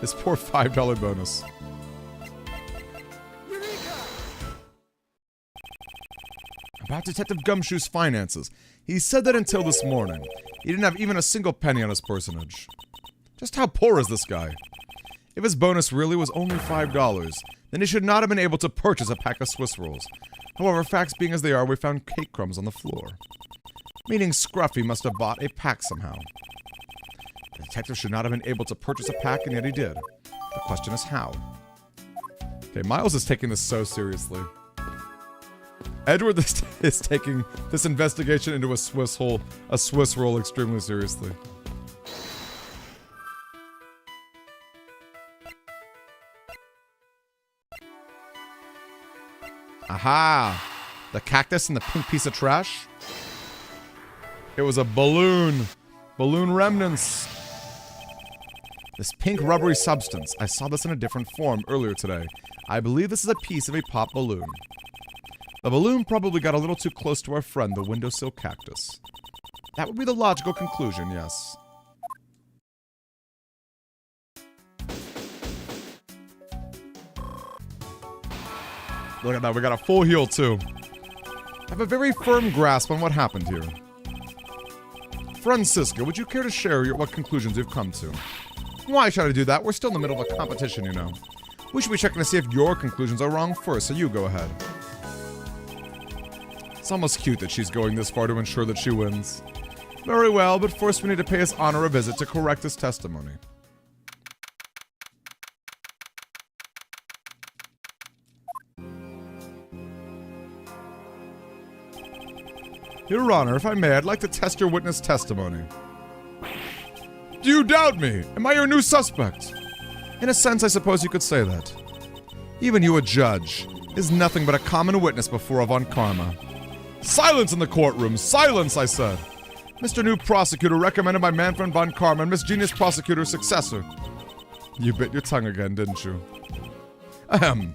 His poor $5 bonus. About Detective Gumshoe's finances. He said that until this morning, he didn't have even a single penny on his personage. Just how poor is this guy? If his bonus really was only $5, then he should not have been able to purchase a pack of Swiss rolls. However, facts being as they are, we found cake crumbs on the floor. Meaning Scruffy must have bought a pack somehow. The detective should not have been able to purchase a pack, and yet he did. The question is how. Okay, Miles is taking this so seriously. Edward is taking this investigation into a Swiss roll extremely seriously. Aha! The cactus and the pink piece of trash? It was a balloon. Balloon remnants. This pink rubbery substance. I saw this in a different form earlier today. I believe this is a piece of a pop balloon. The balloon probably got a little too close to our friend, the windowsill cactus. That would be the logical conclusion, yes. Look at that, we got a full heal too. I have a very firm grasp on what happened here. Francisca, would you care to share what conclusions you've come to? Why should I do that? We're still in the middle of a competition, you know. We should be checking to see if your conclusions are wrong first, so you go ahead. It's almost cute that she's going this far to ensure that she wins. Very well, but first we need to pay his honor a visit to correct his testimony. Your Honor, if I may, I'd like to test your witness testimony. Do you doubt me? Am I your new suspect? In a sense, I suppose you could say that. Even you, a judge, is nothing but a common witness before a Von Karma. Silence in the courtroom! Silence, I said! Mr. New Prosecutor, recommended by Manfred Von Karma and Miss Genius Prosecutor, successor. You bit your tongue again, didn't you? Ahem.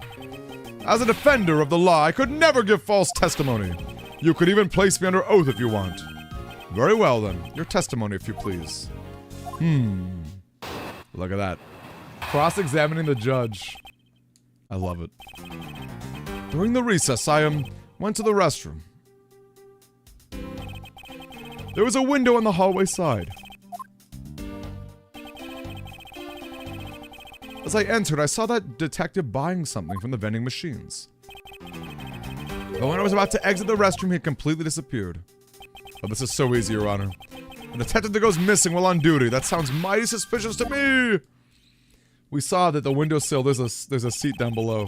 As a defender of the law, I could never give false testimony. You could even place me under oath if you want. Very well, then. Your testimony, if you please. Look at that. Cross-examining the judge. I love it. During the recess, I went to the restroom. There was a window on the hallway side. As I entered, I saw that detective buying something from the vending machines. But when I was about to exit the restroom, he completely disappeared. Oh, this is so easy, Your Honor. A detective that goes missing while on duty. That sounds mighty suspicious to me! We saw that the windowsill, there's a seat down below.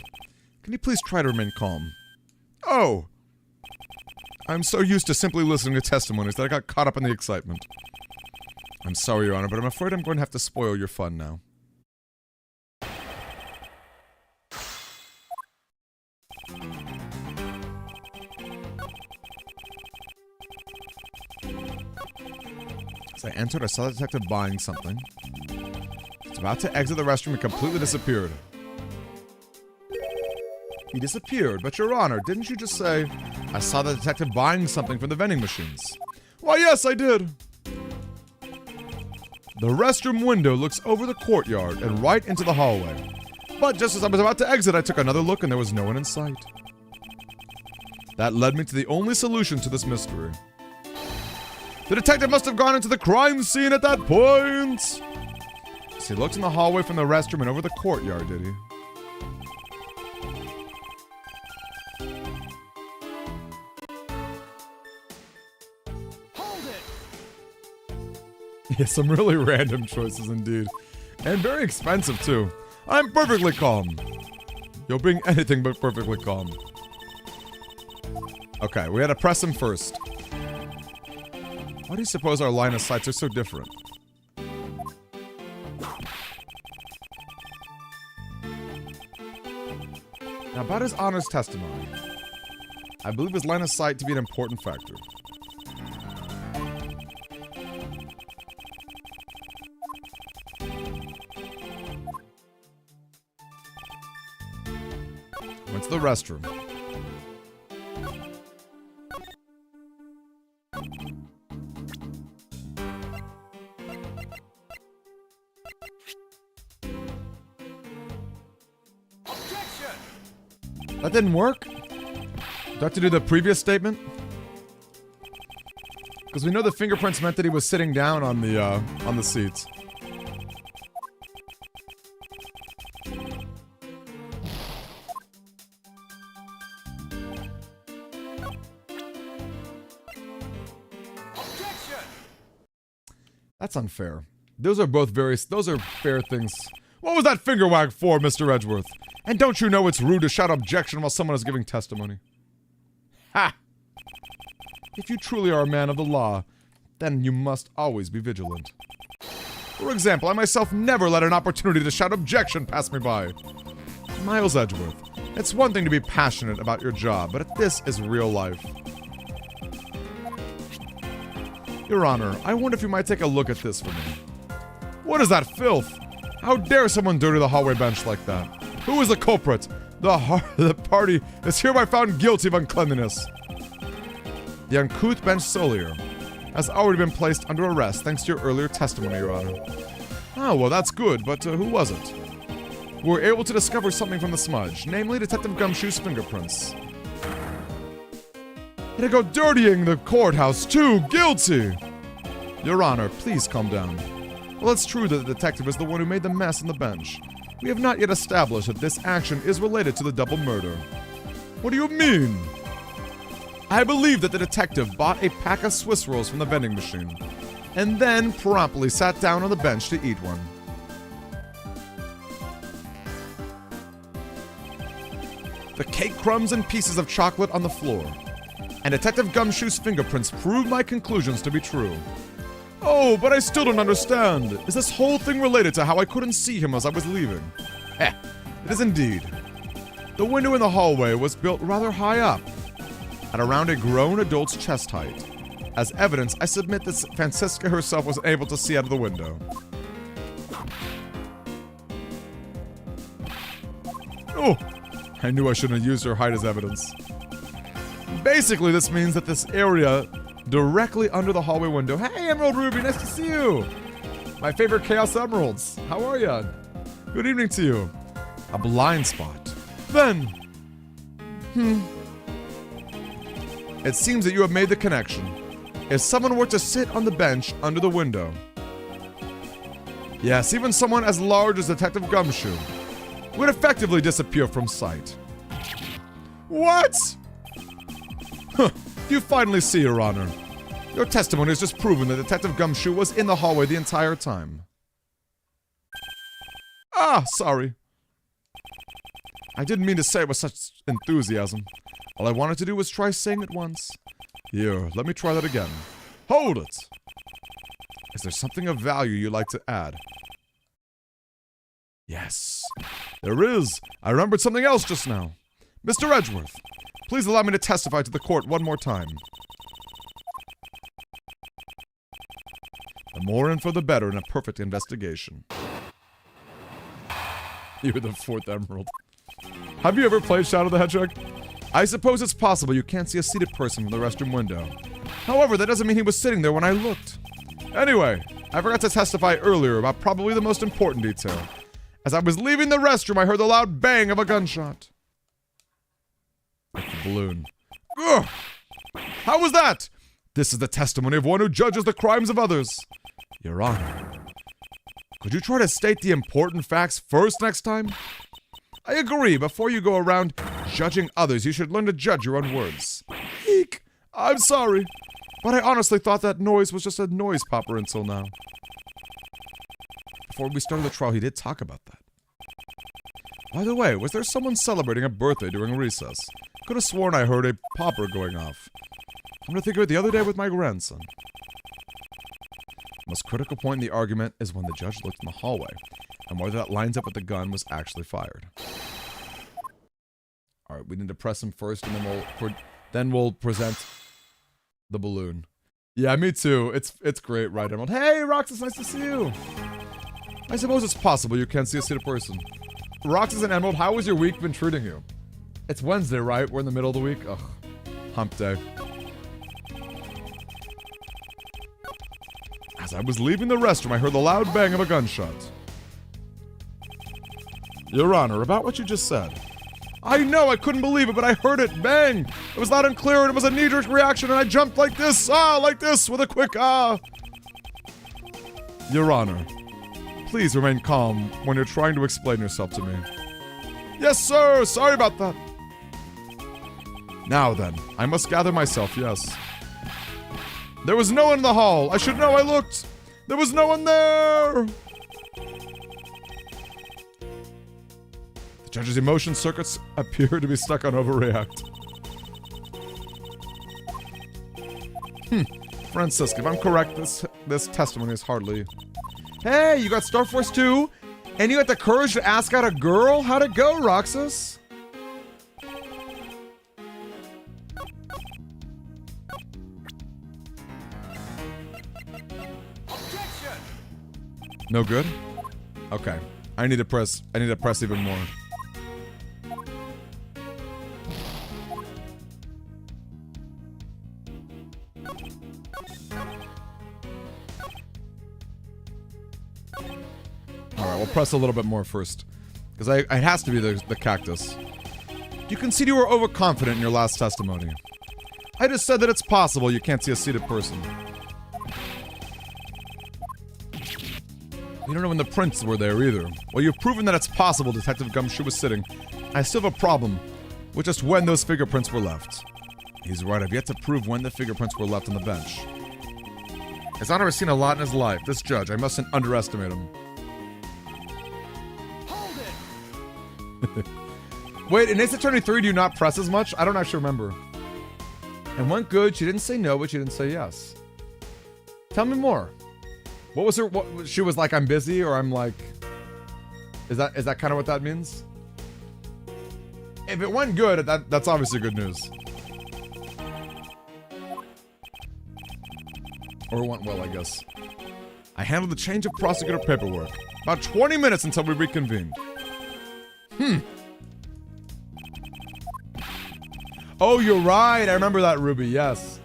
Can you please try to remain calm? Oh! I'm so used to simply listening to testimonies that I got caught up in the excitement. I'm sorry, Your Honor, but I'm afraid I'm going to have to spoil your fun now. As I entered, I saw the detective buying something. He's about to exit the restroom and completely disappeared. He disappeared, but Your Honor, didn't you just say, I saw the detective buying something from the vending machines? Why, yes, I did! The restroom window looks over the courtyard and right into the hallway. But just as I was about to exit, I took another look and there was no one in sight. That led me to the only solution to this mystery. The detective must have gone into the crime scene at that point! So he looked in the hallway from the restroom and over the courtyard, did he? Hold it! Yeah, some really random choices indeed. And very expensive too. I'm perfectly calm. You're being anything but perfectly calm. Okay, we had to press him first. Why do you suppose our line of sights are so different? Now, about his honor's testimony. I believe his line of sight to be an important factor. Went to the restroom. That didn't work? Do I have to do the previous statement? Because we know the fingerprints meant that he was sitting down on the seats. That's unfair. Those are fair things. What was that finger wag for, Mr. Edgeworth? And don't you know it's rude to shout objection while someone is giving testimony? Ha! If you truly are a man of the law, then you must always be vigilant. For example, I myself never let an opportunity to shout objection pass me by. Miles Edgeworth, it's one thing to be passionate about your job, but this is real life. Your Honor, I wonder if you might take a look at this for me. What is that filth? How dare someone dirty the hallway bench like that? Who is the culprit? The party is hereby found guilty of uncleanliness. The uncouth bench solier has already been placed under arrest thanks to your earlier testimony, Your Honor. Oh, well, that's good, but who was it? We were able to discover something from the smudge, namely Detective Gumshoe's fingerprints. To go dirtying the courthouse too, guilty! Your Honor, please calm down. Well, it's true that the detective is the one who made the mess on the bench. We have not yet established that this action is related to the double murder. What do you mean? I believe that the detective bought a pack of Swiss rolls from the vending machine, and then promptly sat down on the bench to eat one. The cake crumbs and pieces of chocolate on the floor, and Detective Gumshoe's fingerprints prove my conclusions to be true. Oh, but I still don't understand. Is this whole thing related to how I couldn't see him as I was leaving? Heh, it is indeed. The window in the hallway was built rather high up, at around a grown adult's chest height. As evidence, I submit that Francisca herself was able to see out of the window. Oh, I knew I shouldn't have used her height as evidence. Basically, this means that this area directly under the hallway window. Hey, Emerald Ruby, nice to see you. My favorite Chaos Emeralds. How are ya? Good evening to you. A blind spot. Then, it seems that you have made the connection. If someone were to sit on the bench under the window. Yes, even someone as large as Detective Gumshoe would effectively disappear from sight. What? Huh. You finally see, Your Honor. Your testimony has just proven that Detective Gumshoe was in the hallway the entire time. Ah, sorry. I didn't mean to say it with such enthusiasm. All I wanted to do was try saying it once. Here, let me try that again. Hold it! Is there something of value you'd like to add? Yes, there is. I remembered something else just now. Mr. Edgeworth, please allow me to testify to the court one more time. The more info, the better in a perfect investigation. You're the fourth emerald. Have you ever played Shadow the Hedgehog? I suppose it's possible you can't see a seated person from the restroom window. However, that doesn't mean he was sitting there when I looked. Anyway, I forgot to testify earlier about probably the most important detail. As I was leaving the restroom, I heard the loud bang of a gunshot. Like the balloon. Ugh! How was that? This is the testimony of one who judges the crimes of others. Your Honor, could you try to state the important facts first next time? I agree, before you go around judging others, you should learn to judge your own words. Eek! I'm sorry, but I honestly thought that noise was just a noise popper until now. Before we started the trial, he did talk about that. By the way, was there someone celebrating a birthday during recess? Could have sworn I heard a popper going off. I'm gonna think of it the other day with my grandson. The most critical point in the argument is when the judge looked in the hallway, and whether that lines up with the gun was actually fired. Alright, we need to press him first, and then we'll present the balloon. Yeah, me too. It's great, right, Emerald? Hey, Roxas, nice to see you! I suppose it's possible you can't see a seated person. Roxas and Emerald, how has your week been treating you? It's Wednesday, right? We're in the middle of the week? Ugh. Hump day. As I was leaving the restroom, I heard the loud bang of a gunshot. Your Honor, about what you just said. I know, I couldn't believe it, but I heard it. Bang! It was loud and clear, and it was a knee-jerk reaction, and I jumped like this, like this, with a quick, Your Honor, please remain calm when you're trying to explain yourself to me. Yes, sir! Sorry about that. Now then, I must gather myself, yes. There was no one in the hall. I should know, I looked. There was no one there! The judge's emotion circuits appear to be stuck on overreact. Francisca, if I'm correct, this testimony is hardly... Hey, you got Star Force 2? And you got the courage to ask out a girl? How'd it go, Roxas? No good? Okay. I need to press even more. Alright, we'll press a little bit more first. Because it has to be the cactus. You concede you were overconfident in your last testimony. I just said that it's possible you can't see a seated person. You don't know when the prints were there either. Well, you've proven that it's possible Detective Gumshoe was sitting. I still have a problem with just when those fingerprints were left. He's right, I've yet to prove when the fingerprints were left on the bench. His Honor has seen a lot in his life. This judge, I mustn't underestimate him. Hold it! Wait, in Ace Attorney 3, do you not press as much? I don't actually remember. And went good, she didn't say no, but she didn't say yes. Tell me more. What was her, she was like, I'm busy, or I'm like... Is that kind of what that means? If it went good, that's obviously good news. Or it went well, I guess. I handled the change of prosecutor paperwork. About 20 minutes until we reconvened. Oh, you're right. I remember that, Ruby. Yes.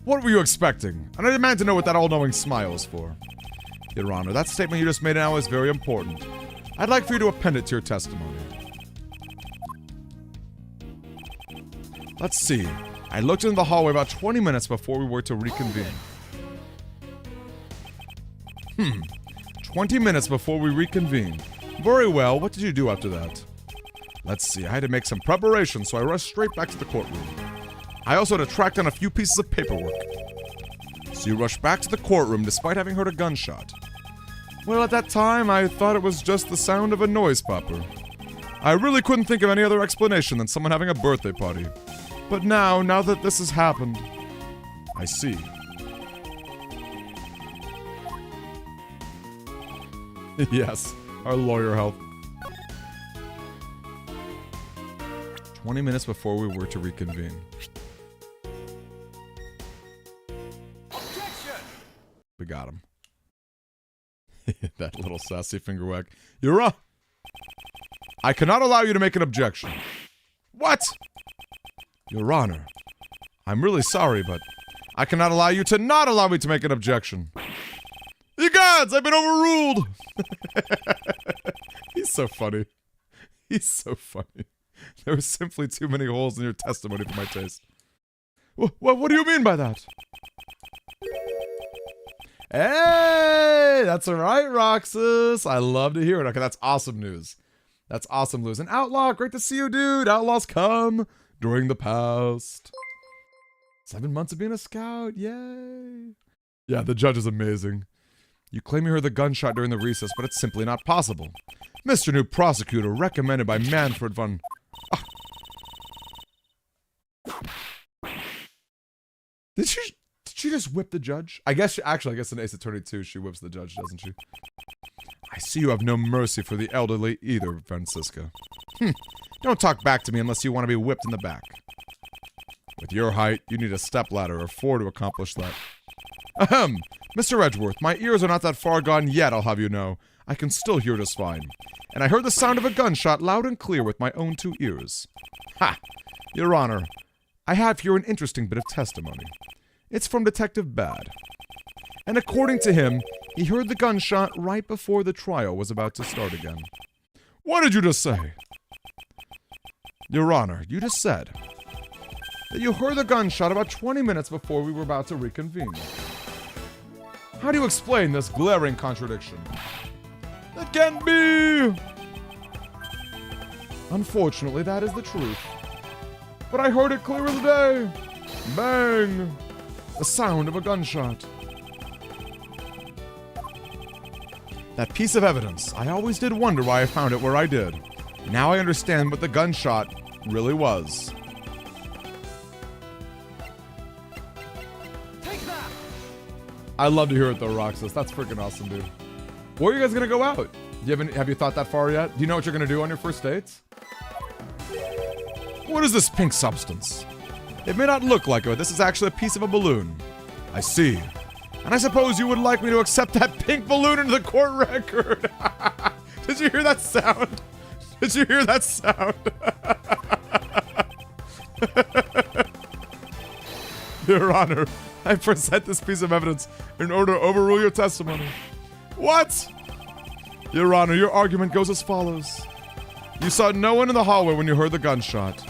What were you expecting? And I demand to know what that all-knowing smile is for. Your Honor, that statement you just made now is very important. I'd like for you to append it to your testimony. Let's see. I looked into the hallway about 20 minutes before we were to reconvene. 20 minutes before we reconvened. Very well. What did you do after that? Let's see. I had to make some preparations, so I rushed straight back to the courtroom. I also had to track down a few pieces of paperwork. So you rushed back to the courtroom despite having heard a gunshot. Well, at that time, I thought it was just the sound of a noise popper. I really couldn't think of any other explanation than someone having a birthday party. But now that this has happened, I see. Yes, our lawyer help. 20 minutes before we were to reconvene. Objection! We got him. That little sassy finger wag. You're up. I cannot allow you to make an objection. What? Your Honor, I'm really sorry, but I cannot allow you to not allow me to make an objection. You gods, I've been overruled. He's so funny. He's so funny. There were simply too many holes in your testimony for my taste. What do you mean by that? Hey, that's right, Roxas. I love to hear it. Okay, that's awesome news. That's awesome news. And Outlaw, great to see you, dude. Outlaws come during the past. 7 months of being a scout. Yay. Yeah, the judge is amazing. You claim you heard the gunshot during the recess, but it's simply not possible. Mr. New Prosecutor, recommended by Manfred von... Did she just whip the judge? I guess in Ace Attorney 2, she whips the judge, doesn't she? I see you have no mercy for the elderly either, Francisca. Don't talk back to me unless you want to be whipped in the back. With your height, you need a stepladder or 4 to accomplish that. Ahem! Mr. Edgeworth, my ears are not that far gone yet, I'll have you know. I can still hear just fine. And I heard the sound of a gunshot loud and clear with my own 2 ears. Ha! Your Honor, I have here an interesting bit of testimony. It's from Detective Bad. And according to him, he heard the gunshot right before the trial was about to start again. What did you just say? Your Honor, you just said that you heard the gunshot about 20 minutes before we were about to reconvene. How do you explain this glaring contradiction? It can't be! Unfortunately, that is the truth. But I heard it clear as day. Bang! The sound of a gunshot. That piece of evidence, I always did wonder why I found it where I did. Now I understand what the gunshot really was. I love to hear it though, Roxas. That's freaking awesome, dude. Where are you guys gonna go out? Have you thought that far yet? Do you know what you're gonna do on your first dates? What is this pink substance? It may not look like it, but this is actually a piece of a balloon. I see. And I suppose you would like me to accept that pink balloon into the court record. Did you hear that sound? Did you hear that sound? Your Honor, I present this piece of evidence in order to overrule your testimony. What? Your Honor, your argument goes as follows. You saw no one in the hallway when you heard the gunshot.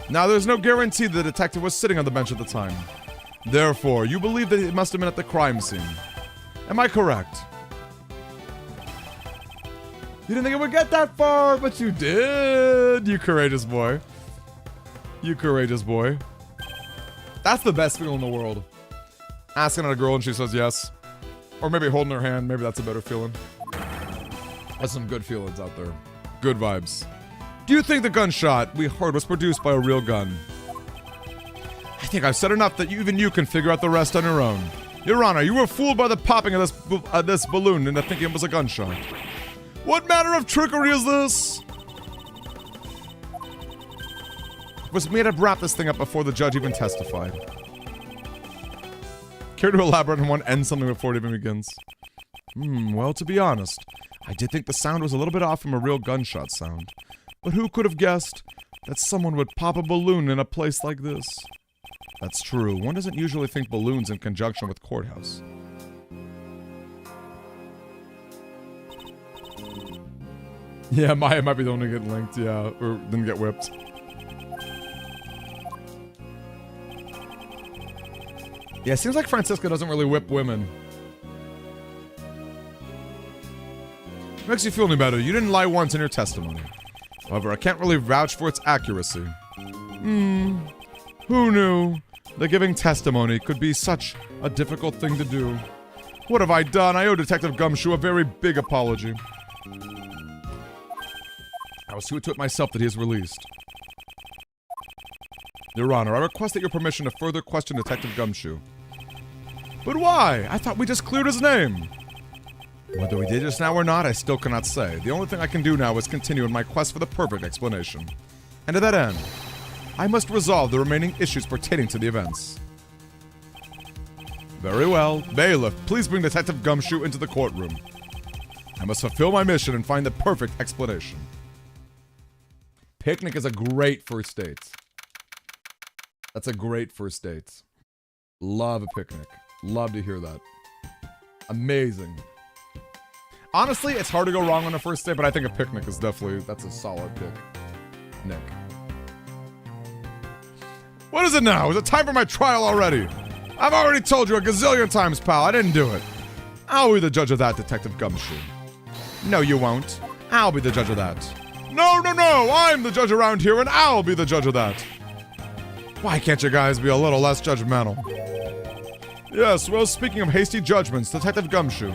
Now, there's no guarantee the detective was sitting on the bench at the time. Therefore, you believe that he must have been at the crime scene. Am I correct? You didn't think it would get that far, but you did. You courageous boy. You courageous boy. That's the best feeling in the world. Asking at a girl and she says yes. Or maybe holding her hand. Maybe that's a better feeling. That's some good feelings out there. Good vibes. Do you think the gunshot we heard was produced by a real gun? I think I've said enough that even you can figure out the rest on your own. Your Honor, you were fooled by the popping of this balloon into thinking it was a gunshot. What manner of trickery is this? We had to wrap this thing up before the judge even testified. Care to elaborate on one end something before it even begins? Well, to be honest, I did think the sound was a little bit off from a real gunshot sound. But who could have guessed that someone would pop a balloon in a place like this? That's true. One doesn't usually think balloons in conjunction with courthouse. Yeah, Maya might be the one to get linked, yeah, or didn't get whipped. Yeah, it seems like Francisca doesn't really whip women. Makes you feel any better. You didn't lie once in your testimony. However, I can't really vouch for its accuracy. Who knew that giving testimony could be such a difficult thing to do? What have I done? I owe Detective Gumshoe a very big apology. I will see to it myself that he is released. Your Honor, I request that your permission to further question Detective Gumshoe. But why? I thought we just cleared his name. Whether we did just now or not, I still cannot say. The only thing I can do now is continue in my quest for the perfect explanation. And to that end, I must resolve the remaining issues pertaining to the events. Very well. Bailiff, please bring Detective Gumshoe into the courtroom. I must fulfill my mission and find the perfect explanation. Picnic is a great first date. That's a great first date. Love a picnic. Love to hear that. Amazing. Honestly, it's hard to go wrong on a first date, but I think a picnic is definitely, that's a solid pick. Nick. What is it now? Is it time for my trial already? I've already told you a gazillion times, pal. I didn't do it. I'll be the judge of that, Detective Gumshoe. No, you won't. I'll be the judge of that. No, no, no! I'm the judge around here, and I'll be the judge of that. Why can't you guys be a little less judgmental? Yes, well, speaking of hasty judgments, Detective Gumshoe,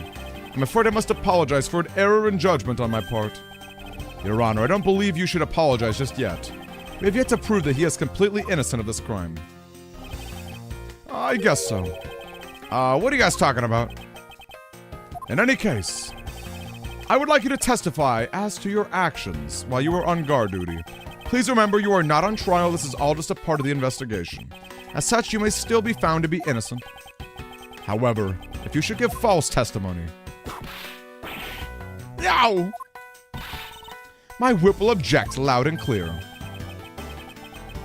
I'm afraid I must apologize for an error in judgment on my part. Your Honor, I don't believe you should apologize just yet. We have yet to prove that he is completely innocent of this crime. I guess so. What are you guys talking about? In any case, I would like you to testify as to your actions while you were on guard duty. Please remember, you are not on trial. This is all just a part of the investigation. As such, you may still be found to be innocent. However, if you should give false testimony... Ow! My whip will object loud and clear.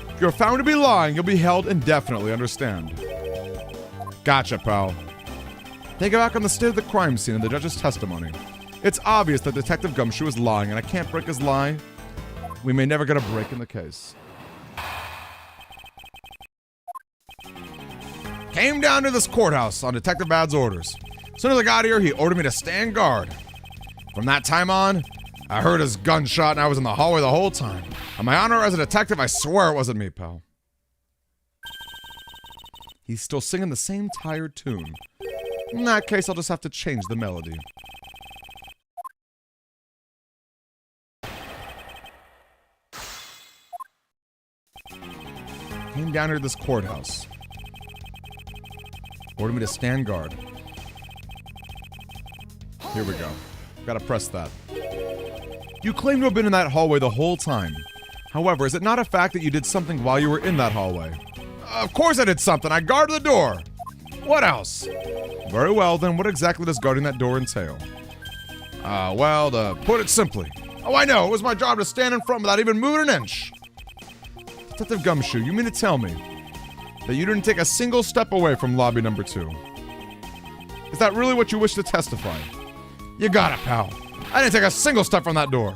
If you're found to be lying, you'll be held indefinitely, understand? Gotcha, pal. Take it back on the state of the crime scene and the judge's testimony. It's obvious that Detective Gumshoe is lying, and I can't break his lie. We may never get a break in the case. Came down to this courthouse on Detective Bad's orders. As soon as I got here, he ordered me to stand guard. From that time on, I heard his gunshot and I was in the hallway the whole time. On my honor as a detective, I swear it wasn't me, pal. He's still singing the same tired tune. In that case, I'll just have to change the melody. Came down here to this courthouse. Order me to stand guard. Here we go. Gotta press that. You claim to have been in that hallway the whole time. However, is it not a fact that you did something while you were in that hallway? Of course I did something. I guarded the door. What else? Very well, then what exactly does guarding that door entail? Well, to put it simply. Oh, I know. It was my job to stand in front without even moving an inch. Detective Gumshoe, you mean to tell me that you didn't take a single step away from lobby number 2? Is that really what you wish to testify? You got it, pal. I didn't take a single step from that door.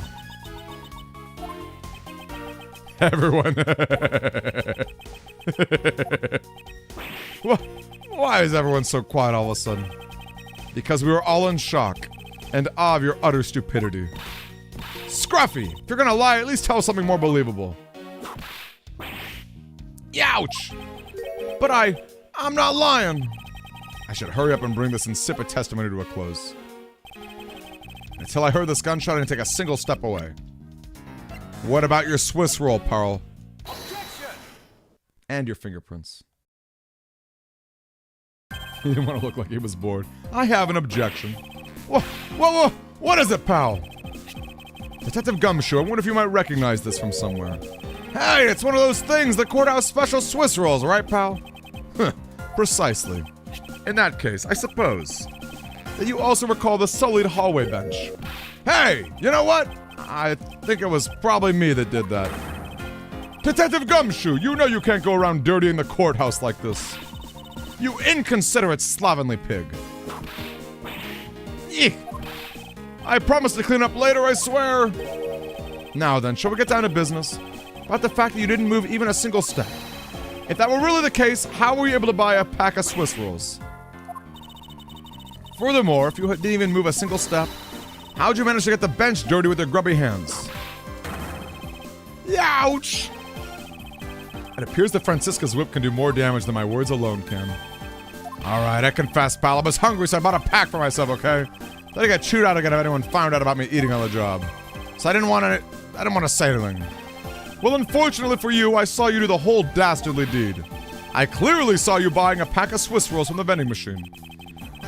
Everyone. Why is everyone so quiet all of a sudden? Because we were all in shock and awe of your utter stupidity. Scruffy, if you're gonna lie, at least tell us something more believable. Ouch! But I'm not lying. I should hurry up and bring this insipid testimony to a close. Until I heard this gunshot, I didn't take a single step away. What about your Swiss roll, Pearl? Objection! And your fingerprints. He didn't want to look like he was bored. I have an objection. What is it, pal? Detective Gumshoe, I wonder if you might recognize this from somewhere. Hey, it's one of those things, the courthouse special Swiss rolls, right, pal? Precisely. In that case, I suppose that you also recall the sullied hallway bench. Hey, you know what? I think it was probably me that did that. Detective Gumshoe, you know you can't go around dirtying the courthouse like this. You inconsiderate slovenly pig. Eek. I promise to clean up later, I swear. Now then, shall we get down to business? About the fact that you didn't move even a single step. If that were really the case, how were you able to buy a pack of Swiss rolls? Furthermore, if you didn't even move a single step, how'd you manage to get the bench dirty with your grubby hands? Ouch! It appears that Francisca's whip can do more damage than my words alone can. Alright, I confess, pal. I was hungry, so I bought a pack for myself, okay? Then I got chewed out again if anyone found out about me eating on the job. So I didn't want to say anything. Well, unfortunately for you, I saw you do the whole dastardly deed. I clearly saw you buying a pack of Swiss rolls from the vending machine.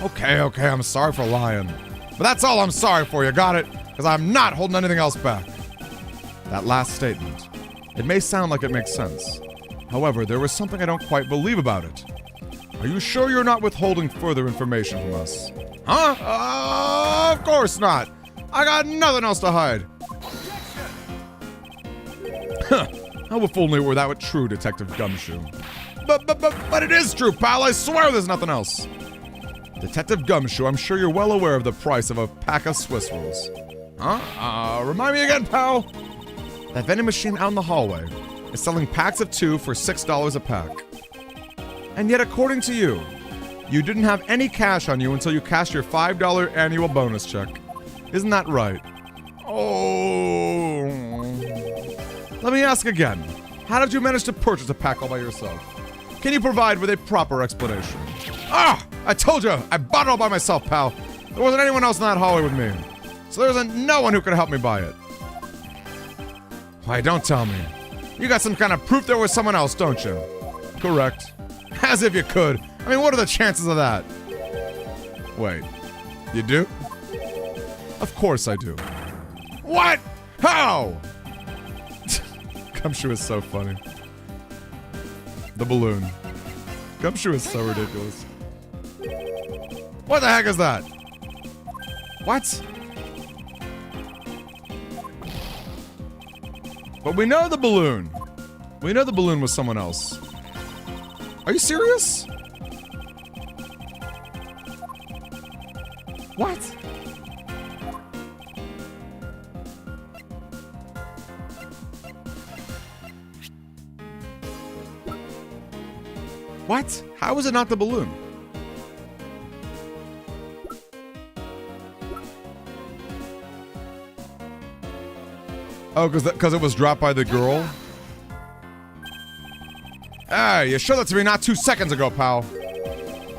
Okay, I'm sorry for lying. But that's all I'm sorry for, you got it? Because I'm not holding anything else back. That last statement. It may sound like it makes sense. However, there was something I don't quite believe about it. Are you sure you're not withholding further information from us? Huh? Of course not. I got nothing else to hide. Huh. How if only were that true, Detective Gumshoe. But it is true, pal. I swear there's nothing else. Detective Gumshoe, I'm sure you're well aware of the price of a pack of Swiss rolls. Huh? Remind me again, pal. That vending machine out in the hallway is selling packs of 2 for $6 a pack. And yet, according to you, you didn't have any cash on you until you cashed your $5 annual bonus check. Isn't that right? Oh. Let me ask again. How did you manage to purchase a pack all by yourself? Can you provide with a proper explanation? I told you, I bought it all by myself, pal. There wasn't anyone else in that hallway with me. So there wasn't no one who could help me buy it. Why, don't tell me. You got some kind of proof there was someone else, don't you? Correct. As if you could. I mean, what are the chances of that? Wait. You do? Of course I do. What? How? Gumshoe is so funny. The balloon. Gumshoe is so ridiculous. What the heck is that? What? But we know the balloon. We know the balloon was someone else. Are you serious? What? What? How is it not the balloon? Oh, because it was dropped by the girl? Hey, you showed that to me not 2 seconds ago, pal.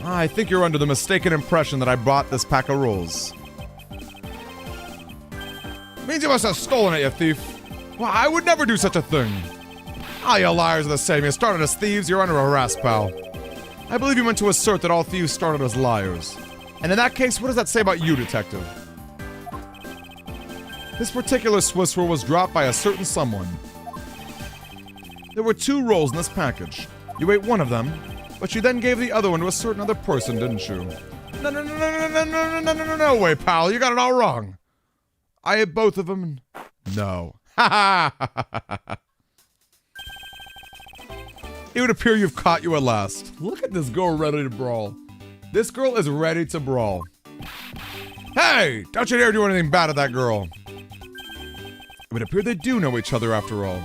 I think you're under the mistaken impression that I bought this pack of rolls. Means you must have stolen it, you thief. Well, I would never do such a thing. All you liars are the same. You started as thieves, you're under arrest, pal. I believe you meant to assert that all thieves started as liars. And in that case, what does that say about you, detective? This particular Swiss roll was dropped by a certain someone. There were 2 rolls in this package. You ate one of them, but you then gave the other one to a certain other person, didn't you? No way, pal. You got it all wrong. I ate both of them. No. Ha ha. It would appear you've caught you at last. Look at this girl ready to brawl. This girl is ready to brawl. Hey! Don't you dare do anything bad to that girl. It would appear they do know each other after all.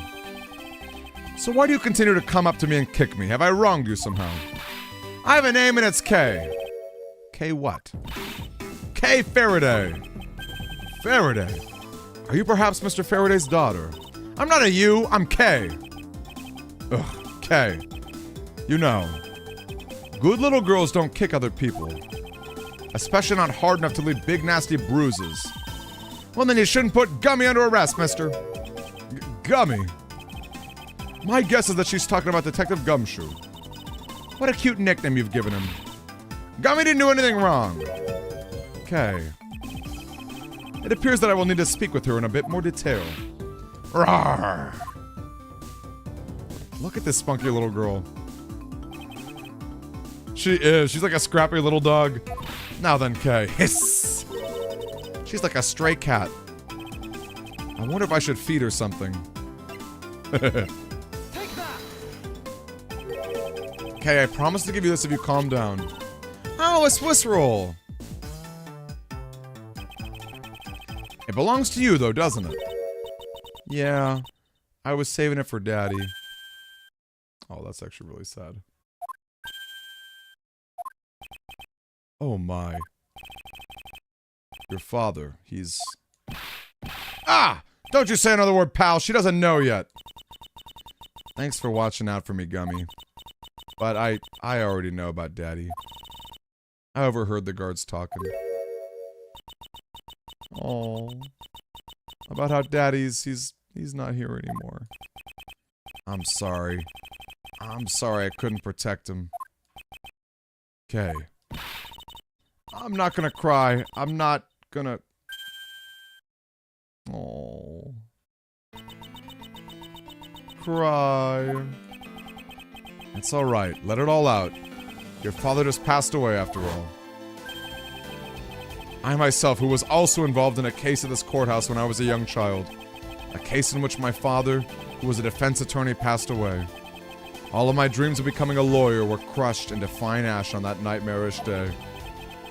So why do you continue to come up to me and kick me? Have I wronged you somehow? I have a name and it's K. K what? K Faraday. Faraday. Are you perhaps Mr. Faraday's daughter? I'm not a you, I'm K. Ugh, K. You know, good little girls don't kick other people. Especially not hard enough to leave big nasty bruises. Well then you shouldn't put Gummy under arrest, mister. Gummy? My guess is that she's talking about Detective Gumshoe. What a cute nickname you've given him. Gummy didn't do anything wrong. Okay. It appears that I will need to speak with her in a bit more detail. Rawr. Look at this spunky little girl. She is. She's like a scrappy little dog. Now then, Kay. Hiss. She's like a stray cat. I wonder if I should feed her something. Take that. Kay, I promise to give you this if you calm down. Oh, a Swiss roll. It belongs to you, though, doesn't it? Yeah. I was saving it for Daddy. Oh, that's actually really sad. Oh my. Your father, he's... Ah! Don't you say another word, pal. She doesn't know yet. Thanks for watching out for me, Gummy. But I already know about Daddy. I overheard the guards talking. Oh, about how Daddy's, he's not here anymore. I'm sorry. I'm sorry I couldn't protect him. Okay. I'm not gonna cry. I'm not gonna... Oh. Cry. It's alright. Let it all out. Your father just passed away after all. I myself, who was also involved in a case at this courthouse when I was a young child. A case in which my father, who was a defense attorney, passed away. All of my dreams of becoming a lawyer were crushed into fine ash on that nightmarish day.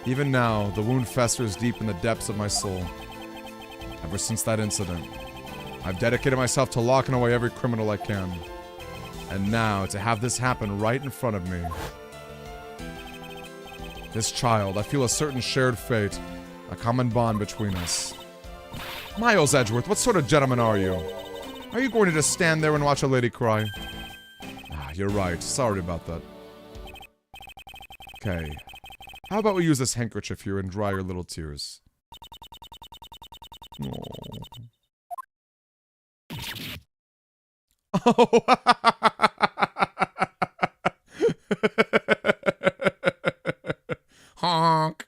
Even now, the wound festers deep in the depths of my soul. Ever since that incident, I've dedicated myself to locking away every criminal I can. And now, to have this happen right in front of me. This child, I feel a certain shared fate, a common bond between us. Miles Edgeworth, what sort of gentleman are you? Are you going to just stand there and watch a lady cry? Ah, you're right. Sorry about that. Okay. How about we use this handkerchief here and dry your little tears? Oh. Honk.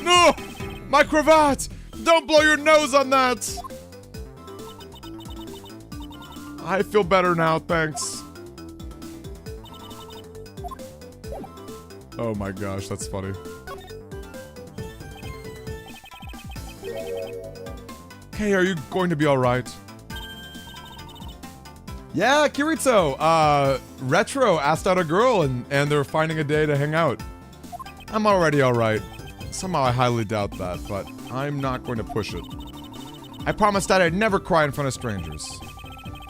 No! My cravat! Don't blow your nose on that! I feel better now, thanks. Oh my gosh, that's funny. Hey, are you going to be alright? Yeah, Kirito! Retro asked out a girl and they're finding a day to hang out. I'm already alright. Somehow I highly doubt that, but I'm not going to push it. I promised Dad I'd never cry in front of strangers.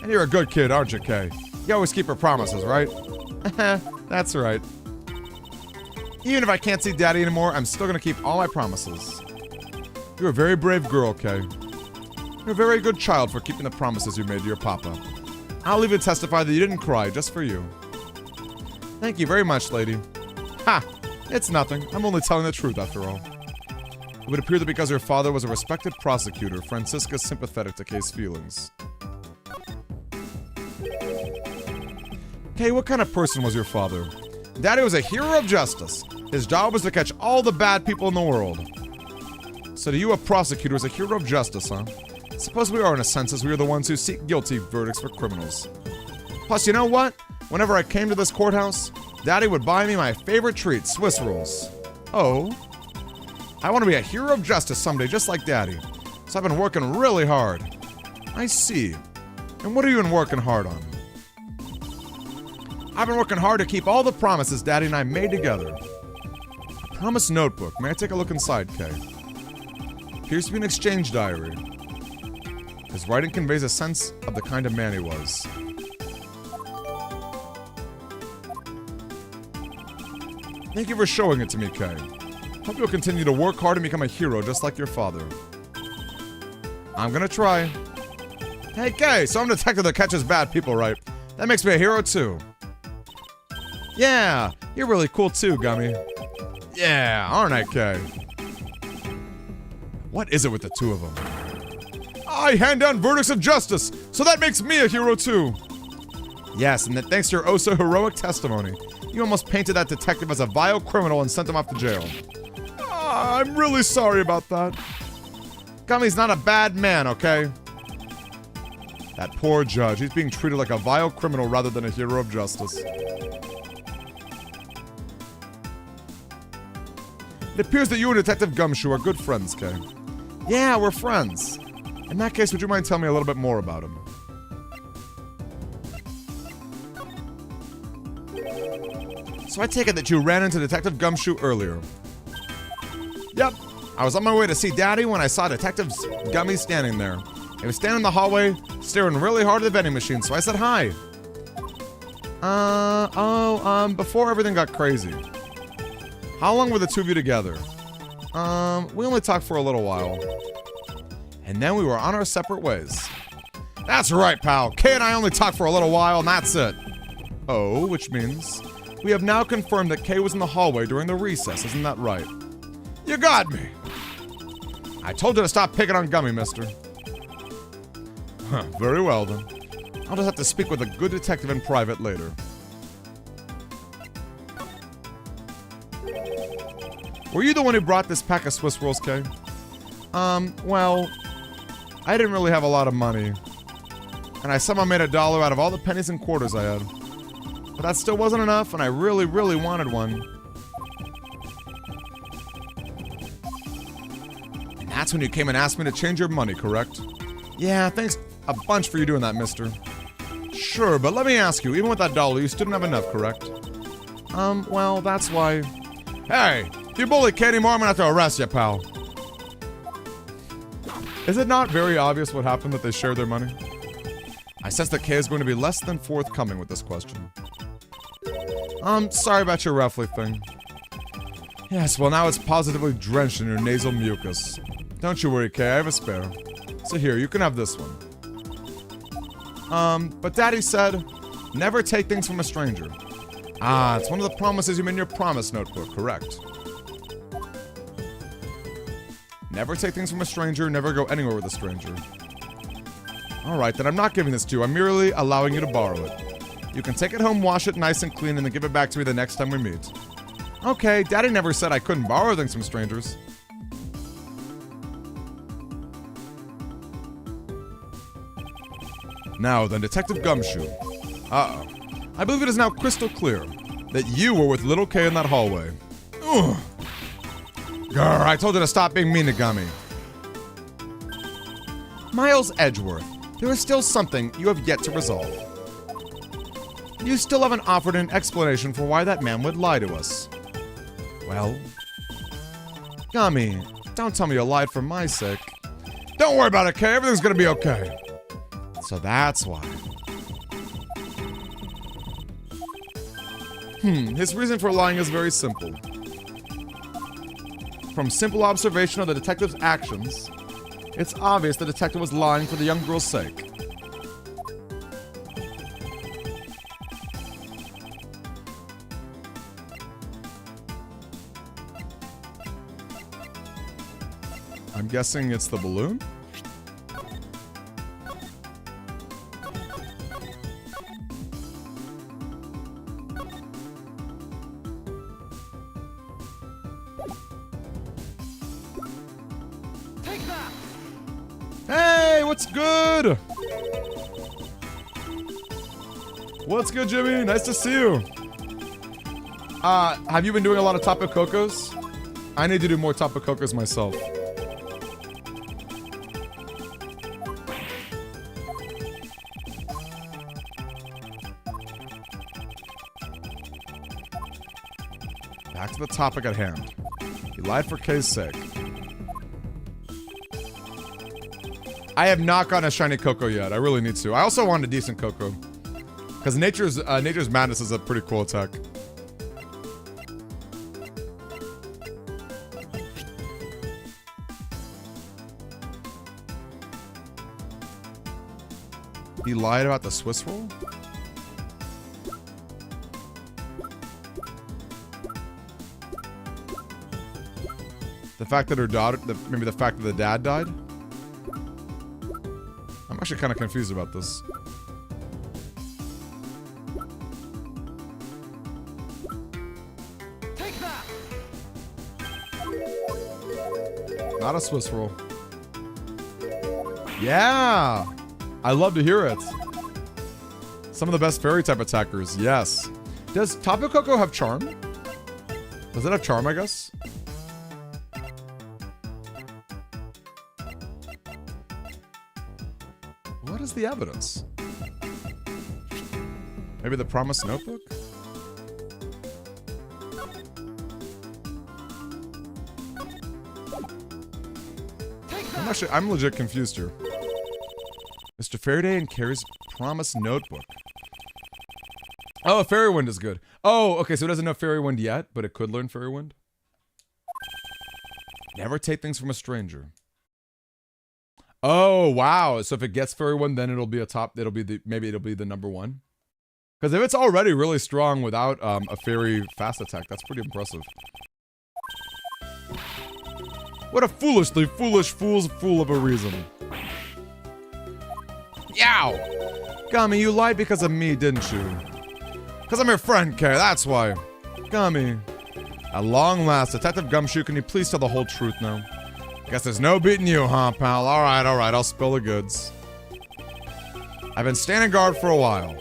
And you're a good kid, aren't you, Kay? You always keep your promises, right? That's right. Even if I can't see Daddy anymore, I'm still gonna keep all my promises. You're a very brave girl, Kay. You're a very good child for keeping the promises you made to your papa. I'll even testify that you didn't cry just for you. Thank you very much, lady. Ha! It's nothing. I'm only telling the truth after all. It would appear that because her father was a respected prosecutor, Francisca's sympathetic to Kay's feelings. Kay, what kind of person was your father? Daddy was a hero of justice. His job was to catch all the bad people in the world. So to you, a prosecutor is a hero of justice, huh? Suppose we are in a sense, as we are the ones who seek guilty verdicts for criminals. Plus, you know what? Whenever I came to this courthouse, Daddy would buy me my favorite treat, Swiss rolls. Oh? I want to be a hero of justice someday, just like Daddy. So I've been working really hard. I see. And what have you been working hard on? I've been working hard to keep all the promises Daddy and I made together. A promise notebook. May I take a look inside, Kay? Appears to be an exchange diary. His writing conveys a sense of the kind of man he was. Thank you for showing it to me, Kay. Hope you'll continue to work hard and become a hero just like your father. I'm gonna try. Hey, Kay, so I'm a detective that catches bad people, right? That makes me a hero, too. Yeah, you're really cool, too, Gummy. Yeah, aren't I, Kay? What is it with the two of them? I hand down verdicts of justice, so that makes me a hero, too. Yes, and that thanks to your oh-so-heroic testimony, you almost painted that detective as a vile criminal and sent him off to jail. I'm really sorry about that. Gummy's not a bad man, okay? That poor judge. He's being treated like a vile criminal rather than a hero of justice. It appears that you and Detective Gumshoe are good friends, Kay. Yeah, we're friends. In that case, would you mind telling me a little bit more about him? So I take it that you ran into Detective Gumshoe earlier. Yep. I was on my way to see Daddy when I saw Detective Gummy standing there. He was standing in the hallway, staring really hard at the vending machine, so I said hi. Before everything got crazy. How long were the two of you together? We only talked for a little while. And then we were on our separate ways. That's right, pal. Kay and I only talked for a little while, and that's it. Oh, which means we have now confirmed that Kay was in the hallway during the recess, isn't that right? You got me. I told you to stop picking on Gummy, mister. Huh, very well then. I'll just have to speak with a good detective in private later. Were you the one who brought this pack of Swiss rolls, Kay? Well, I didn't really have a lot of money. And I somehow made $1 out of all the pennies and quarters I had. But that still wasn't enough, and I really, really wanted one. And that's when you came and asked me to change your money, correct? Yeah, thanks a bunch for you doing that, mister. Sure, but let me ask you, even with that $1, you still didn't have enough, correct? Well, that's why... Hey, if you bully Kay anymore, I'm gonna have to arrest you, pal. Is it not very obvious what happened that they shared their money? I sense that Kay is going to be less than forthcoming with this question. Sorry about your roughly thing. Yes, well now it's positively drenched in your nasal mucus. Don't you worry, Kay, I have a spare. So here, you can have this one. But Daddy said, never take things from a stranger. Ah, it's one of the promises you made in your promise notebook, correct? Never take things from a stranger, never go anywhere with a stranger. Alright, then I'm not giving this to you, I'm merely allowing you to borrow it. You can take it home, wash it nice and clean, and then give it back to me the next time we meet. Okay, Daddy never said I couldn't borrow things from strangers. Now then, Detective Gumshoe. Uh-oh. I believe it is now crystal clear that you were with little Kay in that hallway. Ugh. Grr, I told you to stop being mean to Gummy. Miles Edgeworth, there is still something you have yet to resolve. You still haven't offered an explanation for why that man would lie to us. Well, Gummy, don't tell me you lied for my sake. Don't worry about it, Kay. Everything's gonna be okay. So that's why. His reason for lying is very simple. From simple observation of the detective's actions, it's obvious the detective was lying for the young girl's sake. I'm guessing it's the balloon? Hey, what's good? What's good, Jimmy? Nice to see you. Have you been doing a lot of Tapu Kokos? I need to do more Tapu Kokos myself. Back to the topic at hand. You lied for K's sake. I have not gotten a shiny Coco yet. I really need to. I also want a decent Coco. Because Nature's Madness is a pretty cool attack. He lied about the Swiss roll? The fact that her daughter, maybe the fact that the dad died? I'm actually kind of confused about this. Take that. Not a Swiss roll. Yeah! I love to hear it. Some of the best fairy type attackers, yes. Does Tapu Koko have charm? Does it have charm, I guess? What is the evidence? Maybe the Promised Notebook? I'm legit confused here. Mr. Faraday and Carrie's Promised Notebook. Oh, Fairy Wind is good. Oh, okay, so it doesn't know Fairy Wind yet, but it could learn Fairy Wind. Never take things from a stranger. Oh, wow. So if it gets Fairy Wind, then it'll be maybe it'll be the number one. Because if it's already really strong without a Fairy fast attack, that's pretty impressive. What a foolishly foolish fool of a reason. Yow! Gummy, you lied because of me, didn't you? Because I'm your friend, Kay, that's why. Gummy. At long last, Detective Gumshoe, can you please tell the whole truth now? Guess there's no beating you, huh, pal? Alright, I'll spill the goods. I've been standing guard for a while.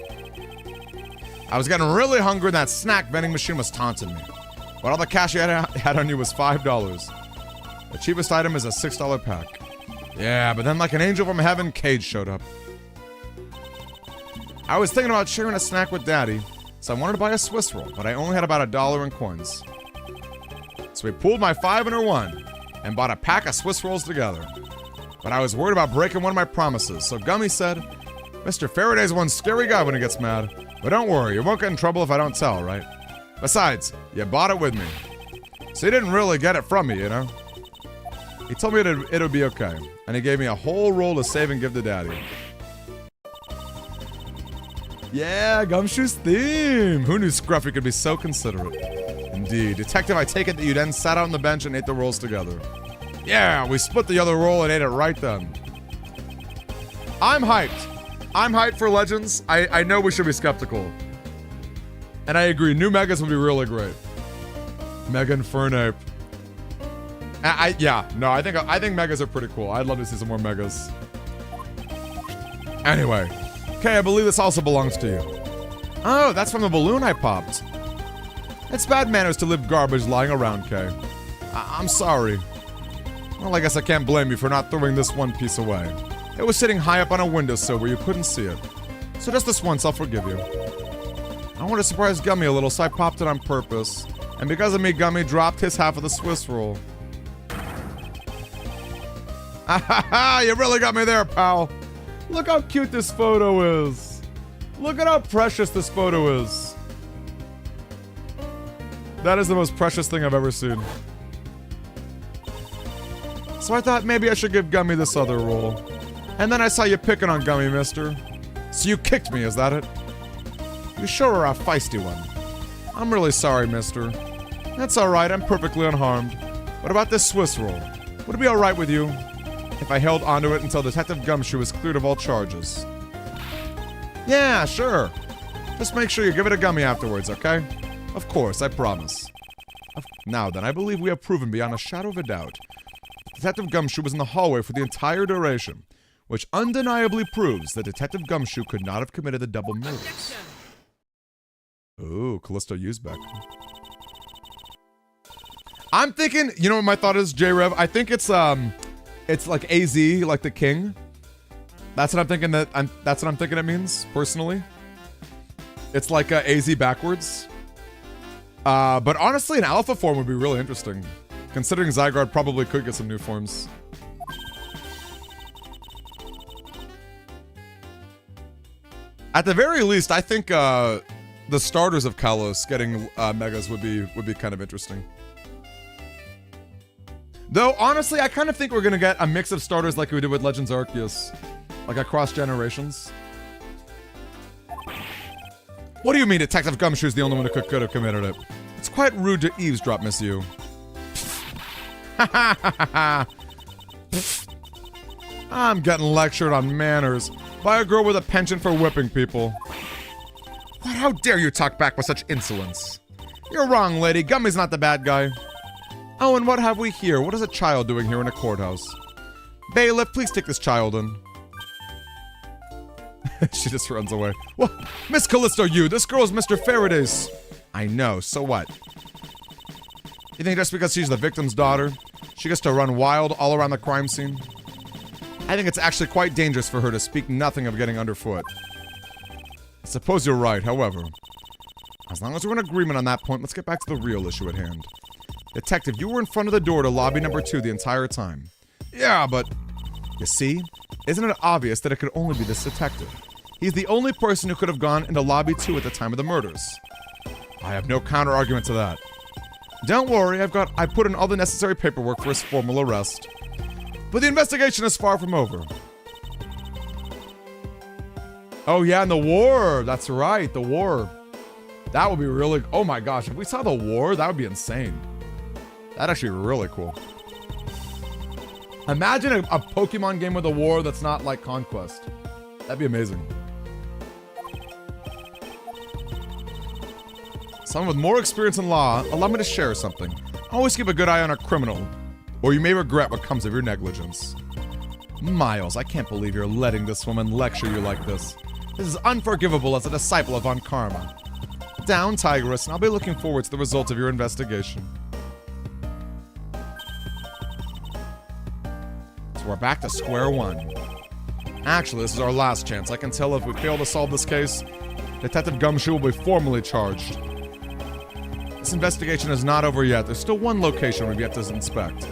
I was getting really hungry and that snack vending machine was taunting me. But all the cash you had on you was $5. The cheapest item is a $6 pack. Yeah, but then like an angel from heaven, Cage showed up. I was thinking about sharing a snack with Daddy, so I wanted to buy a Swiss roll, but I only had about $1 in coins. So we pooled my 5 and her 1, and bought a pack of Swiss rolls together. But I was worried about breaking one of my promises, so Gummy said, Mr. Faraday's one scary guy when he gets mad, but don't worry, you won't get in trouble if I don't tell, right? Besides, you bought it with me. So you didn't really get it from me, you know? He told me it'll be okay, and he gave me a whole roll to save and give to Daddy. Yeah, Gumshoe's theme! Who knew Scruffy could be so considerate? Indeed. Detective, I take it that you then sat out on the bench and ate the rolls together. Yeah, we split the other roll and ate it right then. I'm hyped. I'm hyped for Legends. I know we should be skeptical. And I agree, new Megas would be really great. Mega Infernape. Yeah, no, I think Megas are pretty cool. I'd love to see some more Megas. Anyway. Okay, I believe this also belongs to you. Oh, that's from the balloon I popped. It's bad manners to leave garbage lying around, Kay. I'm sorry. Well, I guess I can't blame you for not throwing this one piece away. It was sitting high up on a windowsill where you couldn't see it. So just this once, I'll forgive you. I want to surprise Gummy a little, so I popped it on purpose. And because of me, Gummy dropped his half of the Swiss roll. Ah, you really got me there, pal. Look how cute this photo is. Look at how precious this photo is. That is the most precious thing I've ever seen. So I thought maybe I should give Gummy this other roll. And then I saw you picking on Gummy, mister. So you kicked me, is that it? You sure are a feisty one. I'm really sorry, mister. That's alright, I'm perfectly unharmed. What about this Swiss roll? Would it be alright with you if I held onto it until Detective Gumshoe was cleared of all charges? Yeah, sure. Just make sure you give it a Gummy afterwards, okay? Of course, I promise. Now then, I believe we have proven beyond a shadow of a doubt that Detective Gumshoe was in the hallway for the entire duration, which undeniably proves that Detective Gumshoe could not have committed the double murders. Ooh, Callisto Usbeck. I'm thinking, you know what my thought is, J-Rev? I think it's like AZ, like the king. That's what I'm thinking that's what I'm thinking it means, personally. It's like AZ backwards. But honestly, an alpha form would be really interesting, considering Zygarde probably could get some new forms. At the very least, I think the starters of Kalos getting megas would be kind of interesting. Though honestly, I kind of think we're gonna get a mix of starters like we did with Legends Arceus, like across generations. What do you mean Detective Gumshoe's the only one who could have committed it? It's quite rude to eavesdrop, Miss You. I'm getting lectured on manners by a girl with a penchant for whipping people. What? How dare you talk back with such insolence? You're wrong, lady. Gummy's not the bad guy. Oh, and what have we here? What is a child doing here in a courthouse? Bailiff, please take this child in. She just runs away. What? Miss Callisto, this girl's Mr. Faraday's. I know, so what? You think just because she's the victim's daughter, she gets to run wild all around the crime scene? I think it's actually quite dangerous for her to speak nothing of getting underfoot. I suppose you're right, however. As long as we're in agreement on that point, let's get back to the real issue at hand. Detective, you were in front of the door to lobby number 2 the entire time. Yeah, but... You see? Isn't it obvious that it could only be this detective? He's the only person who could have gone into lobby 2 at the time of the murders. I have no counter-argument to that. Don't worry, I put in all the necessary paperwork for his formal arrest. But the investigation is far from over. Oh yeah, and the war! That's right, the war. That would be really... Oh my gosh, if we saw the war, that would be insane. That'd actually be really cool. Imagine a Pokemon game with a war that's not like Conquest. That'd be amazing. Someone with more experience in law, allow me to share something. Always keep a good eye on a criminal, or you may regret what comes of your negligence. Miles, I can't believe you're letting this woman lecture you like this. This is unforgivable as a disciple of Von Karma. Down, Tigress, and I'll be looking forward to the results of your investigation. So we're back to square one. Actually, this is our last chance. I can tell if we fail to solve this case, Detective Gumshoe will be formally charged. This investigation is not over yet. There's still one location we've yet to inspect.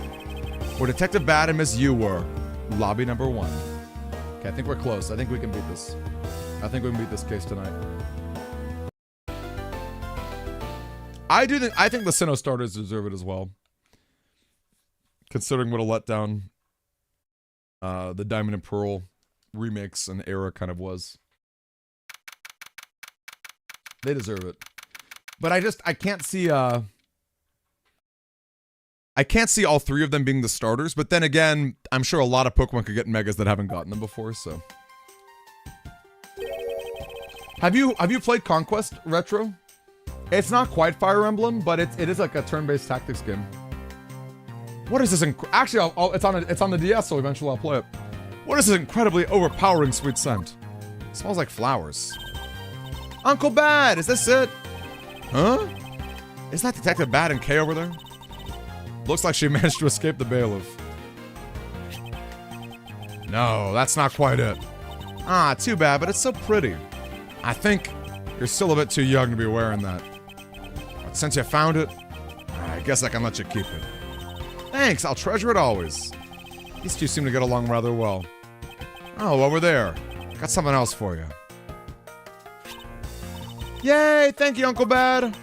Where Detective Bad and Miss Yu were. Lobby number 1. Okay, I think we're close. I think we can beat this. I think we can beat this case tonight. I think the Sinnoh starters deserve it as well. Considering what a letdown the Diamond and Pearl remakes and era kind of was. They deserve it. But I can't see I can't see all 3 of them being the starters, but then again, I'm sure a lot of Pokemon could get megas that haven't gotten them before, so. Have you played Conquest Retro? It's not quite Fire Emblem, but it is like a turn-based tactics game. What is this actually, it's on the DS, so eventually I'll play it. What is this incredibly overpowering sweet scent? It smells like flowers. Uncle Bad, is this it? Huh? Is that Detective Bad and Kay over there? Looks like she managed to escape the bailiff. No, that's not quite it. Ah, too bad, but it's so pretty. I think you're still a bit too young to be wearing that. But since you found it, I guess I can let you keep it. Thanks, I'll treasure it always. These two seem to get along rather well. Oh, over there. Got something else for you. Yay, thank you, Uncle Bad.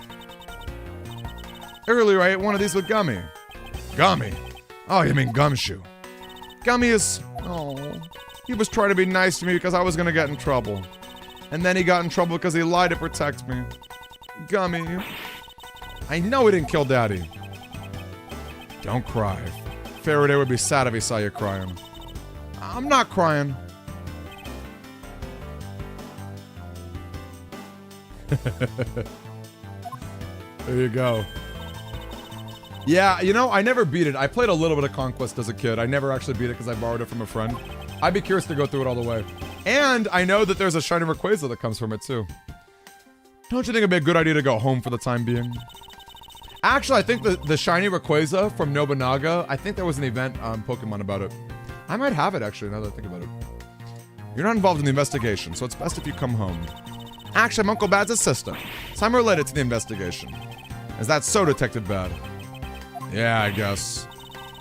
Earlier I ate one of these with Gummy. Gummy? Oh, you mean Gumshoe. Gummy is... Oh, he was trying to be nice to me because I was going to get in trouble. And then he got in trouble because he lied to protect me. Gummy. I know he didn't kill Daddy. Don't cry. Faraday would be sad if he saw you crying. I'm not crying. There you go. Yeah, you know, I never beat it. I played a little bit of Conquest as a kid. I never actually beat it because I borrowed it from a friend. I'd be curious to go through it all the way. And I know that there's a shiny Rayquaza that comes from it too. Don't you think it'd be a good idea to go home for the time being? Actually, I think the shiny Rayquaza from Nobunaga, I think there was an event on Pokemon about it. I might have it actually, now that I think about it. You're not involved in the investigation, so it's best if you come home. Actually, I'm Uncle Bad's assistant, so I'm related to the investigation. Is that so, Detective Bad? Yeah, I guess.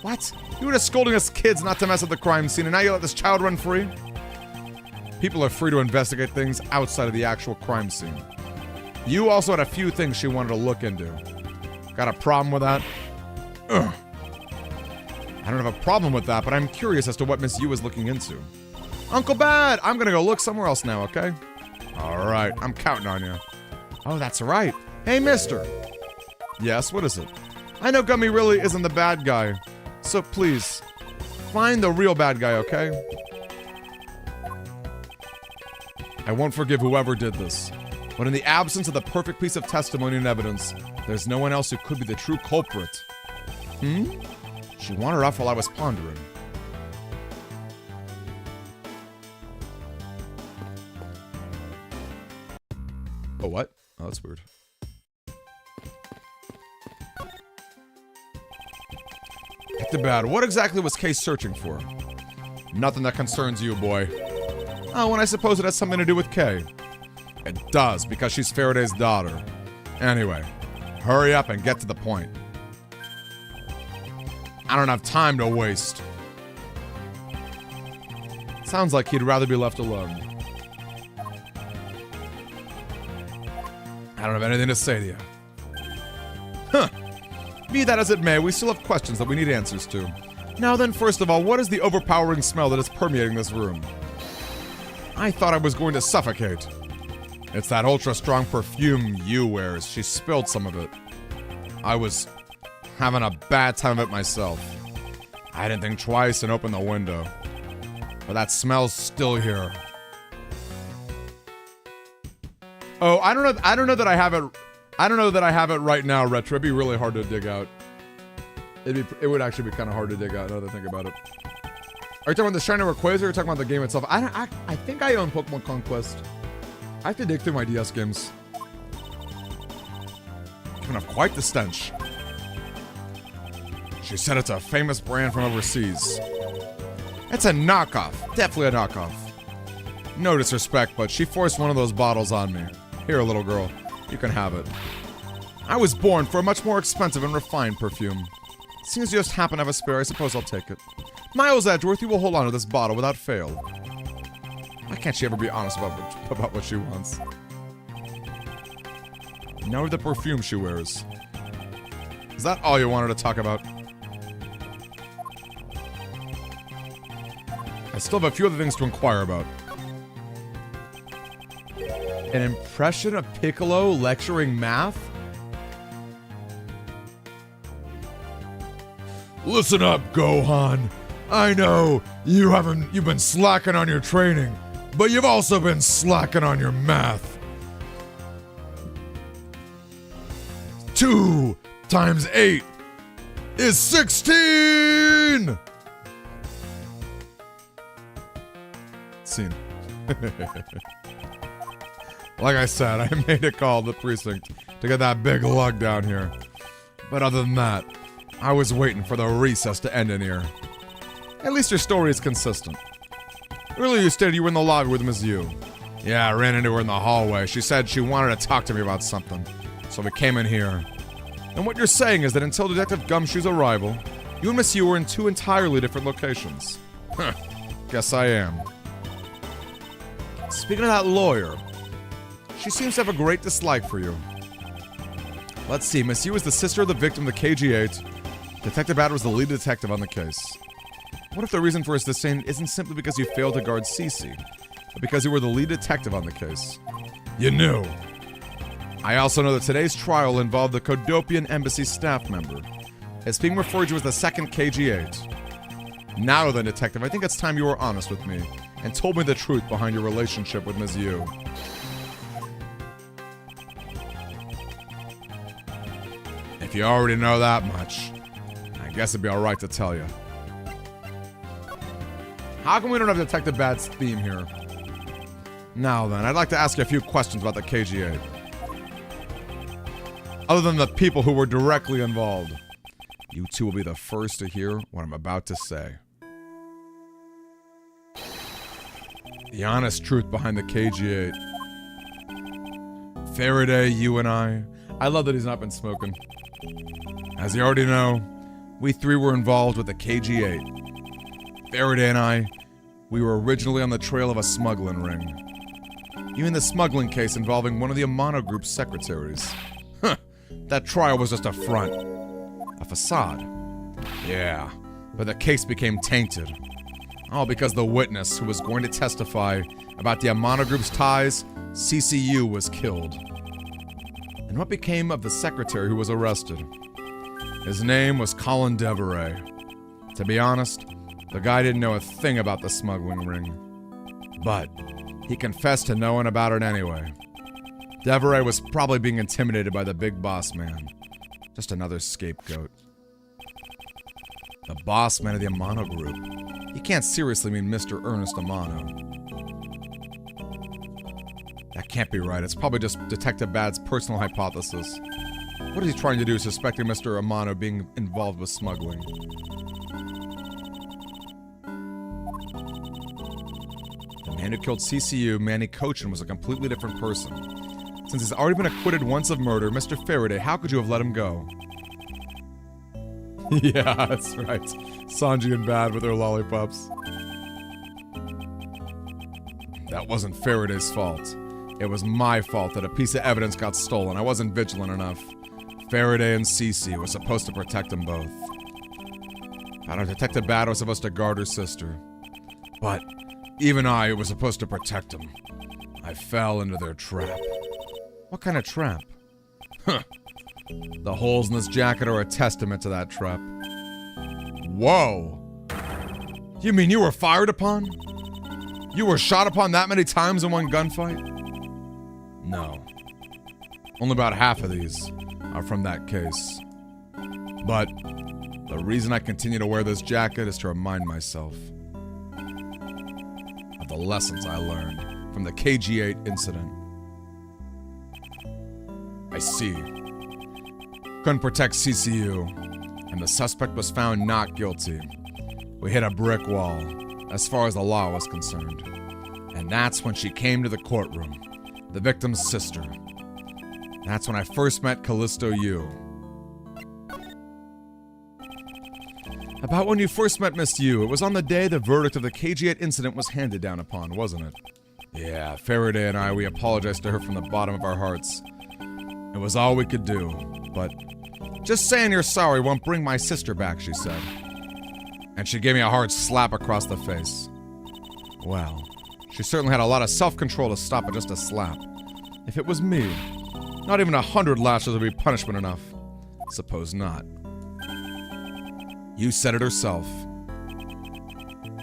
What? You were just scolding us kids not to mess with the crime scene, and now you let this child run free? People are free to investigate things outside of the actual crime scene. You also had a few things she wanted to look into. Got a problem with that? Ugh. I don't have a problem with that, but I'm curious as to what Miss Yu is looking into. Uncle Bad, I'm gonna go look somewhere else now, okay? Alright, I'm counting on you. Oh, that's right. Hey, mister. Yes, what is it? I know Gummy really isn't the bad guy, so please, find the real bad guy, okay? I won't forgive whoever did this, but in the absence of the perfect piece of testimony and evidence, there's no one else who could be the true culprit. She wandered off while I was pondering. Oh, what? Oh, that's weird. Detective Bad, what exactly was Case searching for? Nothing that concerns you, boy. Oh, and I suppose it has something to do with Kay. It does, because she's Faraday's daughter. Anyway, hurry up and get to the point. I don't have time to waste. Sounds like he'd rather be left alone. I don't have anything to say to you. Huh. Be that as it may, we still have questions that we need answers to. Now then, first of all, what is the overpowering smell that is permeating this room? I thought I was going to suffocate. It's that ultra-strong perfume Yu wears. She spilled some of it. I was having a bad time of it myself. I didn't think twice and opened the window. But that smell's still here. Oh, I don't know that I have it. I don't know that I have it right now, Retro. It'd be really hard to dig out. It would actually be kind of hard to dig out now that I think about it. Are you talking about the shiny Rayquaza or are you talking about the game itself? I think I own Pokemon Conquest. I have to dig through my DS games. Giving off quite the stench. She said it's a famous brand from overseas. It's a knockoff. Definitely a knockoff. No disrespect, but she forced one of those bottles on me. Here, little girl. You can have it. I was born for a much more expensive and refined perfume. Seeing as you just happen to have a spare, I suppose I'll take it. Miles Edgeworth, you will hold on to this bottle without fail. Why can't she ever be honest about what she wants? Now the perfume she wears. Is that all you wanted to talk about? I still have a few other things to inquire about. An impression of Piccolo lecturing math? Listen up, Gohan. I know you've been slacking on your training, but you've also been slacking on your math. 2 times 8 is 16! Scene. Like I said, I made a call to the precinct to get that big lug down here. But other than that, I was waiting for the recess to end in here. At least your story is consistent. Earlier you stated you were in the lobby with Ms. Yu. Yeah, I ran into her in the hallway. She said she wanted to talk to me about something. So we came in here. And what you're saying is that until Detective Gumshoe's arrival, you and Ms. Yu were in 2 entirely different locations. Huh. Guess I am. Speaking of that lawyer, she seems to have a great dislike for you. Let's see, Miss Yu is the sister of the victim of the KG-8. Detective Bad was the lead detective on the case. What if the reason for his disdain isn't simply because you failed to guard Cece, but because you were the lead detective on the case? You knew. I also know that today's trial involved the Kodopian Embassy staff member. It's being referred to as the second KG-8. Now then, Detective, I think it's time you were honest with me and told me the truth behind your relationship with Ms. Yu. If you already know that much, guess it'd be alright to tell you. How come we don't have Detective Bad's theme here? Now then, I'd like to ask you a few questions about the KG-8. Other than the people who were directly involved. You two will be the first to hear what I'm about to say. The honest truth behind the KG-8. Faraday, you and I love that he's not been smoking. As you already know, we three were involved with the KG-8. Faraday and I, we were originally on the trail of a smuggling ring. You mean the smuggling case involving one of the Amano Group's secretaries? Huh, that trial was just a front. A facade. Yeah, but the case became tainted. All because the witness who was going to testify about the Amano Group's ties, CCU, was killed. And what became of the secretary who was arrested? His name was Colin Deveray. To be honest, the guy didn't know a thing about the smuggling ring. But he confessed to knowing about it anyway. Deveray was probably being intimidated by the big boss man. Just another scapegoat. The boss man of the Amano Group. He can't seriously mean Mr. Ernest Amano. That can't be right. It's probably just Detective Bad's personal hypothesis. What is he trying to do, suspecting Mr. Amano being involved with smuggling? The man who killed CCU, Manny Cochin, was a completely different person. Since he's already been acquitted once of murder, Mr. Faraday, how could you have let him go? Yeah, that's right. Sanji and Bad with their lollipops. That wasn't Faraday's fault. It was my fault that a piece of evidence got stolen. I wasn't vigilant enough. Faraday and Cece were supposed to protect them both. I know Detective Bad was supposed to guard her sister. But even I was supposed to protect them. I fell into their trap. What kind of trap? Huh. The holes in this jacket are a testament to that trap. Whoa! You mean you were fired upon? You were shot upon that many times in one gunfight? No. Only about half of these are from that case. But the reason I continue to wear this jacket is to remind myself of the lessons I learned from the KG-8 incident. I see. Couldn't protect CCU, and the suspect was found not guilty. We hit a brick wall, as far as the law was concerned. And that's when she came to the courtroom, the victim's sister. That's when I first met Callisto Yu. About when you first met Miss Yu, it was on the day the verdict of the KG-8 incident was handed down upon, wasn't it? Yeah, Faraday and I, we apologized to her from the bottom of our hearts. It was all we could do, but just saying you're sorry won't bring my sister back, she said. And she gave me a hard slap across the face. Well, she certainly had a lot of self-control to stop at just a slap. If it was me, not even 100 lashes would be punishment enough. Suppose not. You said it herself.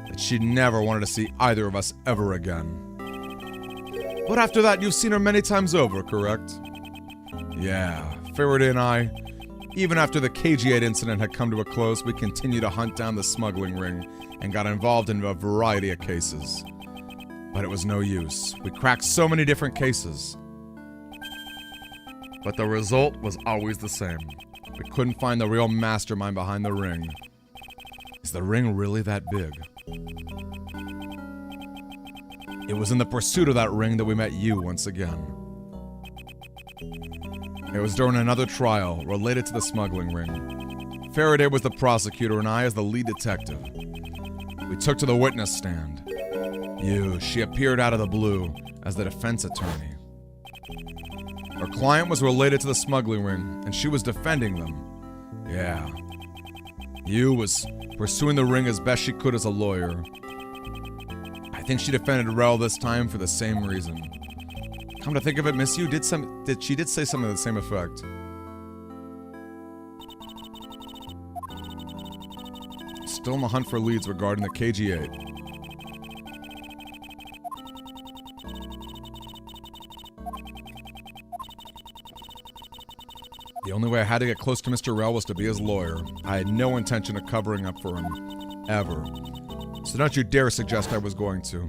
That she never wanted to see either of us ever again. But after that, you've seen her many times over, correct? Yeah, Faraday and I, even after the KG-8 incident had come to a close, we continued to hunt down the smuggling ring and got involved in a variety of cases. But it was no use. We cracked so many different cases. But the result was always the same. We couldn't find the real mastermind behind the ring. Is the ring really that big? It was in the pursuit of that ring that we met you once again. It was during another trial related to the smuggling ring. Faraday was the prosecutor and I as the lead detective. We took to the witness stand. She appeared out of the blue as the defense attorney. Her client was related to the smuggling ring, and she was defending them. Yeah. You was pursuing the ring as best she could as a lawyer. I think she defended Rel this time for the same reason. Come to think of it, Miss Yu did say something to the same effect. Still in the hunt for leads regarding the KG-8. The Only way I had to get close to Mr. Rell was to be his lawyer. I had no intention of covering up for him. Ever. So don't you dare suggest I was going to.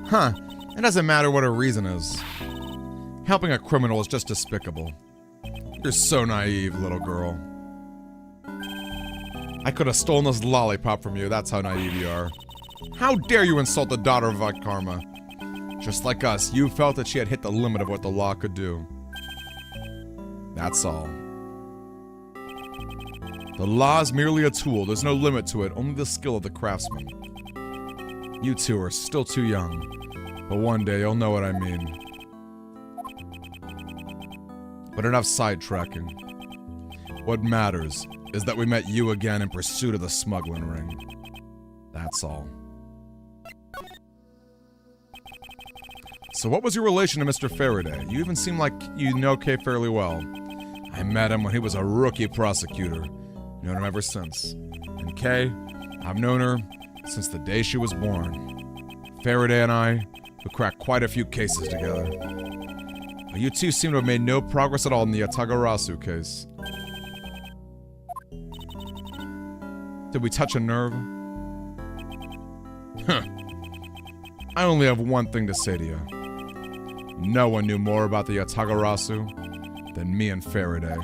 Huh. It doesn't matter what her reason is. Helping a criminal is just despicable. You're so naive, little girl. I could have stolen this lollipop from you, that's how naive you are. How dare you insult the daughter of Karma? Just like us, you felt that she had hit the limit of what the law could do. That's all. The law is merely a tool, there's no limit to it, only the skill of the craftsman. You two are still too young, but one day you'll know what I mean. But enough sidetracking. What matters is that we met you again in pursuit of the smuggling ring. That's all. So what was your relation to Mr. Faraday? You even seem like you know Kay fairly well. I met him when he was a rookie prosecutor. Known him ever since. And Kay, I've known her since the day she was born. Faraday and I, we cracked quite a few cases together. But you two seem to have made no progress at all in the Yatagarasu case. Did we touch a nerve? Huh. I only have one thing to say to you. No one knew more about the Yatagarasu than me and Faraday.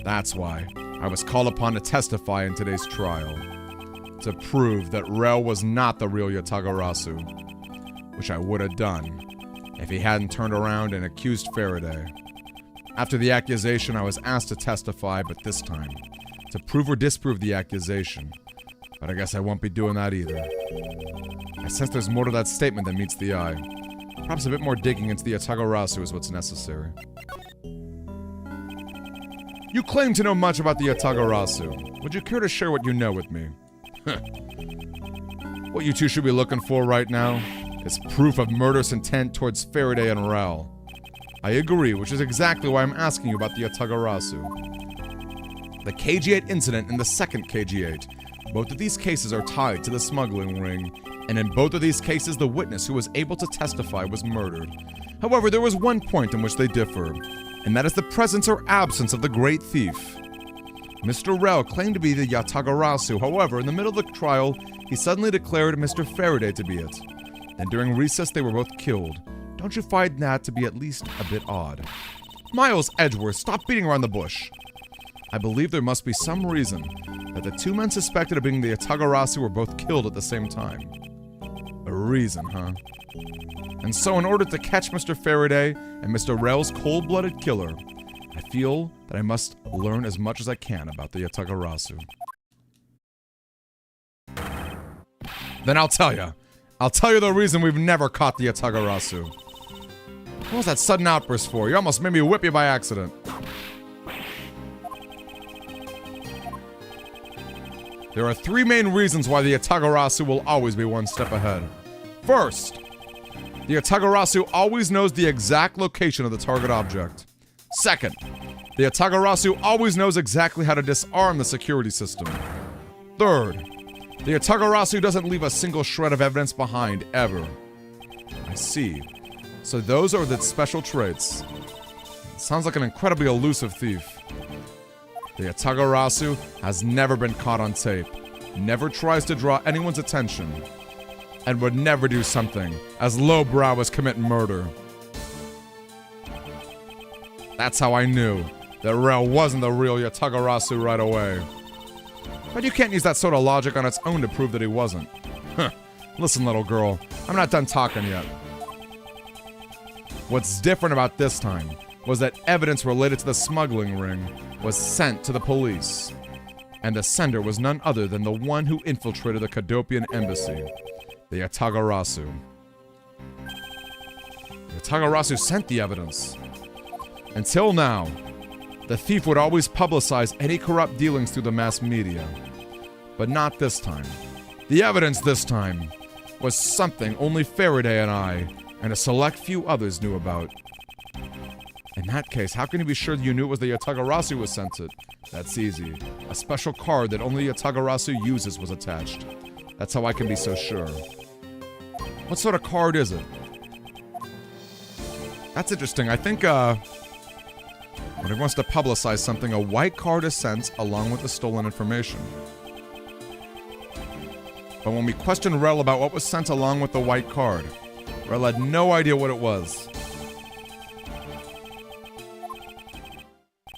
That's why I was called upon to testify in today's trial. To prove that Rel was not the real Yatagarasu. Which I would have done if he hadn't turned around and accused Faraday. After the accusation, I was asked to testify, but this time, to prove or disprove the accusation. But I guess I won't be doing that either. I sense there's more to that statement than meets the eye. Perhaps a bit more digging into the Yatagarasu is what's necessary. You claim to know much about the Yatagarasu. Would you care to share what you know with me? What you two should be looking for right now is proof of murderous intent towards Faraday and Rel. I agree, which is exactly why I'm asking you about the Yatagarasu. The KG-8 incident and the second KG-8. Both of these cases are tied to the smuggling ring, and in both of these cases the witness who was able to testify was murdered. However, there was one point in which they differ, and that is the presence or absence of the great thief. Mr. Rel claimed to be the Yatagarasu, however, in the middle of the trial, he suddenly declared Mr. Faraday to be it. Then during recess they were both killed. Don't you find that to be at least a bit odd? Miles Edgeworth, stop beating around the bush. I believe there must be some reason that the two men suspected of being the Yatagarasu were both killed at the same time. A reason, huh? And so in order to catch Mr. Faraday and Mr. Rel's cold-blooded killer, I feel that I must learn as much as I can about the Yatagarasu. Then I'll tell you. I'll tell you the reason we've never caught the Yatagarasu. What was that sudden outburst for? You almost made me whip you by accident. There are three main reasons why the Yatagarasu will always be one step ahead. First, the Yatagarasu always knows the exact location of the target object. Second, the Yatagarasu always knows exactly how to disarm the security system. Third, the Yatagarasu doesn't leave a single shred of evidence behind, ever. I see. So those are the special traits. Sounds like an incredibly elusive thief. The Yatagarasu has never been caught on tape, never tries to draw anyone's attention, and would never do something as lowbrow as commit murder. That's how I knew that Rel wasn't the real Yatagarasu right away. But you can't use that sort of logic on its own to prove that he wasn't. Huh. Listen, little girl, I'm not done talking yet. What's different about this time was that evidence related to the smuggling ring was sent to the police. And the sender was none other than the one who infiltrated the Cadopian embassy, the Yatagarasu. The Yatagarasu sent the evidence. Until now, the thief would always publicize any corrupt dealings through the mass media. But not this time. The evidence this time was something only Faraday and I, and a select few others knew about. In that case, how can you be sure that you knew it was the Yatagarasu who sent it? That's easy. A special card that only Yatagarasu uses was attached. That's how I can be so sure. What sort of card is it? That's interesting. I think, When he wants to publicize something, a white card is sent along with the stolen information. But when we questioned Rel about what was sent along with the white card, Rel had no idea what it was.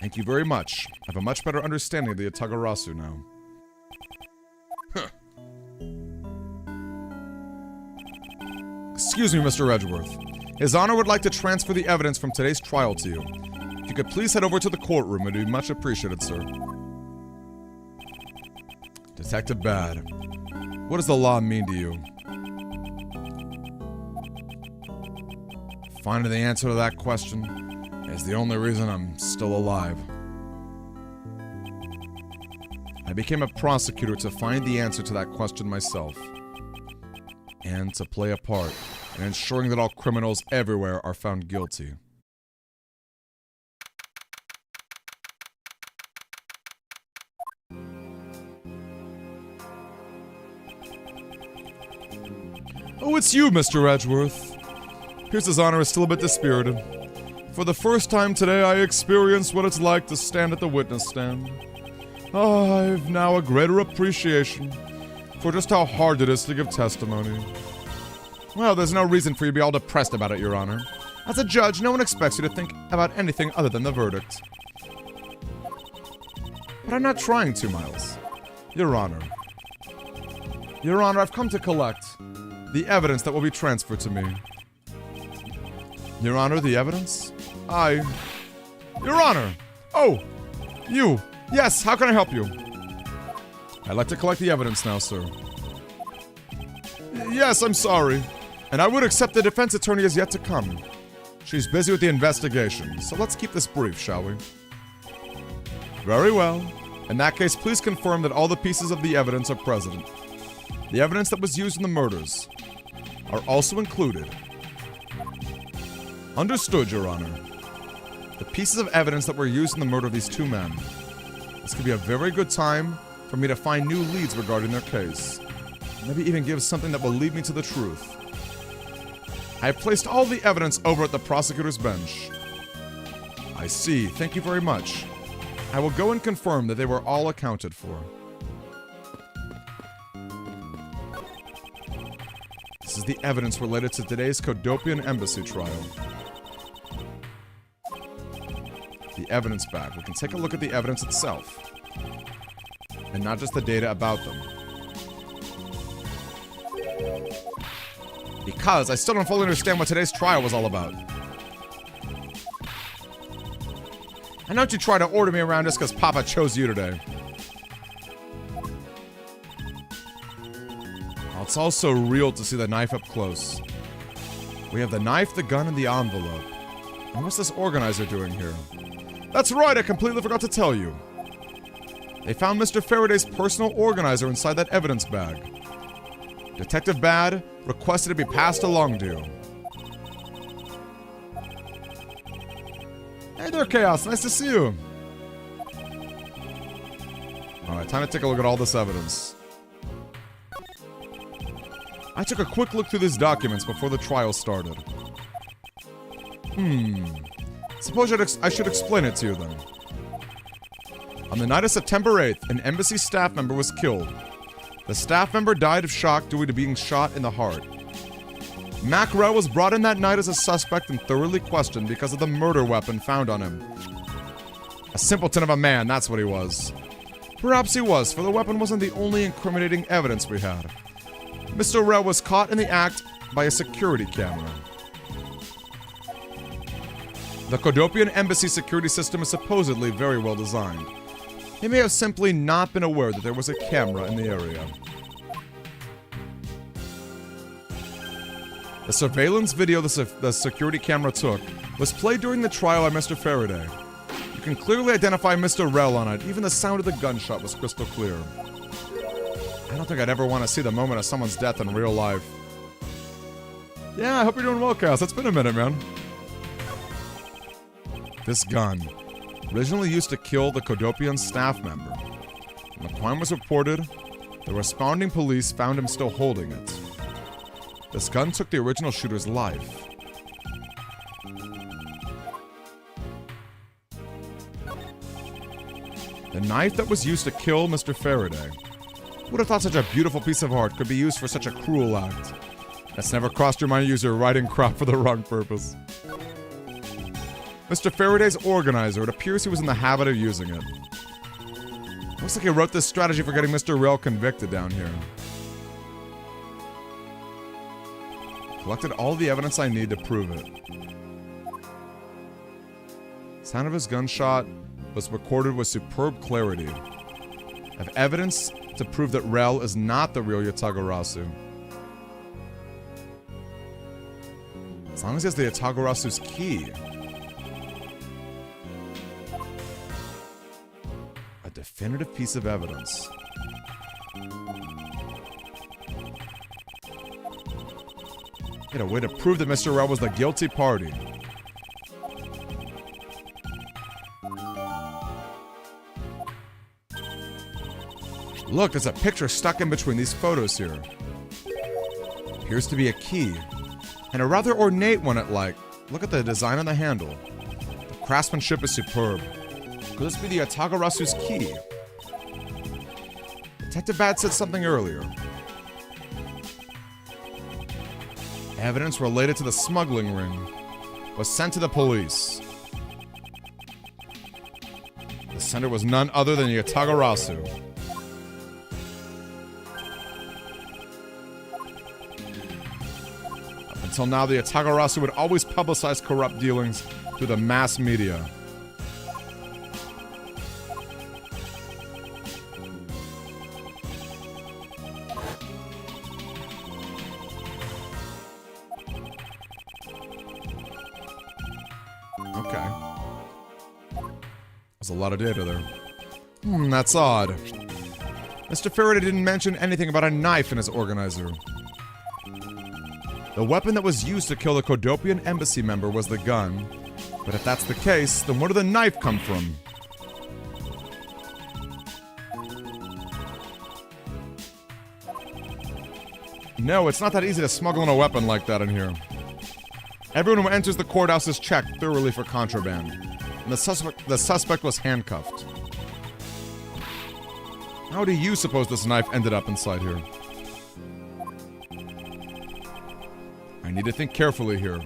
Thank you very much. I have a much better understanding of the Atagarasu now. Huh. Excuse me, Mr. Edgeworth. His Honor would like to transfer the evidence from today's trial to you. If you could please head over to the courtroom, it would be much appreciated, sir. Detective Bad, what does the law mean to you? Finding the answer to that question is the only reason I'm still alive. I became a prosecutor to find the answer to that question myself, and to play a part in ensuring that all criminals everywhere are found guilty. Oh, it's you, Mr. Edgeworth. Pierce's Honor is still a bit dispirited. For the first time today, I experienced what it's like to stand at the witness stand. I've now a greater appreciation for just how hard it is to give testimony. Well, there's no reason for you to be all depressed about it, Your Honor. As a judge, no one expects you to think about anything other than the verdict. But I'm not trying to, Miles. Your Honor. Your Honor, I've come to collect the evidence that will be transferred to me. Your Honor, the evidence? Your Honor! Oh! You! Yes, how can I help you? I'd like to collect the evidence now, sir. Yes, I'm sorry. And I would accept the defense attorney is yet to come. She's busy with the investigation, so let's keep this brief, shall we? Very well. In that case, please confirm that all the pieces of the evidence are present. The evidence that was used in the murders are also included. Understood, Your Honor. The pieces of evidence that were used in the murder of these two men. This could be a very good time for me to find new leads regarding their case. Maybe even give something that will lead me to the truth. I have placed all the evidence over at the prosecutor's bench. I see. Thank you very much. I will go and confirm that they were all accounted for. This is the evidence related to today's Kodopian embassy trial. The evidence bag. We can take a look at the evidence itself, and not just the data about them. Because I still don't fully understand what today's trial was all about. I know you try to order me around just because Papa chose you today. Oh, it's all so real to see the knife up close. We have the knife, the gun, and the envelope. And what's this organizer doing here? That's right, I completely forgot to tell you. They found Mr. Faraday's personal organizer inside that evidence bag. Detective Bad requested it be passed along to you. Hey there, Chaos. Nice to see you. Alright, time to take a look at all this evidence. I took a quick look through these documents before the trial started. Suppose I should explain it to you then. On the night of September 8th, an embassy staff member was killed. The staff member died of shock due to being shot in the heart. Mackerel was brought in that night as a suspect and thoroughly questioned because of the murder weapon found on him. A simpleton of a man, that's what he was. Perhaps he was, for the weapon wasn't the only incriminating evidence we had. Mr. Rel was caught in the act by a security camera. The Kodopian embassy security system is supposedly very well designed. He may have simply not been aware that there was a camera in the area. The surveillance video the security camera took was played during the trial by Mr. Faraday. You can clearly identify Mr. Rel on it, even the sound of the gunshot was crystal clear. I don't think I'd ever want to see the moment of someone's death in real life. Yeah, I hope you're doing well, Chaos. It's been a minute, man. This gun, originally used to kill the Kodopian staff member. When the crime was reported, the responding police found him still holding it. This gun took the original shooter's life. The knife that was used to kill Mr. Faraday. Who would have thought such a beautiful piece of art could be used for such a cruel act? That's never crossed your mind to use your writing crop for the wrong purpose. Mr. Faraday's organizer, it appears he was in the habit of using it. Looks like he wrote this strategy for getting Mr. Rell convicted down here. Collected all the evidence I need to prove it. Sound of his gunshot was recorded with superb clarity. I have evidence to prove that Rell is not the real Yatagarasu. As long as he has the Yatagarasu's key. A definitive piece of evidence. Get a way to prove that Mr. Rell was the guilty party. Look, there's a picture stuck in between these photos here. Appears to be a key. And a rather ornate one at like. Look at the design on the handle. The craftsmanship is superb. Could this be the Yatagarasu's key? Detective Bad said something earlier. Evidence related to the smuggling ring was sent to the police. The sender was none other than Yatagarasu. Until now, the Yatagarasu would always publicize corrupt dealings through the mass media. Okay. There's a lot of data there. That's odd. Mr. Faraday didn't mention anything about a knife in his organizer. The weapon that was used to kill the Kodopian embassy member was the gun. But if that's the case, then where did the knife come from? No, it's not that easy to smuggle in a weapon like that in here. Everyone who enters the courthouse is checked thoroughly for contraband. And the suspect was handcuffed. How do you suppose this knife ended up inside here? I need to think carefully here.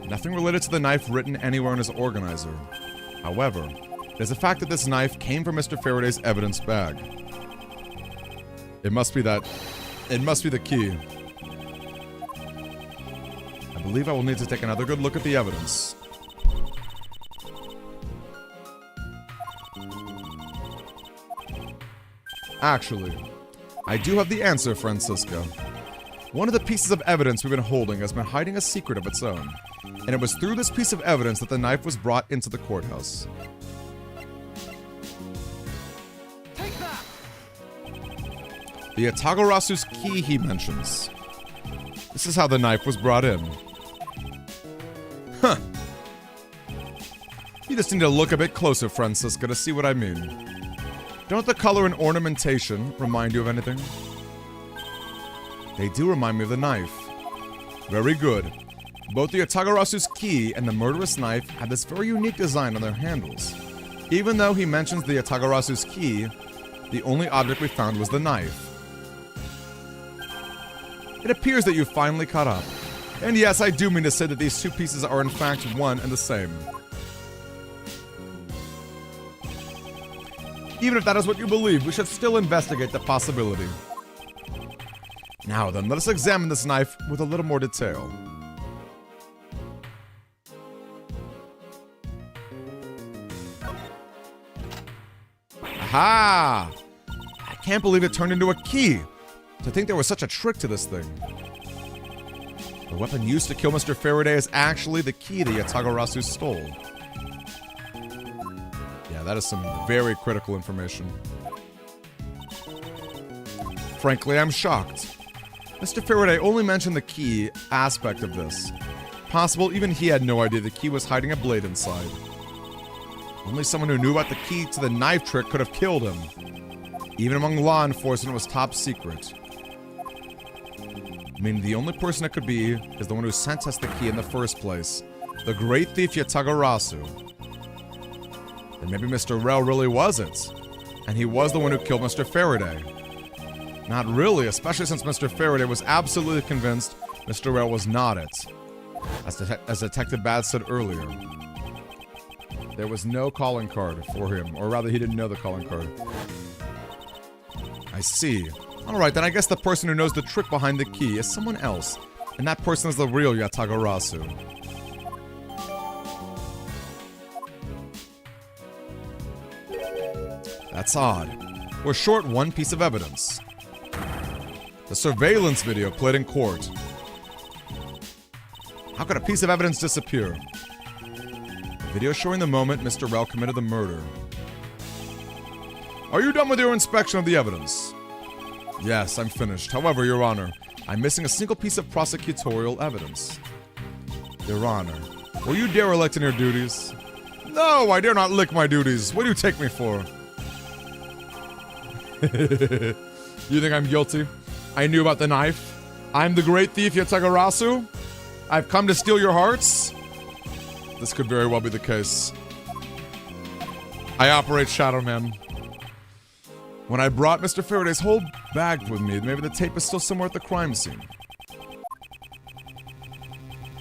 Nothing related to the knife written anywhere in his organizer. However, there's a fact that this knife came from Mr. Faraday's evidence bag. It must be the key. I believe I will need to take another good look at the evidence. Actually, I do have the answer, Francisco. One of the pieces of evidence we've been holding has been hiding a secret of its own, and it was through this piece of evidence that the knife was brought into the courthouse. Take that! The Yatagarasu's key he mentions. This is how the knife was brought in. Huh. You just need to look a bit closer, Francisco, to see what I mean. Don't the color and ornamentation remind you of anything? They do remind me of the knife. Very good. Both the Yatagarasu's key and the murderous knife have this very unique design on their handles. Even though he mentions the Yatagarasu's key, the only object we found was the knife. It appears that you finally caught up. And yes, I do mean to say that these two pieces are in fact one and the same. Even if that is what you believe, we should still investigate the possibility. Now then, let us examine this knife with a little more detail. Aha! I can't believe it turned into a key. To think there was such a trick to this thing. The weapon used to kill Mr. Faraday is actually the key that Yatagarasu stole. Yeah, that is some very critical information. Frankly, I'm shocked. Mr. Faraday only mentioned the key aspect of this. Possible even he had no idea the key was hiding a blade inside. Only someone who knew about the key to the knife trick could have killed him. Even among law enforcement, it was top secret. I mean, the only person it could be is the one who sent us the key in the first place. The great thief Yatagarasu. And maybe Mr. Rell really was it. And he was the one who killed Mr. Faraday. Not really, especially since Mr. Faraday was absolutely convinced Mr. Wright was not it. As Detective Bad said earlier, there was no calling card for him, or rather he didn't know the calling card. I see. Alright, then I guess the person who knows the trick behind the key is someone else, and that person is the real Yatagarasu. That's odd. We're short one piece of evidence. The surveillance video played in court. How could a piece of evidence disappear? The video showing the moment Mr. Rell committed the murder. Are you done with your inspection of the evidence? Yes, I'm finished. However, Your Honor, I'm missing a single piece of prosecutorial evidence. Your Honor, were you derelict in your duties? No, I dare not lick my duties. What do you take me for? You think I'm guilty? I knew about the knife. I'm the great thief Yatagarasu. I've come to steal your hearts. This could very well be the case. I operate Shadow Man. When I brought Mr. Faraday's whole bag with me, maybe the tape is still somewhere at the crime scene.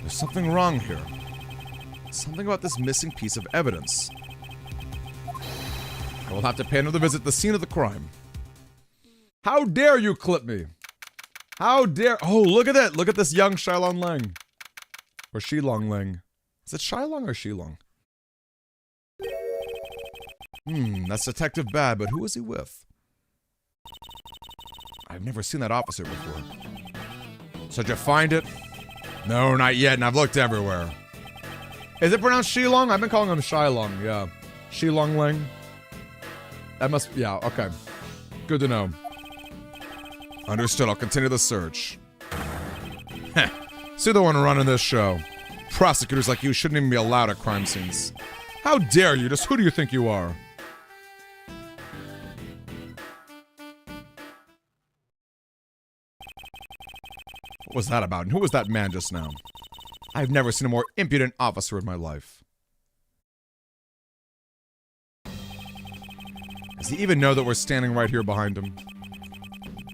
There's something wrong here. Something about this missing piece of evidence. I will have to pay another visit to the scene of the crime. How dare you clip me? How dare... Oh, look at that. Look at this young Shilong Lang. Or Shilong Lang. Is it Shilong or Shilong? That's Detective Bad, but who is he with? I've never seen that officer before. So did you find it? No, not yet, and I've looked everywhere. Is it pronounced Shilong? I've been calling him Shilong, yeah. Shilong Lang. That must... Yeah, okay. Good to know. Understood, I'll continue the search. Heh. See the one running this show. Prosecutors like you shouldn't even be allowed at crime scenes. How dare you? Just who do you think you are? What was that about? And who was that man just now? I've never seen a more impudent officer in my life. Does he even know that we're standing right here behind him?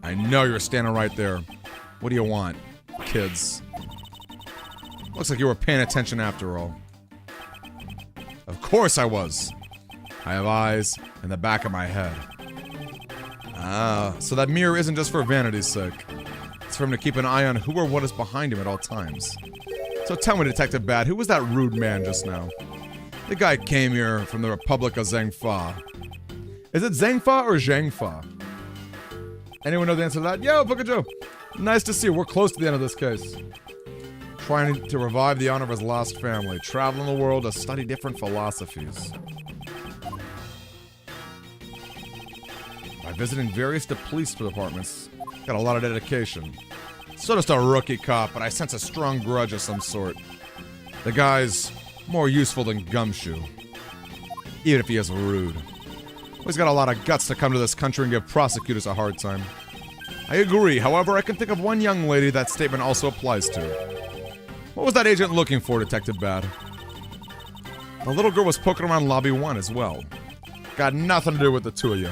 I know you're standing right there. What do you want, kids? Looks like you were paying attention after all. Of course I was. I have eyes in the back of my head. Ah, so that mirror isn't just for vanity's sake. It's for him to keep an eye on who or what is behind him at all times. So tell me, Detective Bad, who was that rude man just now? The guy came here from the Republic of Zhengfa. Is it Zhengfa or Zhengfa? Anyone know the answer to that? Yo, Booker Joe! Nice to see you. We're close to the end of this case. Trying to revive the honor of his lost family. Traveling the world to study different philosophies. By visiting various police departments. Got a lot of dedication. So just a rookie cop, but I sense a strong grudge of some sort. The guy's more useful than Gumshoe. Even if he is rude. He's got a lot of guts to come to this country and give prosecutors a hard time. I agree, however, I can think of one young lady that statement also applies to. What was that agent looking for, Detective Bad? The little girl was poking around Lobby 1 as well. Got nothing to do with the two of you.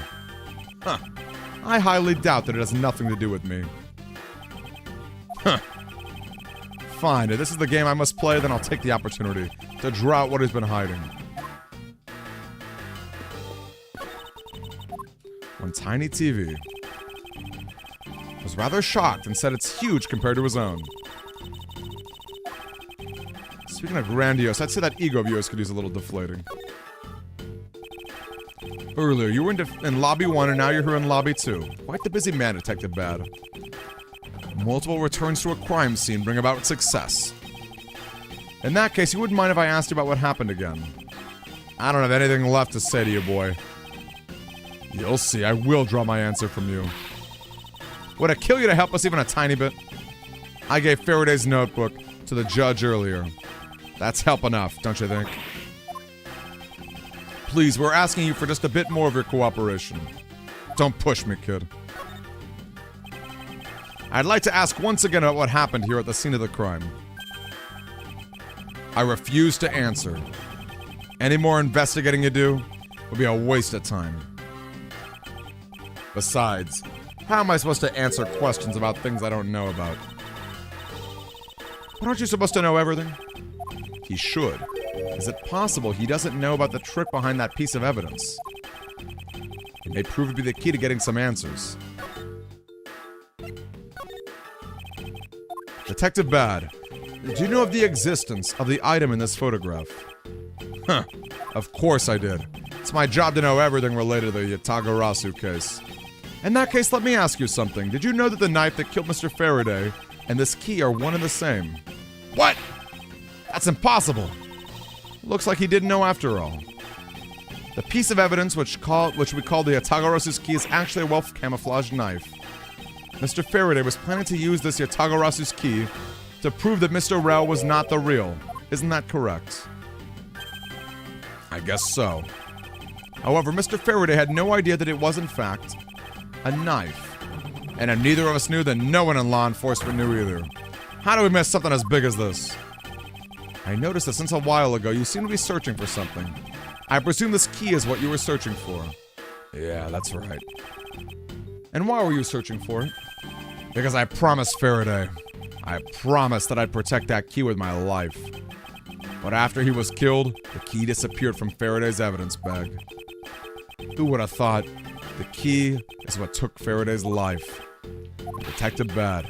Huh. I highly doubt that it has nothing to do with me. Huh. Fine, if this is the game I must play, then I'll take the opportunity to draw out what he's been hiding. One tiny TV. Was rather shocked and said it's huge compared to his own. Speaking of grandiose, I'd say that ego of yours could use a little deflating. Earlier, you were in Lobby 1 and now you're here in Lobby 2. Quite the busy man, Detective Bad. Multiple returns to a crime scene bring about success. In that case, you wouldn't mind if I asked you about what happened again. I don't have anything left to say to you, boy. You'll see, I will draw my answer from you. Would it kill you to help us even a tiny bit? I gave Faraday's notebook to the judge earlier. That's help enough, don't you think? Please, we're asking you for just a bit more of your cooperation. Don't push me, kid. I'd like to ask once again about what happened here at the scene of the crime. I refuse to answer. Any more investigating you do would be a waste of time. Besides, how am I supposed to answer questions about things I don't know about? But aren't you supposed to know everything? He should. Is it possible he doesn't know about the trick behind that piece of evidence? It may prove to be the key to getting some answers. Detective Bad, do you know of the existence of the item in this photograph? Huh. Of course I did. It's my job to know everything related to the Yatagarasu case. In that case, let me ask you something. Did you know that the knife that killed Mr. Faraday and this key are one and the same? What? That's impossible. Looks like he didn't know after all. The piece of evidence which we call the Yatagarasu's key is actually a well-camouflaged knife. Mr. Faraday was planning to use this Yatagarasu's key to prove that Mr. Rao was not the real. Isn't that correct? I guess so. However, Mr. Faraday had no idea that it was, in fact, a knife. And if neither of us knew, then no one in law enforcement knew either. How do we miss something as big as this? I noticed that since a while ago, you seem to be searching for something. I presume this key is what you were searching for. Yeah, that's right. And why were you searching for it? Because I promised Faraday. I promised that I'd protect that key with my life. But after he was killed, the key disappeared from Faraday's evidence bag. Who would have thought? The key is what took Faraday's life. Detective Bad.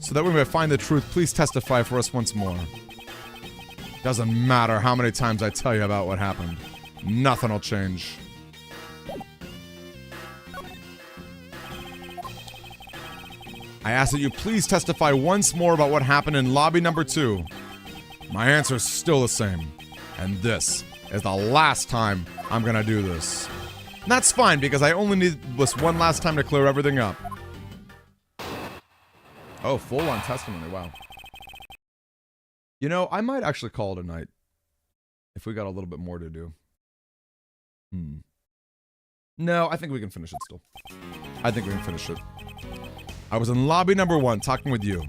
So that we may find the truth, please testify for us once more. Doesn't matter how many times I tell you about what happened. Nothing will change. I ask that you please testify once more about what happened in lobby number 2. My answer is still the same. And this is the last time I'm gonna do this. And that's fine, because I only need this one last time to clear everything up. Oh, full-on testimony, wow. You know, I might actually call it a night. If we got a little bit more to do. No, I think we can finish it still. I think we can finish it. I was in lobby number 1 talking with you.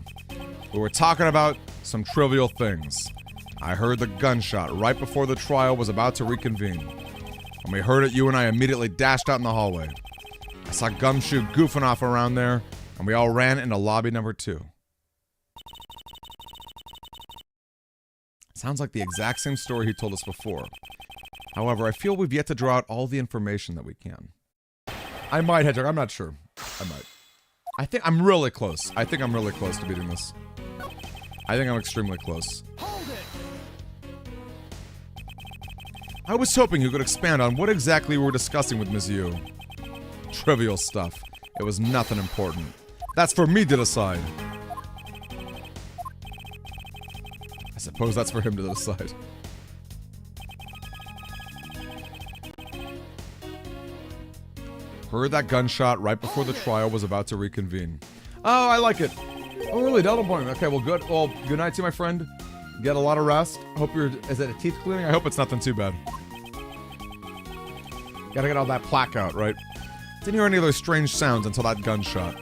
We were talking about some trivial things. I heard the gunshot right before the trial was about to reconvene. When we heard it, you and I immediately dashed out in the hallway. I saw Gumshoe goofing off around there, and we all ran into lobby number 2. Sounds like the exact same story he told us before. However, I feel we've yet to draw out all the information that we can. I might, Hedgehog. I'm not sure. I might. I think I'm really close. I think I'm really close to beating this. I think I'm extremely close. I was hoping you could expand on what exactly we were discussing with Ms. Yu. Trivial stuff. It was nothing important. That's for me to decide. I suppose that's for him to decide. Heard that gunshot right before the trial was about to reconvene. Oh, I like it. Oh, really? Double point. Okay, well, good. Well, good night to you, my friend. Get a lot of rest. Hope you're... Is it a teeth cleaning? I hope it's nothing too bad. Gotta get all that plaque out, right? Didn't hear any other strange sounds until that gunshot.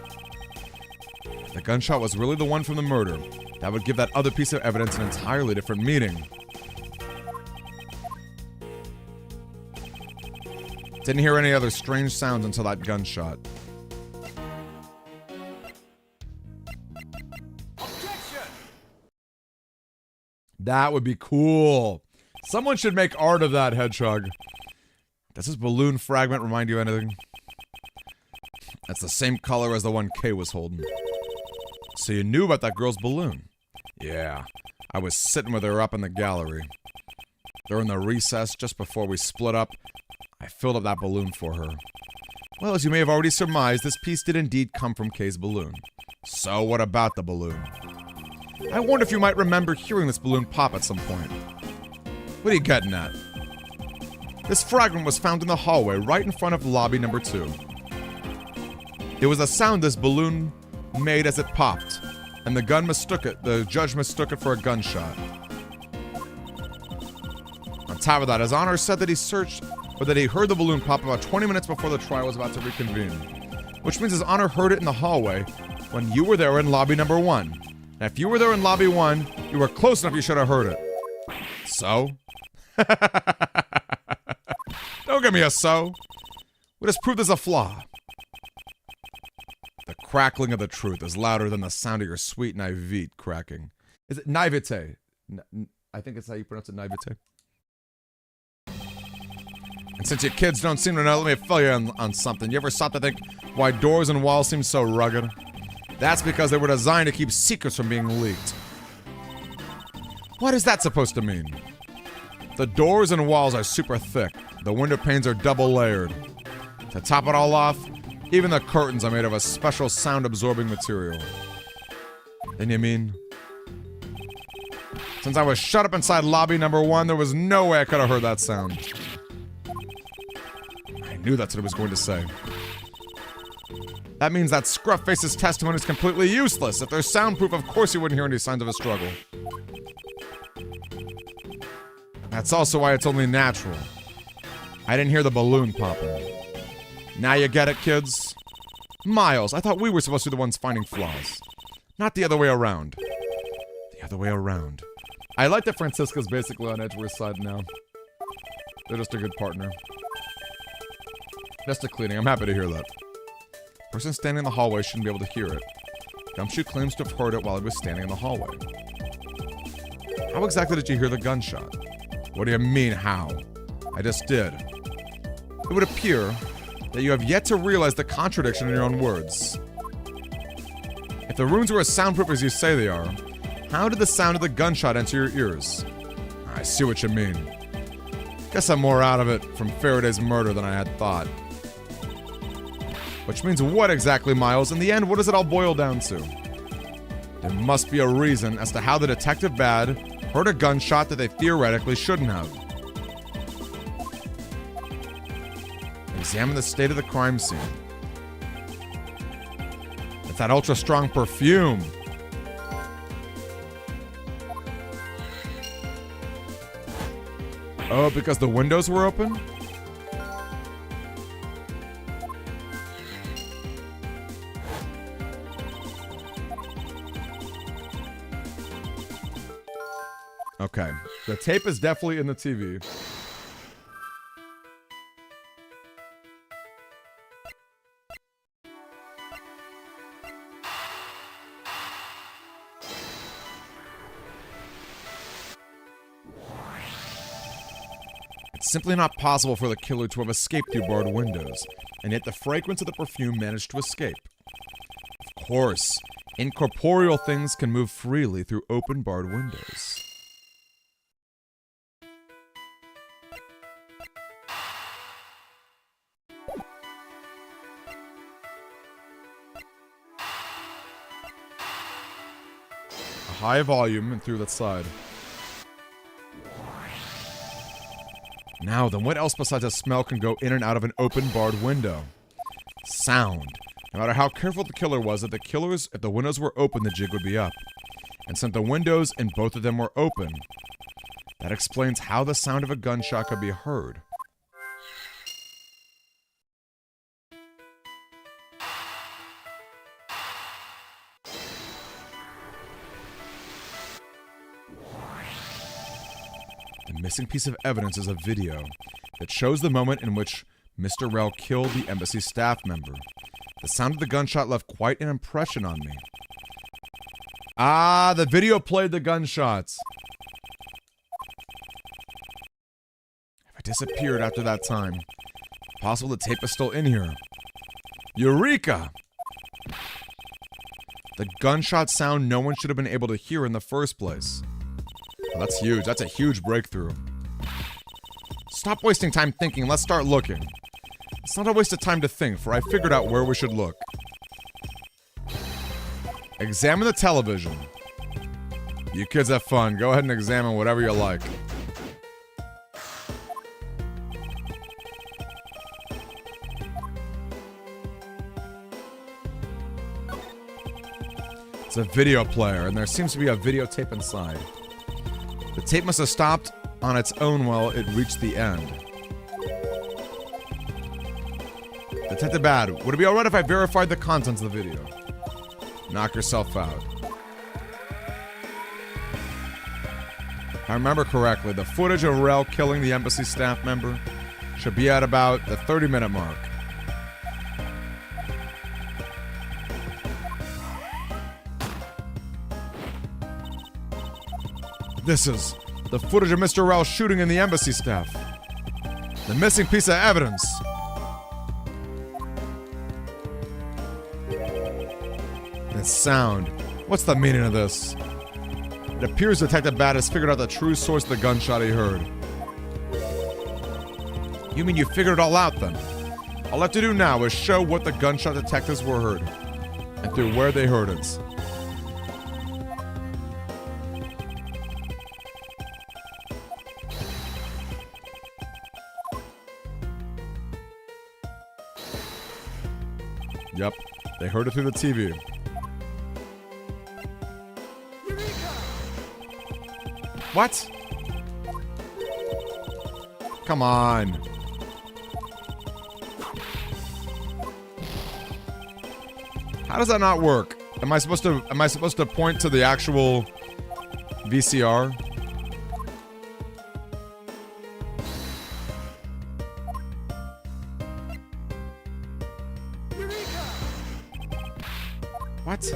If the gunshot was really the one from the murder, that would give that other piece of evidence an entirely different meaning. Didn't hear any other strange sounds until that gunshot. That would be cool. Someone should make art of that, Hedgehog. Does this balloon fragment remind you of anything? That's the same color as the one Kay was holding. So you knew about that girl's balloon? Yeah. I was sitting with her up in the gallery. During the recess, just before we split up, I filled up that balloon for her. Well, as you may have already surmised, this piece did indeed come from Kay's balloon. So what about the balloon? I wonder if you might remember hearing this balloon pop at some point. What are you getting at? This fragment was found in the hallway right in front of lobby number 2. It was a sound this balloon made as it popped, and the judge mistook it for a gunshot. On top of that, his honor said that he heard the balloon pop about 20 minutes before the trial was about to reconvene. Which means his honor heard it in the hallway when you were there in lobby number 1. And if you were there in lobby 1, you were close enough you should have heard it. So? Don't give me a so. We'll just prove there's a flaw. The crackling of the truth is louder than the sound of your sweet naivete cracking. Is it naivete? I think it's how you pronounce it, naivete. And since you kids don't seem to know, let me fill you in on something. You ever stop to think why doors and walls seem so rugged? That's because they were designed to keep secrets from being leaked. What is that supposed to mean? The doors and walls are super thick. The window panes are double layered. To top it all off, even the curtains are made of a special sound-absorbing material. Then you mean? Since I was shut up inside lobby number 1, there was no way I could have heard that sound. I knew that's what it was going to say. That means that Scruffface's testimony is completely useless. If there's soundproof, of course you wouldn't hear any signs of a struggle. That's also why it's only natural. I didn't hear the balloon popping. Now you get it, kids? Miles, I thought we were supposed to be the ones finding flaws. Not the other way around. The other way around. I like that Francisca's basically on Edgeworth's side now. They're just a good partner. Just a cleaning. I'm happy to hear that. Person standing in the hallway shouldn't be able to hear it. Gumshoe claims to have heard it while he was standing in the hallway. How exactly did you hear the gunshot? What do you mean, how? I just did. It would appear that you have yet to realize the contradiction in your own words. If the rooms were as soundproof as you say they are, how did the sound of the gunshot enter your ears? I see what you mean. Guess I'm more out of it from Faraday's murder than I had thought. Which means what exactly, Miles? In the end, what does it all boil down to? There must be a reason as to how the detective bad heard a gunshot that they theoretically shouldn't have. Examine the state of the crime scene. It's that ultra-strong perfume. Oh, because the windows were open? Okay, the tape is definitely in the TV. It's simply not possible for the killer to have escaped through barred windows, and yet the fragrance of the perfume managed to escape. Of course, incorporeal things can move freely through open barred windows. A high volume and through that side. Now then, what else besides a smell can go in and out of an open barred window? Sound. No matter how careful the killer was, if the windows were open, the jig would be up. And since the windows in both of them were open, that explains how the sound of a gunshot could be heard. The missing piece of evidence is a video that shows the moment in which Mr. Rell killed the embassy staff member. The sound of the gunshot left quite an impression on me. Ah, the video played the gunshots. If it disappeared after that time, possible the tape is still in here. Eureka! The gunshot sound no one should have been able to hear in the first place. Well, that's huge. That's a huge breakthrough. Stop wasting time thinking. Let's start looking. It's not a waste of time to think, for I figured out where we should look. Examine the television. You kids have fun. Go ahead and examine whatever you like. It's a video player, and there seems to be a videotape inside. The tape must have stopped on its own while it reached the end. Detective Bad, would it be alright if I verified the contents of the video? Knock yourself out. If I remember correctly, the footage of Rell killing the embassy staff member should be at about the 30-minute mark. This is the footage of Mr. Rowell shooting in the embassy staff. The missing piece of evidence. This sound. What's the meaning of this? It appears Detective Bat has figured out the true source of the gunshot he heard. You mean you figured it all out then? All I have to do now is show what the gunshot detectives were heard. And through where they heard it. Yep, they heard it through the TV. What? Come on. How does that not work? Am I supposed to point to the actual VCR? What?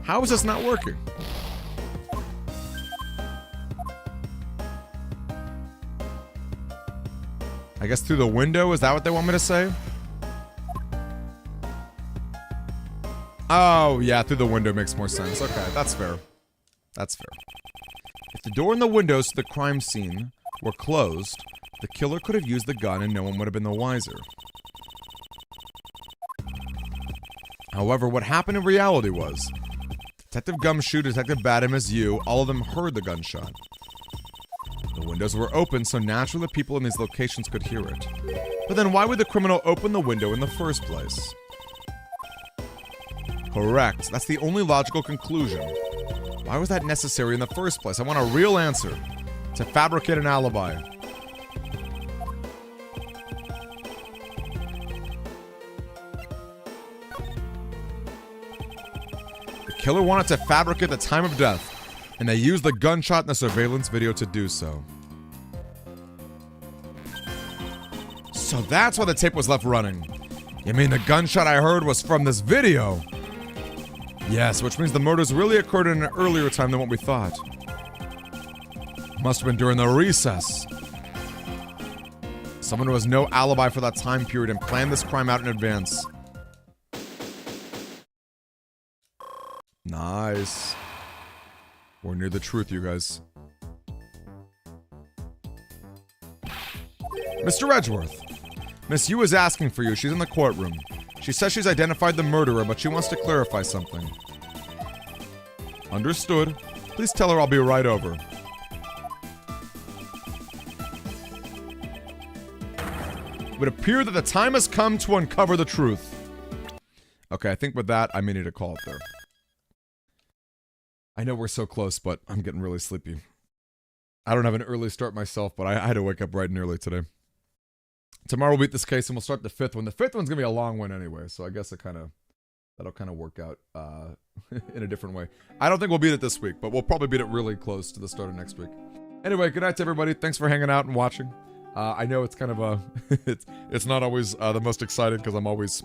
How is this not working? I guess through the window? Is that what they want me to say? Oh, yeah, through the window makes more sense. Okay, that's fair. That's fair. If the door and the windows to the crime scene were closed, the killer could have used the gun and no one would have been the wiser. However, what happened in reality was, Detective Gumshoe, Detective Badham, as you, all of them heard the gunshot. The windows were open, so naturally the people in these locations could hear it. But then why would the criminal open the window in the first place? Correct. That's the only logical conclusion. Why was that necessary in the first place? I want a real answer. To fabricate an alibi. The killer wanted to fabricate the time of death, and they used the gunshot in the surveillance video to do so. So that's why the tape was left running. You mean the gunshot I heard was from this video? Yes, which means the murders really occurred in an earlier time than what we thought. Must have been during the recess. Someone who has no alibi for that time period and planned this crime out in advance. Nice. We're near the truth, you guys. Mr. Edgeworth. Miss Yu is asking for you. She's in the courtroom. She says she's identified the murderer, but she wants to clarify something. Understood. Please tell her I'll be right over. It would appear that the time has come to uncover the truth. Okay, I think with that, I may need to call it there. I know we're so close, but I'm getting really sleepy. I don't have an early start myself, but I had to wake up bright and early today. Tomorrow we'll beat this case and we'll start the fifth one. The fifth one's gonna be a long one anyway, so I guess that'll kind of work out in a different way. I don't think we'll beat it this week, but we'll probably beat it really close to the start of next week. Anyway, good night to everybody. Thanks for hanging out and watching. I know it's kind of it's not always the most exciting because I'm always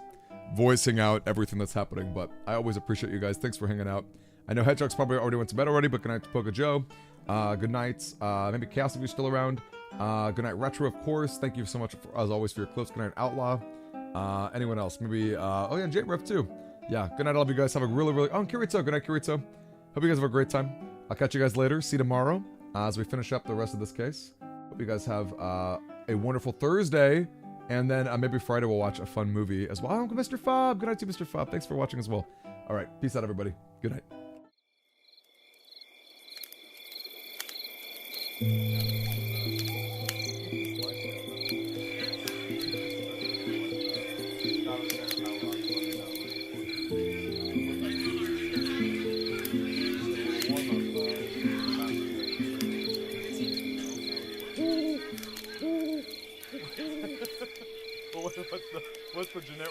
voicing out everything that's happening, but I always appreciate you guys. Thanks for hanging out. I know Hedgehog's probably already went to bed already, but good night to Poke Joe. Good night. Maybe Chaos if you're still around. Good night, Retro, of course. Thank you so much, as always, for your clips. Good night, Outlaw. Anyone else? Maybe, oh yeah, J-Ref too. Yeah, good night, all of you guys. Have a really, oh, Kirito. Good night, Kirito. Hope you guys have a great time. I'll catch you guys later. See you tomorrow as we finish up the rest of this case. Hope you guys have a wonderful Thursday. And then maybe Friday we'll watch a fun movie as well. Oh, Mr. Fob. Good night to you, Mr. Fob. Thanks for watching as well. All right. Peace out, everybody. Good night.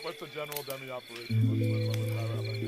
What's the general dummy operation? What's